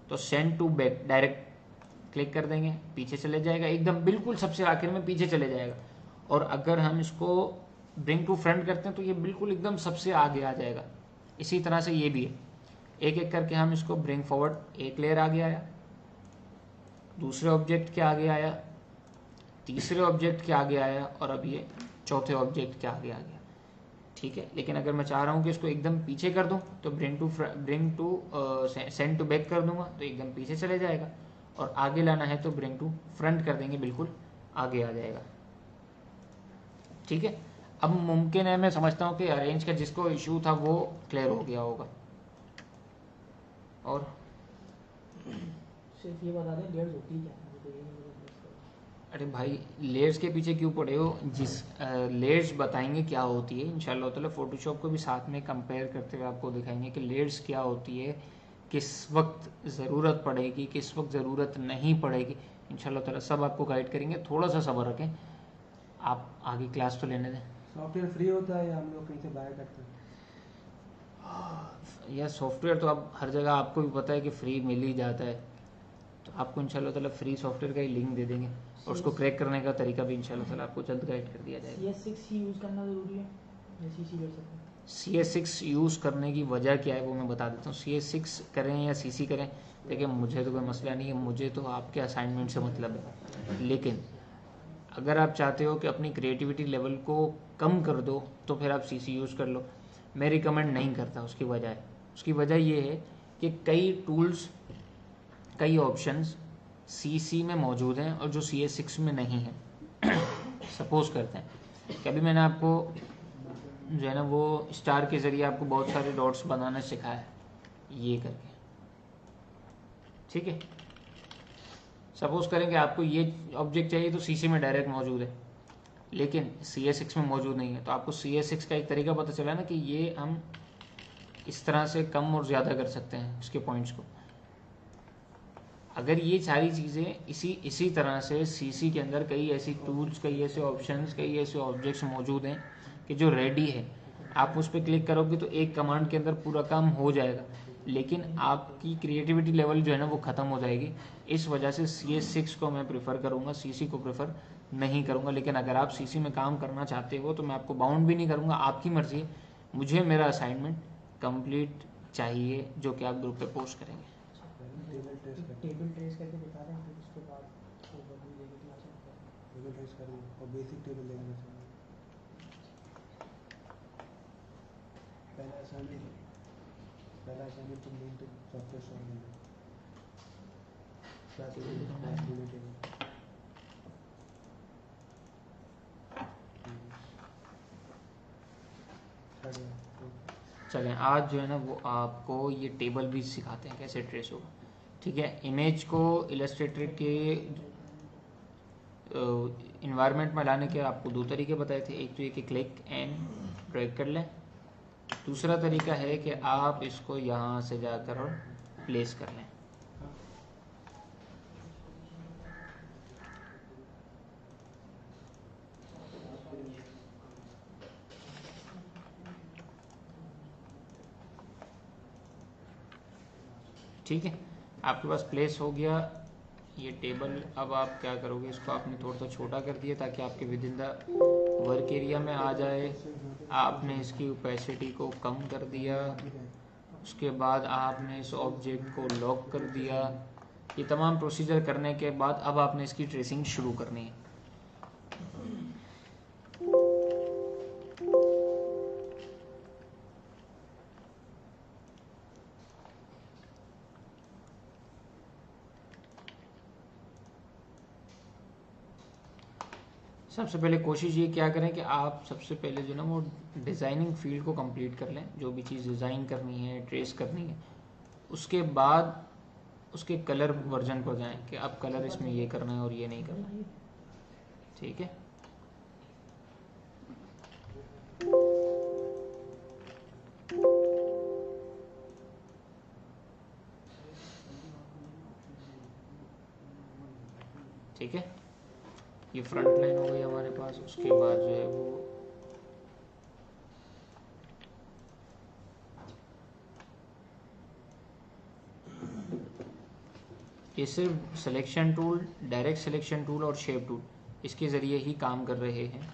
तो send to back direct click कर देंगे, पीछे चले जाएगा, एकदम बिल्कुल सबसे आखिर में पीछे चले जाएगा। और अगर हम इसको ब्रिंग टू फ्रंट करते हैं तो ये बिल्कुल एकदम सबसे आगे आ जाएगा। इसी तरह से ये भी है, एक एक करके हम इसको ब्रिंग फॉरवर्ड, एक लेयर आगे आया, दूसरे ऑब्जेक्ट के आगे आया, तीसरे ऑब्जेक्ट के आगे आया, और अब ये चौथे ऑब्जेक्ट के आगे आ गया। ठीक है, लेकिन अगर मैं चाह रहा हूँ कि इसको एकदम पीछे कर दूँ तो bring to send to back कर दूंगा तो एकदम पीछे चले जाएगा, और आगे लाना है तो ब्रिंग टू फ्रंट कर देंगे, बिल्कुल आगे आ जाएगा। ठीक है, अब मुमकिन है, मैं समझता हूँ कि अरेंज का जिसको इशू था वो क्लियर हो गया होगा। और सिर्फ ये बता दें लेयर्स होती क्या है, मुझे तो ये नहीं पता। अरे भाई, लेयर्स के पीछे क्यों पड़े हो, जिस लेयर्स बताएंगे क्या होती है इंशाल्लाह ताला, फोटोशॉप को भी साथ में कंपेयर करते हुए आपको दिखाएंगे कि लेयर्स क्या होती है, किस वक्त ज़रूरत पड़ेगी, किस वक्त ज़रूरत नहीं पड़ेगी, इंशाल्लाह ताला सब आपको गाइड करेंगे। थोड़ा सा सब्र रखें, आप आगे क्लास तो लेने दें। सॉफ्टवेयर फ्री होता है या हम लोग कहीं से बाय करते हैं? यह सॉफ्टवेयर तो अब हर जगह आपको भी पता है कि फ्री मिल ही जाता है, तो आपको इंशाल्लाह ताला फ्री सॉफ्टवेयर का ही लिंक दे देंगे, और उसको क्रैक करने का तरीका भी इंशाल्लाह ताला आपको जल्द गाइड कर दिया जाएगा। CS6 ही यूज़ करना ज़रूरी है या CC कर सकते हैं? CS6 यूज़ करने की वजह क्या है वो मैं बता देता हूँ। CS6 करें या CC करें, देखिए मुझे तो कोई मसला नहीं है, मुझे तो आपके असाइनमेंट से मतलब है, लेकिन अगर आप चाहते हो कि अपनी क्रिएटिविटी लेवल को कम कर दो तो फिर आप CC यूज़ कर लो। मैं रिकमेंड नहीं करता, उसकी वजह ये है कि कई टूल्स, कई ऑप्शंस CC में मौजूद हैं और जो CS6 में नहीं है। सपोज करते हैं कि अभी मैंने आपको जो है ना वो स्टार के ज़रिए आपको बहुत सारे डॉट्स बनाना सिखाया है, ये करके। ठीक है, सपोज करें कि आपको ये ऑब्जेक्ट चाहिए तो CC में डायरेक्ट मौजूद है, लेकिन CS6 में मौजूद नहीं है, तो आपको CS6 का एक तरीका पता चला ना कि ये हम इस तरह से कम और ज़्यादा कर सकते हैं उसके पॉइंट्स को। अगर ये सारी चीज़ें इसी तरह से CC के अंदर कई ऐसी टूल्स, कई ऐसे ऑप्शंस, कई ऐसे ऑब्जेक्ट्स मौजूद हैं कि जो रेडी है, आप उस पर क्लिक करोगे तो एक कमांड के अंदर पूरा काम हो जाएगा, लेकिन आपकी क्रिएटिविटी लेवल जो है ना वो ख़त्म हो जाएगी। इस वजह से CS6 को मैं प्रेफर करूँगा, CC को प्रेफर नहीं करूँगा। लेकिन अगर आप CC में काम करना चाहते हो तो मैं आपको बाउंड भी नहीं करूँगा, आपकी मर्ज़ी है। मुझे मेरा असाइनमेंट कंप्लीट चाहिए जो कि आप ग्रुप पे पोस्ट करेंगे। टेबल ट्रेस करके दिखा दें, फिर उसके बाद वो बदल देगी क्लास में। टेबल ट्रेस कर दूँ और बेसिक टेबल लेना चाहिए। पहला असाइनमेंट तो मेन तो सॉफ्टवेयर सॉल्व करना क्या टेबल चलें, आज जो है ना वो आपको ये टेबल भी सिखाते हैं कैसे ट्रेस होगा। ठीक है, इमेज को इलस्ट्रेटर के इन्वायरमेंट में लाने के आपको दो तरीके बताए थे। एक तो ये कि क्लिक एंड ड्रैग कर लें, दूसरा तरीका है कि आप इसको यहाँ से जाकर और प्लेस कर लें। ठीक है, आपके पास प्लेस हो गया ये टेबल। अब आप क्या करोगे, इसको आपने थोड़ा सा छोटा कर दिया ताकि आपके with in the work area में आ जाए। आपने इसकी ओपेसिटी को कम कर दिया, उसके बाद आपने इस ऑब्जेक्ट को लॉक कर दिया। ये तमाम प्रोसीजर करने के बाद अब आपने इसकी ट्रेसिंग शुरू करनी है। सबसे पहले कोशिश ये क्या करें कि आप सबसे पहले जो ना वो डिज़ाइनिंग फील्ड को कंप्लीट कर लें। जो भी चीज़ डिज़ाइन करनी है, ट्रेस करनी है, उसके बाद उसके कलर वर्जन पर जाएं कि अब कलर इसमें ये करना है और ये नहीं करना है। ठीक है, ठीक है, ये फ्रंट लाइन हो गई हमारे पास। उसके बाद जो है वो ये सिर्फ selection tool, direct selection tool और शेप टूल इसके ज़रिए ही काम कर रहे हैं।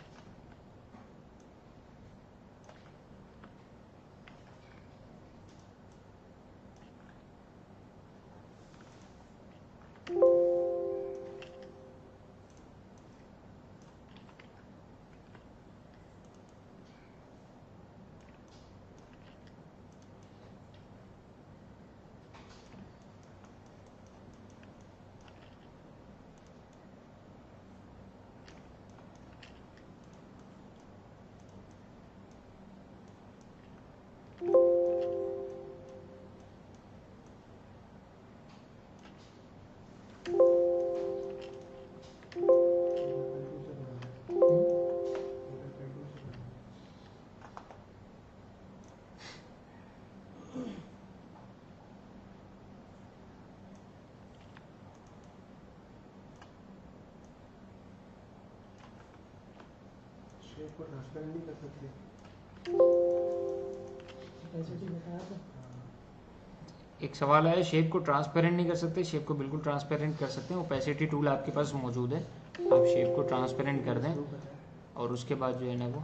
शेप को ट्रांसपेरेंट नहीं कर सकते। ऐसे तो बताया था। एक सवाल आया, शेप को ट्रांसपेरेंट नहीं कर सकते। शेप को बिल्कुल ट्रांसपेरेंट कर सकते हैं। ओपेसिटी टूल आपके पास मौजूद है, आप शेप को ट्रांसपेरेंट कर दें और उसके बाद जो है ना वो,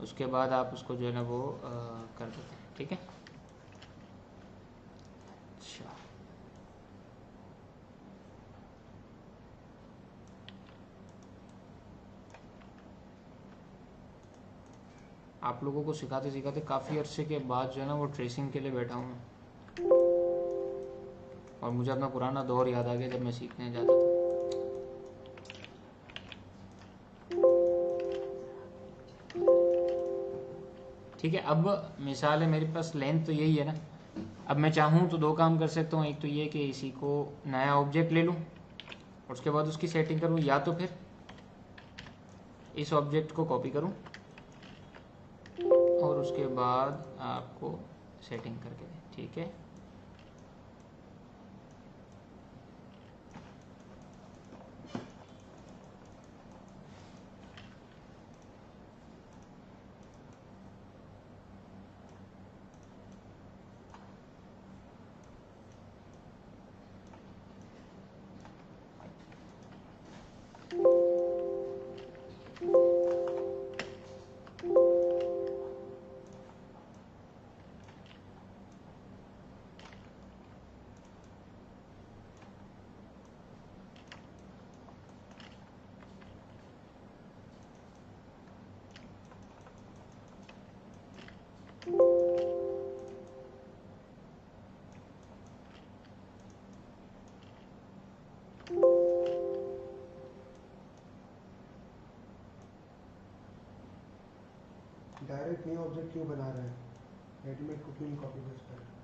उसके बाद आप उसको जो है ना वो कर देते हैं। ठीक है, अच्छा, आप लोगों को सिखाते सिखाते काफ़ी अरसे के बाद जो है ना वो ट्रेसिंग के लिए बैठा हूँ मैं। और मुझे अपना पुराना दौर याद आ गया जब मैं सीखने जाता था। ठीक है, अब मिसाल है मेरे पास लेंथ तो यही है ना। अब मैं चाहूँ तो दो काम कर सकता हूँ। एक तो ये कि इसी को नया ऑब्जेक्ट ले लूँ और उसके बाद उसकी सेटिंग करूँ, या तो फिर इस ऑब्जेक्ट को कॉपी करूँ और उसके बाद आपको सेटिंग करके दें। ठीक है, डायरेक्ट न्यू ऑब्जेक्ट क्यों बना रहे हैं? रेडीमेड को क्यों कॉपी पेस्ट कर रहे हैं?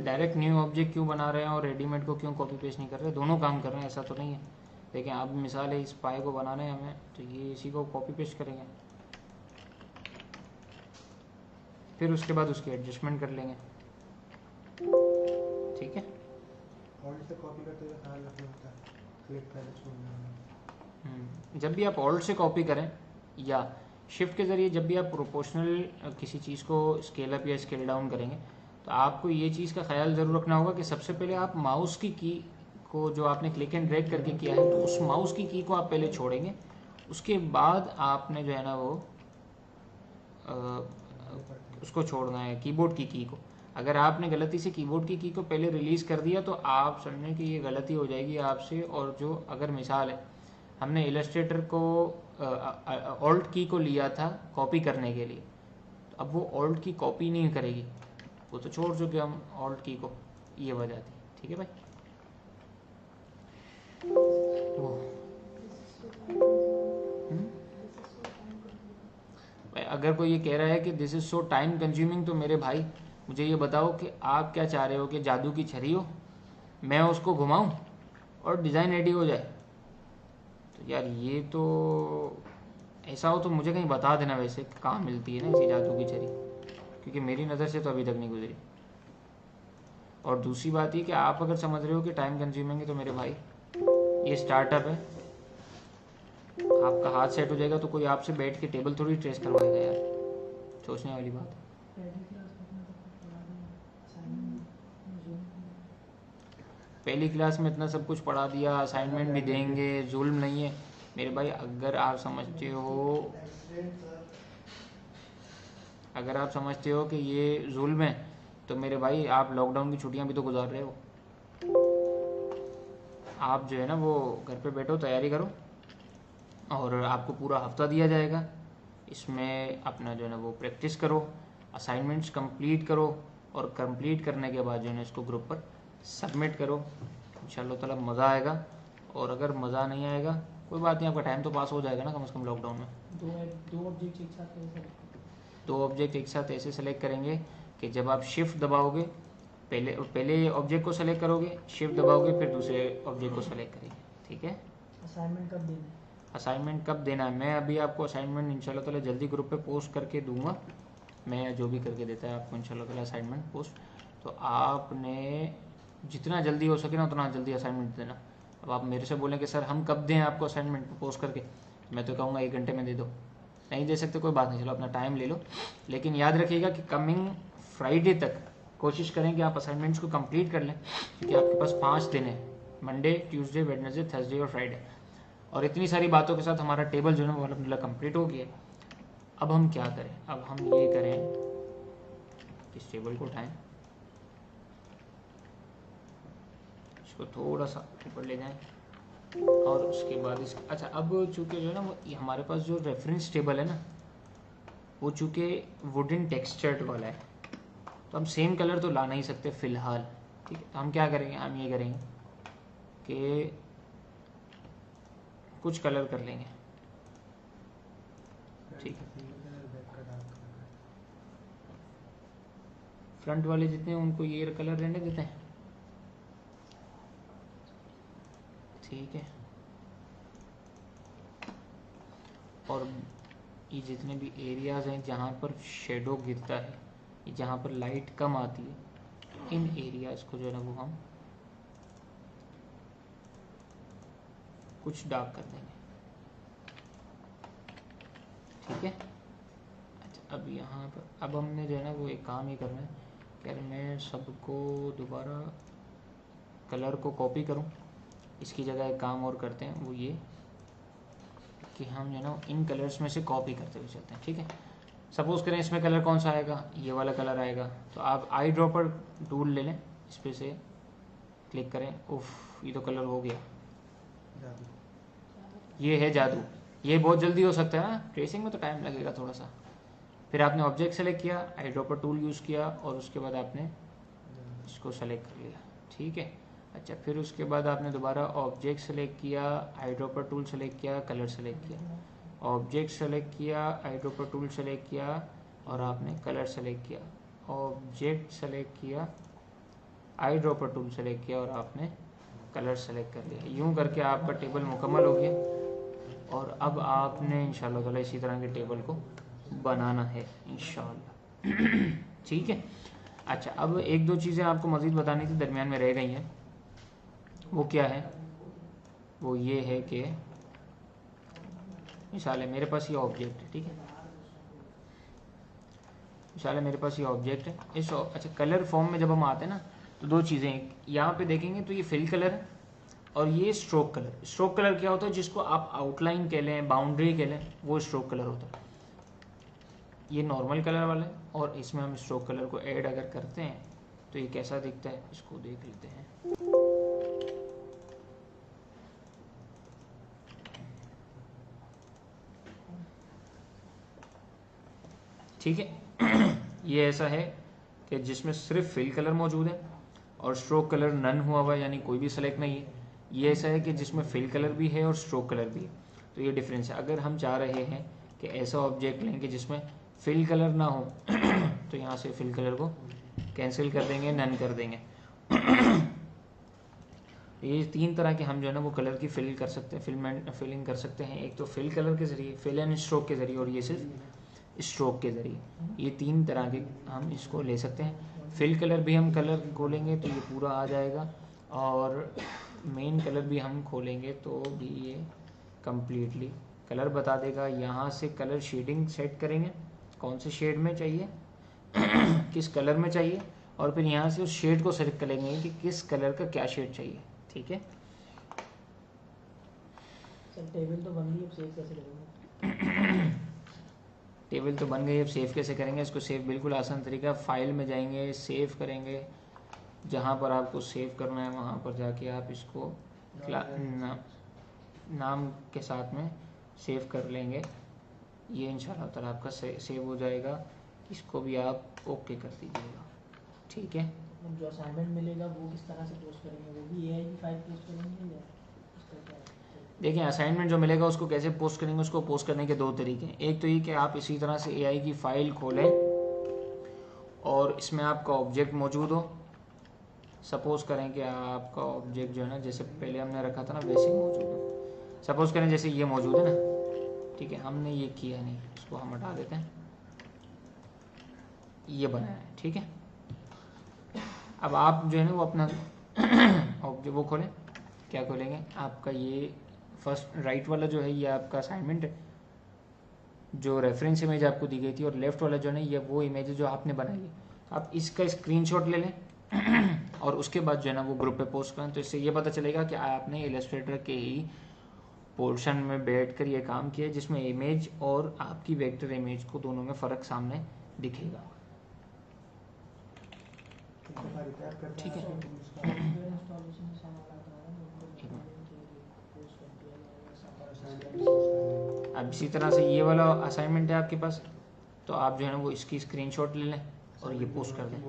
डायरेक्ट न्यू ऑब्जेक्ट क्यों बना रहे हैं और रेडीमेड को क्यों कॉपी पेस्ट नहीं कर रहे? दोनों काम कर रहे हैं, ऐसा तो नहीं है। देखिए, अब मिसाल है इस पाए को बनाना है हमें, तो ये इसी को कॉपी पेस्ट करेंगे, फिर उसके बाद उसकी एडजस्टमेंट कर लेंगे। ठीक है, ऑल्ट से कॉपी करते हुए ख्याल रखना होता है, क्लिक पहले छोड़ना है। जब भी आप ऑल्ट से कॉपी करें या शिफ्ट के ज़रिए जब भी आप प्रोपोर्शनल किसी चीज़ को स्केल अप या स्केल डाउन करेंगे, तो आपको ये चीज़ का ख्याल ज़रूर रखना होगा कि सबसे पहले आप माउस की को जो आपने क्लिक एंड ड्रैग करके किया है, तो उस माउस की को आप पहले छोड़ेंगे। उसके बाद आपने जो है ना वो उसको छोड़ना है, कीबोर्ड की को। अगर आपने गलती से कीबोर्ड की को पहले रिलीज़ कर दिया तो आप समझें कि ये गलती हो जाएगी आपसे। और जो अगर मिसाल है हमने इलस्ट्रेटर को ऑल्ट की को लिया था कॉपी करने के लिए, तो अब वो ऑल्ट की कॉपी नहीं करेगी, वो तो छोड़ चुके हम ऑल्ट की को, ये वजह थी। ठीक है भाई, वो अगर कोई ये कह रहा है कि this is so time consuming, तो मेरे भाई मुझे ये बताओ कि आप क्या चाह रहे हो कि जादू की छड़ी हो, मैं उसको घुमाऊं और डिज़ाइन रेडी हो जाए? तो यार ये तो ऐसा हो तो मुझे कहीं बता देना वैसे कहाँ मिलती है ना ऐसी जादू की छड़ी, क्योंकि मेरी नज़र से तो अभी तक नहीं गुजरी। और दूसरी बात ये कि आप अगर समझ रहे हो कि टाइम कंज्यूमिंग है, तो मेरे भाई ये स्टार्टअप है, आपका हाथ सेट हो जाएगा तो कोई आपसे बैठ के टेबल थोड़ी ट्रेस करवाएगा यार, सोचने वाली बात है। पहली क्लास में इतना सब कुछ पढ़ा दिया, असाइनमेंट भी देंगे, जुल्म नहीं है मेरे भाई। अगर आप समझते हो कि ये जुल्म है, तो मेरे भाई आप लॉकडाउन की छुट्टियां भी तो गुजार रहे हो। आप जो है ना वो घर पे बैठो, तैयारी करो, और आपको पूरा हफ्ता दिया जाएगा, इसमें अपना जो है ना वो प्रैक्टिस करो, असाइनमेंट्स कंप्लीट करो, और कंप्लीट करने के बाद जो है ना इसको ग्रुप पर सबमिट करो। इंशाल्लाह ताला मज़ा आएगा। और अगर मज़ा नहीं आएगा कोई बात नहीं, आपका टाइम तो पास हो जाएगा ना कम से कम लॉकडाउन में। दो ऑब्जेक्ट एक साथ ऐसे सेलेक्ट करेंगे कि जब आप शिफ्ट दबाओगे, पहले ऑब्जेक्ट को सेलेक्ट करोगे, शिफ्ट दबाओगे, फिर दूसरे ऑब्जेक्ट को सेलेक्ट करेंगे। ठीक है? असाइनमेंट कब देना है? असाइनमेंट कब देना है, मैं अभी आपको असाइनमेंट इंशाल्लाह ताला जल्दी ग्रुप पे पोस्ट करके दूंगा। मैं जो भी करके देता है आपको इंशाल्लाह ताला असाइनमेंट पोस्ट, तो आपने जितना जल्दी हो सके ना उतना जल्दी असाइनमेंट देना। अब आप मेरे से बोलें कि सर हम कब दें आपको असाइनमेंट पोस्ट करके, मैं तो कहूँगा 1 घंटे में दे दो। नहीं दे सकते कोई बात नहीं, चलो अपना टाइम ले लो, लेकिन याद रखिएगा कि कमिंग फ्राइडे तक कोशिश करें कि आप असाइनमेंट्स को कंप्लीट कर लें, क्योंकि आपके पास 5 दिन है, मंडे, ट्यूसडे, वेडनेसडे, थर्सडे और फ्राइडे। और इतनी सारी बातों के साथ हमारा टेबल जो है वो अलहमदुलिल्लाह कंप्लीट हो गया। अब हम क्या करें, अब हम ये करें, इस टेबल को उठाएं, इसको थोड़ा सा ऊपर ले जाएं, और उसके बाद इस अच्छा अब चूँकि जो है ना वो हमारे पास जो रेफरेंस टेबल है ना वो चूँकि वुडन टेक्सचर्ड वाला है, तो हम सेम कलर तो ला नहीं सकते फ़िलहाल। ठीक है, तो हम क्या करेंगे, हम ये करेंगे कि कुछ कलर कर लेंगे। ठीक है, फ्रंट वाले जितने हैं उनको ये कलर रहने देते हैं। ठीक है, और ये जितने भी एरियाज हैं जहाँ पर शेडो गिरता है, जहाँ पर लाइट कम आती है, इन एरियाज को जो है ना वो हम कुछ डार्क कर देंगे। ठीक है, अच्छा अब यहाँ पर अब हमने जो है ना वो एक काम ये करना है कि यार मैं सबको दोबारा कलर को कॉपी करूँ, इसकी जगह एक काम और करते हैं, वो ये कि हम जो है ना इन कलर्स में से कॉपी करते हुए चलते हैं। ठीक है, सपोज करें इसमें कलर कौन सा आएगा, ये वाला कलर आएगा, तो आप आई ड्रॉपर टूल ले लें, इस पे से क्लिक करें, उफ ये तो कलर हो गया, ये है जादू। ये बहुत जल्दी हो सकता है ना, ट्रेसिंग में तो टाइम लगेगा थोड़ा सा। फिर आपने ऑब्जेक्ट सेलेक्ट किया, आई ड्रॉपर टूल यूज़ किया, और उसके बाद आपने इसको सेलेक्ट कर लिया। ठीक है, अच्छा फिर उसके बाद आपने दोबारा ऑब्जेक्ट सेलेक्ट किया, आई ड्रॉपर टूल सेलेक्ट किया, कलर सेलेक्ट किया, ऑब्जेक्ट सेलेक्ट किया, आई ड्रॉपर टूल सेलेक्ट किया, और आपने कलर सेलेक्ट किया, ऑब्जेक्ट सेलेक्ट किया, आई ड्रॉपर टूल सेलेक्ट किया, और आपने कलर सेलेक्ट कर लिया। यूँ करके आपका टेबल मुकम्मल हो गया। और अब आपने इंशाल्लाह ताला इसी तरह के टेबल को बनाना है इंशाल्लाह। ठीक है, अच्छा अब एक दो चीज़ें आपको मज़ीद बतानी थी, दरमियान में रह गई हैं। वो क्या है, वो ये है कि मिसाल है मेरे पास ये ऑब्जेक्ट है। ठीक है, मिसाल है मेरे पास ये ऑब्जेक्ट है, इस अच्छा कलर फॉर्म में जब हम आते हैं ना तो दो चीज़ें यहाँ पे देखेंगे, तो ये फिल कलर है और ये स्ट्रोक कलर। स्ट्रोक कलर क्या होता है, जिसको आप आउटलाइन कह लें, बाउंड्री कह लें, वो स्ट्रोक कलर होता है। ये नॉर्मल कलर वाला है, और इसमें हम स्ट्रोक कलर को ऐड अगर करते हैं तो ये कैसा दिखता है, इसको देख लेते हैं। ठीक है, ये ऐसा है कि जिसमें सिर्फ फिल कलर मौजूद है और स्ट्रोक कलर नन हुआ हुआ है, यानी कोई भी सेलेक्ट नहीं है। ये ऐसा है कि जिसमें फिल कलर भी है और स्ट्रोक कलर भी है, तो ये डिफरेंस है। अगर हम चाह रहे हैं कि ऐसा ऑब्जेक्ट लें कि जिसमें फिल कलर ना हो तो यहाँ से फिल कलर को कैंसिल कर देंगे, नन कर देंगे। ये 3 तरह के हम जो है ना वो कलर की फिल कर सकते हैं, फिलिंग कर सकते हैं। एक तो फिल कलर के ज़रिए, फिल एंड स्ट्रोक के ज़रिए, और ये सिर्फ स्ट्रोक के ज़रिए। ये 3 तरह के हम इसको ले सकते हैं। फिल कलर भी हम कलर खोलेंगे तो ये पूरा आ जाएगा, और मेन कलर भी हम खोलेंगे तो भी ये कम्प्लीटली कलर बता देगा। यहाँ से कलर शेडिंग सेट करेंगे, कौन से शेड में चाहिए किस कलर में चाहिए, और फिर यहाँ से उस शेड को सेलेक्ट करेंगे कि किस कलर का क्या शेड चाहिए। ठीक है, सर टेबल तो बन गई, अब सेव कैसे करेंगे? टेबल तो बन गई, अब सेव कैसे करेंगे? इसको सेव बिल्कुल आसान तरीका, फाइल में जाएंगे, सेव करेंगे, जहाँ पर आपको सेव करना है वहाँ पर जाके आप इसको नाम के साथ में सेव कर लेंगे। ये इंशाल्लाह ताला आपका सेव हो जाएगा। इसको भी आप ओके कर दीजिएगा। ठीक है, जो असाइनमेंट मिलेगा वो किस तरह से पोस्ट करेंगे? वो भी एआई की फाइल पोस्ट करेंगे या उसका क्या है? देखिए असाइनमेंट जो मिलेगा उसको कैसे पोस्ट करेंगे, उसको पोस्ट करने के 2 तरीके हैं। एक तो ये कि आप इसी तरह से एआई की फ़ाइल खोलें और इसमें आपका ऑब्जेक्ट मौजूद हो। सपोज करें कि आपका ऑब्जेक्ट जो है ना, जैसे पहले हमने रखा था ना वैसे ही मौजूद हो। सपोज करें जैसे ये मौजूद है ना, ठीक है, हमने ये किया नहीं, इसको हम हटा देते हैं, ये बनाया है। ठीक है, अब आप जो है ना वो अपना ऑब्जेक्ट वो खोलें। क्या खोलेंगे? आपका ये फर्स्ट राइट वाला जो है ये आपका असाइनमेंट है, जो रेफरेंस इमेज आपको दी गई थी, और लेफ्ट वाला जो है ना ये वो इमेज है जो आपने बनाई है। आप इसका स्क्रीनशॉट ले लें और उसके बाद जो है ना वो ग्रुप पे पोस्ट करें। तो इससे ये पता चलेगा कि आपने इलस्ट्रेटर के ही पोर्शन में बैठकर ये काम किया, जिसमें इमेज और आपकी वेक्टर इमेज को दोनों में फ़र्क सामने दिखेगा। ठीक है, अब इसी तरह से ये वाला असाइनमेंट है आपके पास, तो आप जो है ना वो इसकी स्क्रीनशॉट ले लें और ये पोस्ट कर दें।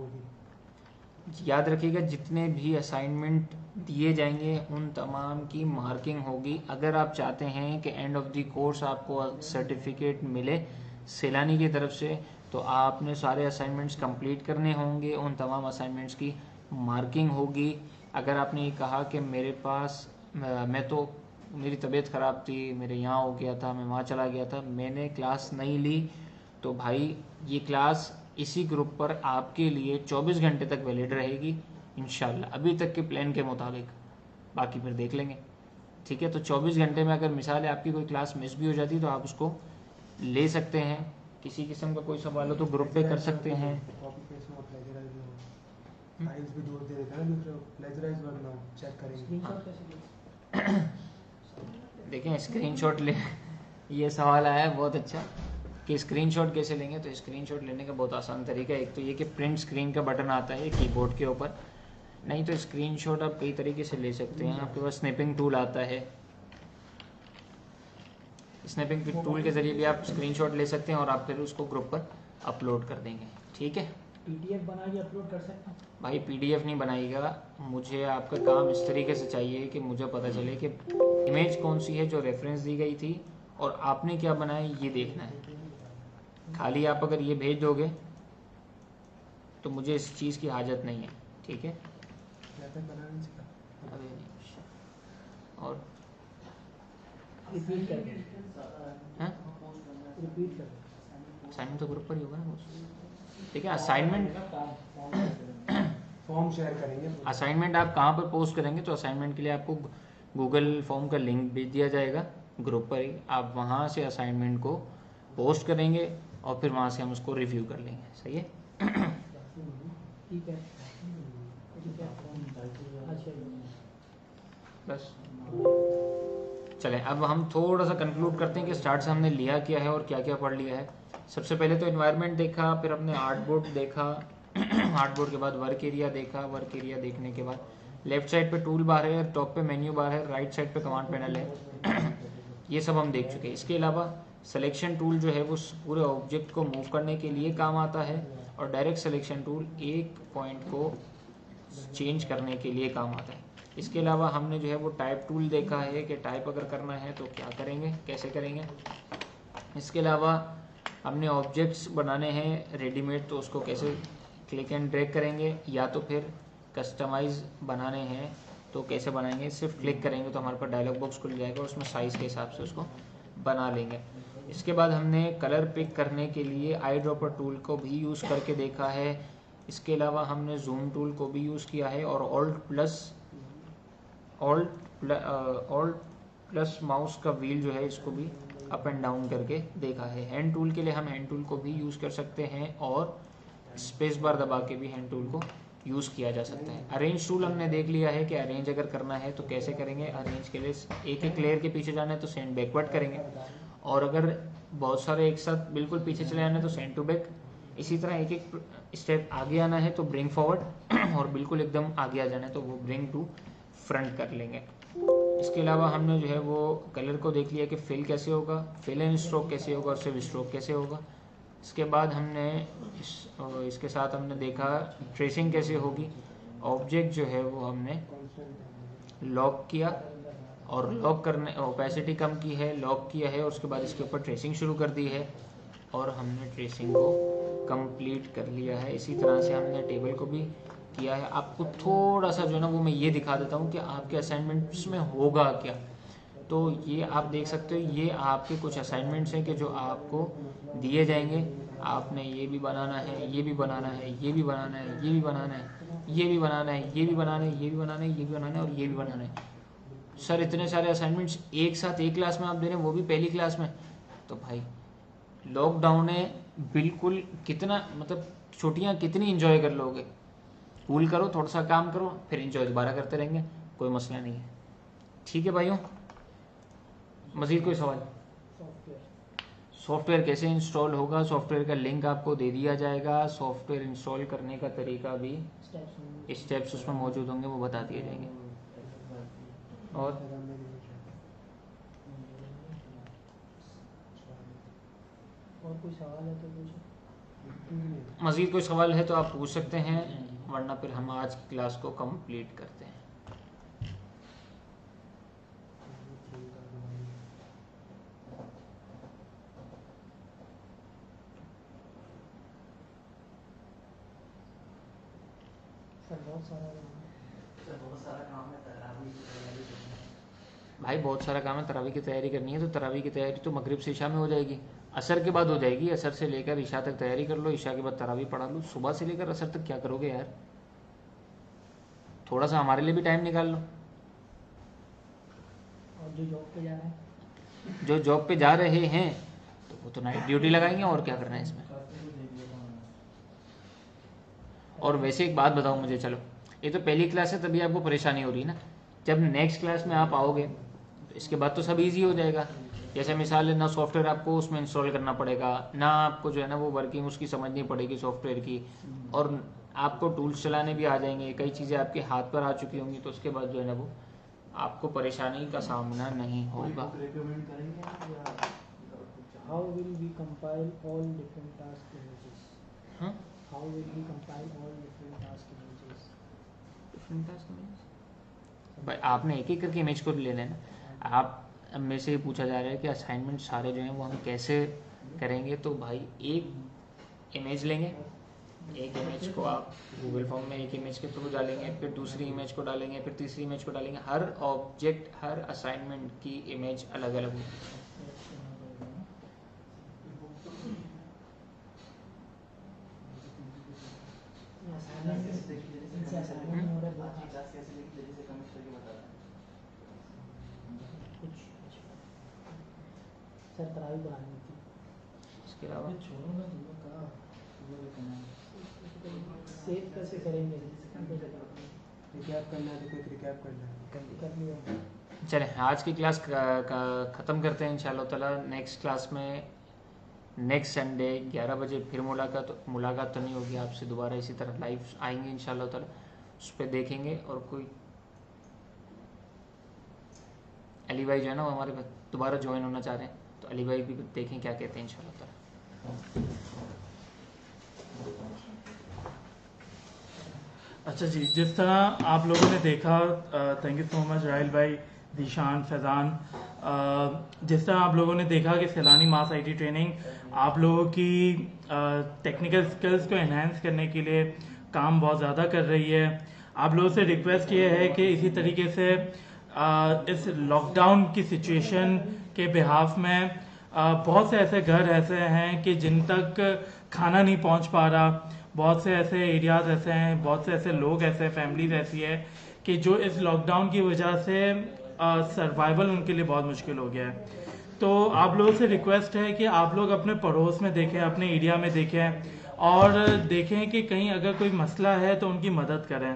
याद रखिएगा जितने भी असाइनमेंट दिए जाएंगे उन तमाम की मार्किंग होगी। अगर आप चाहते हैं कि एंड ऑफ द कोर्स आपको सर्टिफिकेट मिले सैलानी की तरफ से, तो आपने सारे असाइनमेंट्स कंप्लीट करने होंगे, उन तमाम असाइनमेंट्स की मार्किंग होगी। अगर आपने ये कहा कि मेरे पास मैं तो मेरी तबीयत ख़राब थी, मेरे यहाँ हो गया था, मैं वहाँ चला गया था, मैंने क्लास नहीं ली, तो भाई ये क्लास इसी ग्रुप पर आपके लिए 24 घंटे तक वैलिड रहेगी इंशाल्लाह, अभी तक के प्लान के मुताबिक। बाकी फिर देख लेंगे। ठीक है, तो 24 घंटे में अगर मिसाल है आपकी कोई क्लास मिस भी हो जाती तो आप उसको ले सकते हैं। किसी किस्म का कोई सवाल हो तो ग्रुप पे कर सकते हैं। फाइल्स भी जोड़ दे देगा ना, प्लेजराइज वरना चेक करेंगे। स्क्रीनशॉट कैसे लेंगे? देखें स्क्रीनशॉट ले, ये सवाल आया है बहुत अच्छा कि स्क्रीनशॉट कैसे लेंगे। तो स्क्रीनशॉट लेने का बहुत आसान तरीका है। एक तो ये कि प्रिंट स्क्रीन का बटन आता है कीबोर्ड के ऊपर, नहीं तो स्क्रीनशॉट आप कई तरीके से ले सकते हैं। आपके पास स्नैपिंग टूल आता है, स्नैपिंग टूल के ज़रिए भी आप स्क्रीनशॉट ले सकते हैं और आप फिर उसको ग्रुप पर अपलोड कर देंगे। ठीक है, पीडीएफ बना के अपलोड कर सकते हैं? भाई पीडीएफ नहीं बनाइएगा, मुझे आपका काम इस तरीके से चाहिए कि मुझे पता चले कि इमेज कौन सी है जो रेफरेंस दी गई थी और आपने क्या बनाया ये देखना है। खाली आप अगर ये भेज दोगे तो मुझे इस चीज़ की हाजत नहीं है। ठीक है, अभी नहीं। और रिपीट कर दें, हाँ, रिपीट कर दें। असाइनमेंट तो ग्रुप पर ही होगा ना। ठीक है, असाइनमेंट फॉर्म शेयर करेंगे। असाइनमेंट आप कहाँ पर पोस्ट करेंगे? तो असाइनमेंट के लिए आपको गूगल फॉर्म का लिंक भेज दिया जाएगा ग्रुप पर ही, आप वहाँ से असाइनमेंट को पोस्ट करेंगे और फिर वहाँ से हम उसको रिव्यू कर लेंगे। सही है, ठीक है, ठीक है। अच्छा, बस चलें। अब हम थोड़ा सा कंक्लूड करते हैं कि स्टार्ट से हमने लिया क्या है और क्या क्या पढ़ लिया है। सबसे पहले तो एनवायरनमेंट देखा, फिर हमने आर्टबोर्ड देखा, आर्टबोर्ड के बाद वर्क एरिया देखा, वर्क एरिया देखने के बाद लेफ्ट साइड पे टूल बार है, टॉप पे मेन्यू बार है, राइट साइड पे कमांड पैनल है, ये सब हम देख चुके हैं। इसके अलावा सिलेक्शन टूल जो है वो पूरे ऑब्जेक्ट को मूव करने के लिए काम आता है, और डायरेक्ट सिलेक्शन टूल एक पॉइंट को चेंज करने के लिए काम आता है। इसके अलावा हमने जो है वो टाइप टूल देखा है कि टाइप अगर करना है तो क्या करेंगे, कैसे करेंगे। इसके अलावा हमने ऑब्जेक्ट्स बनाने हैं रेडीमेड, तो उसको कैसे क्लिक एंड ड्रैग करेंगे, या तो फिर कस्टमाइज बनाने हैं तो कैसे बनाएंगे, सिर्फ क्लिक करेंगे तो हमारे पास डायलॉग बॉक्स खुल जाएगा, उसमें साइज़ के हिसाब से उसको बना लेंगे। इसके बाद हमने कलर पिक करने के लिए आई ड्रॉपर टूल को भी यूज़ करके देखा है। इसके अलावा हमने जूम टूल को भी यूज़ किया है, और ऑल्ट प्लस माउस का व्हील जो है इसको भी अप एंड डाउन करके देखा है। हैंड टूल के लिए हम हैंड टूल को भी यूज़ कर सकते हैं, और स्पेस बार दबा के भी हैंड टूल को यूज़ किया जा सकता है। अरेंज टूल हमने देख लिया है कि अरेंज अगर करना है तो कैसे करेंगे। अरेंज के लिए एक एक लेयर के पीछे जाना है तो सेंड बैकवर्ड करेंगे, और अगर बहुत सारे एक साथ बिल्कुल पीछे चले जाना है तो सेंड टू बैक। इसी तरह एक एक स्टेप आगे आना है तो ब्रिंग फॉरवर्ड, और बिल्कुल एकदम आगे आ जाना है तो वो ब्रिंग टू फ्रंट कर लेंगे। इसके अलावा हमने जो है वो कलर को देख लिया कि फिल कैसे होगा, फिल एंड स्ट्रोक कैसे होगा, और सिर्फ स्ट्रोक कैसे होगा। इसके बाद हमने इसके साथ हमने देखा ट्रेसिंग कैसे होगी। ऑब्जेक्ट जो है वो हमने लॉक किया, और लॉक करने ओपेसिटी कम की है, लॉक किया है, और उसके बाद इसके ऊपर ट्रेसिंग शुरू कर दी है, और हमने ट्रेसिंग को कंप्लीट कर लिया है। इसी तरह से हमने टेबल को भी किया है। आपको थोड़ा सा जो है ना वो मैं ये दिखा देता हूँ कि आपके असाइनमेंट्स में होगा क्या। तो ये आप देख सकते हो, ये आपके कुछ असाइनमेंट्स हैं कि जो आपको दिए जाएंगे। आपने ये भी बनाना है, ये भी बनाना है, ये भी बनाना है, ये भी बनाना है, ये भी बनाना है, ये भी बनाना है, ये भी बनाना है, ये भी बनाना है, और ये भी बनाना है। सर इतने सारे असाइनमेंट्स एक साथ एक क्लास में आप दे रहे हैं, वो भी पहली क्लास में। तो भाई लॉकडाउन है, बिल्कुल कितना मतलब छुट्टियां कितनी एंजॉय कर लोगे। कूल करो, थोड़ा सा काम करो, फिर एंजॉय दोबारा करते रहेंगे, कोई मसला नहीं है। ठीक है भाइयों, मजीद कोई सवाल? सॉफ्टवेयर कैसे इंस्टॉल होगा, सॉफ्टवेयर का लिंक आपको दे दिया जाएगा। सॉफ्टवेयर इंस्टॉल करने का तरीका भी, स्टेप्स उसमें मौजूद होंगे, वो बता दिए जाएंगे। और कोई सवाल है तो पूछो। मजीद कोई सवाल है तो आप पूछ सकते हैं, वरना फिर हम आज की क्लास को कंप्लीट करते हैं। भाई बहुत सारा काम है, तरावी की तैयारी करनी है, तो तरावी की तैयारी तो मगरिब से ईशा में हो जाएगी, असर के बाद हो जाएगी। असर से लेकर ईशा तक तैयारी कर लो, ईशा के बाद तरावी पढ़ा लो। सुबह से लेकर असर तक क्या करोगे यार, थोड़ा सा हमारे लिए भी टाइम निकाल लो। और जो जॉब पे जा रहे हैं, जो जॉब पे जा रहे हैं तो वो तो नाइट ड्यूटी लगाएंगे, और क्या करना है इसमें। और वैसे एक बात बताओ मुझे, चलो ये तो पहली क्लास है तभी आपको परेशानी हो रही है ना, जब नेक्स्ट क्लास में आप आओगे तो इसके बाद तो सब इजी हो जाएगा। जैसे मिसाल है ना, सॉफ्टवेयर आपको उसमें इंस्टॉल करना पड़ेगा ना, आपको जो है ना वो वर्किंग उसकी समझनी पड़ेगी सॉफ्टवेयर की, और आपको टूल्स चलाने भी आ जाएंगे, कई चीज़ें आपके हाथ पर आ चुकी होंगी, तो उसके बाद जो है ना वो आपको परेशानी का सामना नहीं होगा। how will we compile all different task images? हाँ, How will we compile all different task images? Different task image, भाई आपने एक एक करके इमेज को लेना है ना। आप अब मेरे से ये पूछा जा रहा है कि असाइनमेंट सारे जो हैं वो हम कैसे करेंगे, तो भाई एक इमेज लेंगे, एक इमेज को आप गूगल फॉर्म में एक इमेज के थ्रू डालेंगे, फिर दूसरी इमेज को डालेंगे, फिर तीसरी इमेज को डालेंगे। हर ऑब्जेक्ट, हर असाइनमेंट की इमेज अलग अलग होगी। सर तरावी बनानी थी, इसके अलावा सेव कैसे करेंगे? रिकैप करना है तो कोई रिकैप करना है। कर लिया। चलें आज की क्लास ख़त्म करते हैं इंशाल्लाह ताला। नेक्स्ट क्लास में नेक्स्ट संडे 11 बजे फिर मुलाकात तो नहीं होगी आपसे, दोबारा इसी तरह लाइव आएंगे इंशाल्लाह ताला, उस पर देखेंगे। और कोई अली भाई जो है ना वो हमारे दोबारा ज्वाइन होना चाह रहे हैं, तो अली भाई भी देखें क्या कहते हैं इंशाल्लाह ताला। अच्छा जी, जिस तरह आप लोगों ने देखा, thank you so much Rahil भाई, दिशान, फैज़ान, जिस तरह आप लोगों ने देखा कि सैलानी मास आईटी ट्रेनिंग आप लोगों की टेक्निकल स्किल्स को एनहांस करने के लिए काम बहुत ज़्यादा कर रही है। आप लोगों से रिक्वेस्ट ये है कि इसी तरीके से इस लॉकडाउन की सिचुएशन के बिहाफ में बहुत से ऐसे घर ऐसे हैं कि जिन तक खाना नहीं पहुंच पा रहा, बहुत से ऐसे एरियाज ऐसे हैं, बहुत से ऐसे लोग ऐसे फैमिलीज ऐसी है कि जो इस लॉकडाउन की वजह से सर्वाइवल उनके लिए बहुत मुश्किल हो गया है। तो आप लोगों से रिक्वेस्ट है कि आप लोग अपने पड़ोस में देखें, अपने एरिया में देखें और देखें कि कहीं अगर कोई मसला है तो उनकी मदद करें।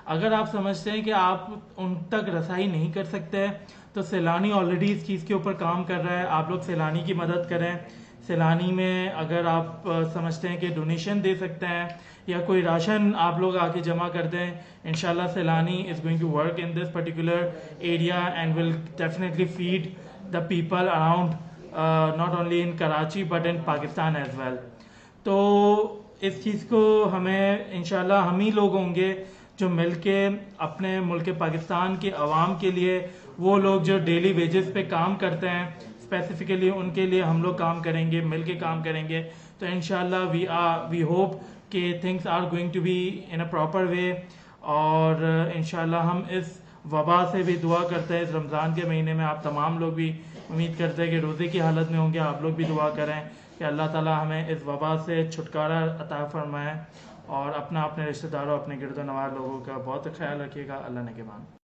अगर आप समझते हैं कि आप उन तक रसाई नहीं कर सकते तो सैलानी ऑलरेडी इस चीज़ के ऊपर काम कर रहा है। आप लोग सैलानी की मदद करें। सैलानी में अगर आप समझते हैं कि डोनेशन दे सकते हैं या कोई राशन आप लोग आके जमा कर दें, इंशाल्लाह Saylani is going to work in this particular area and will definitely feed the people around not only in Karachi but in Pakistan as well. तो इस चीज़ को हमें इंशाल्लाह हम ही लोग होंगे जो मिलके अपने मुल्क पाकिस्तान के अवाम के लिए, वो लोग जो डेली वेजेस पे काम करते हैं स्पेसिफिकली उनके लिए हम लोग काम करेंगे, मिलके काम करेंगे। तो इंशाल्लाह वी होप कि things are going to be in a proper way और इंशाल्लाह हम इस वबा से भी दुआ करते हैं। इस रमज़ान के महीने में आप तमाम लोग भी उम्मीद करते हैं कि रोज़े की हालत में होंगे, आप लोग भी दुआ करें कि अल्लाह ताला हमें इस वबा से छुटकारा अता फरमाए और अपने रिश्तेदारों, अपने गिरदो नवार लोगों का बहुत ख्याल रखिएगा। अल्लाह ने के मान।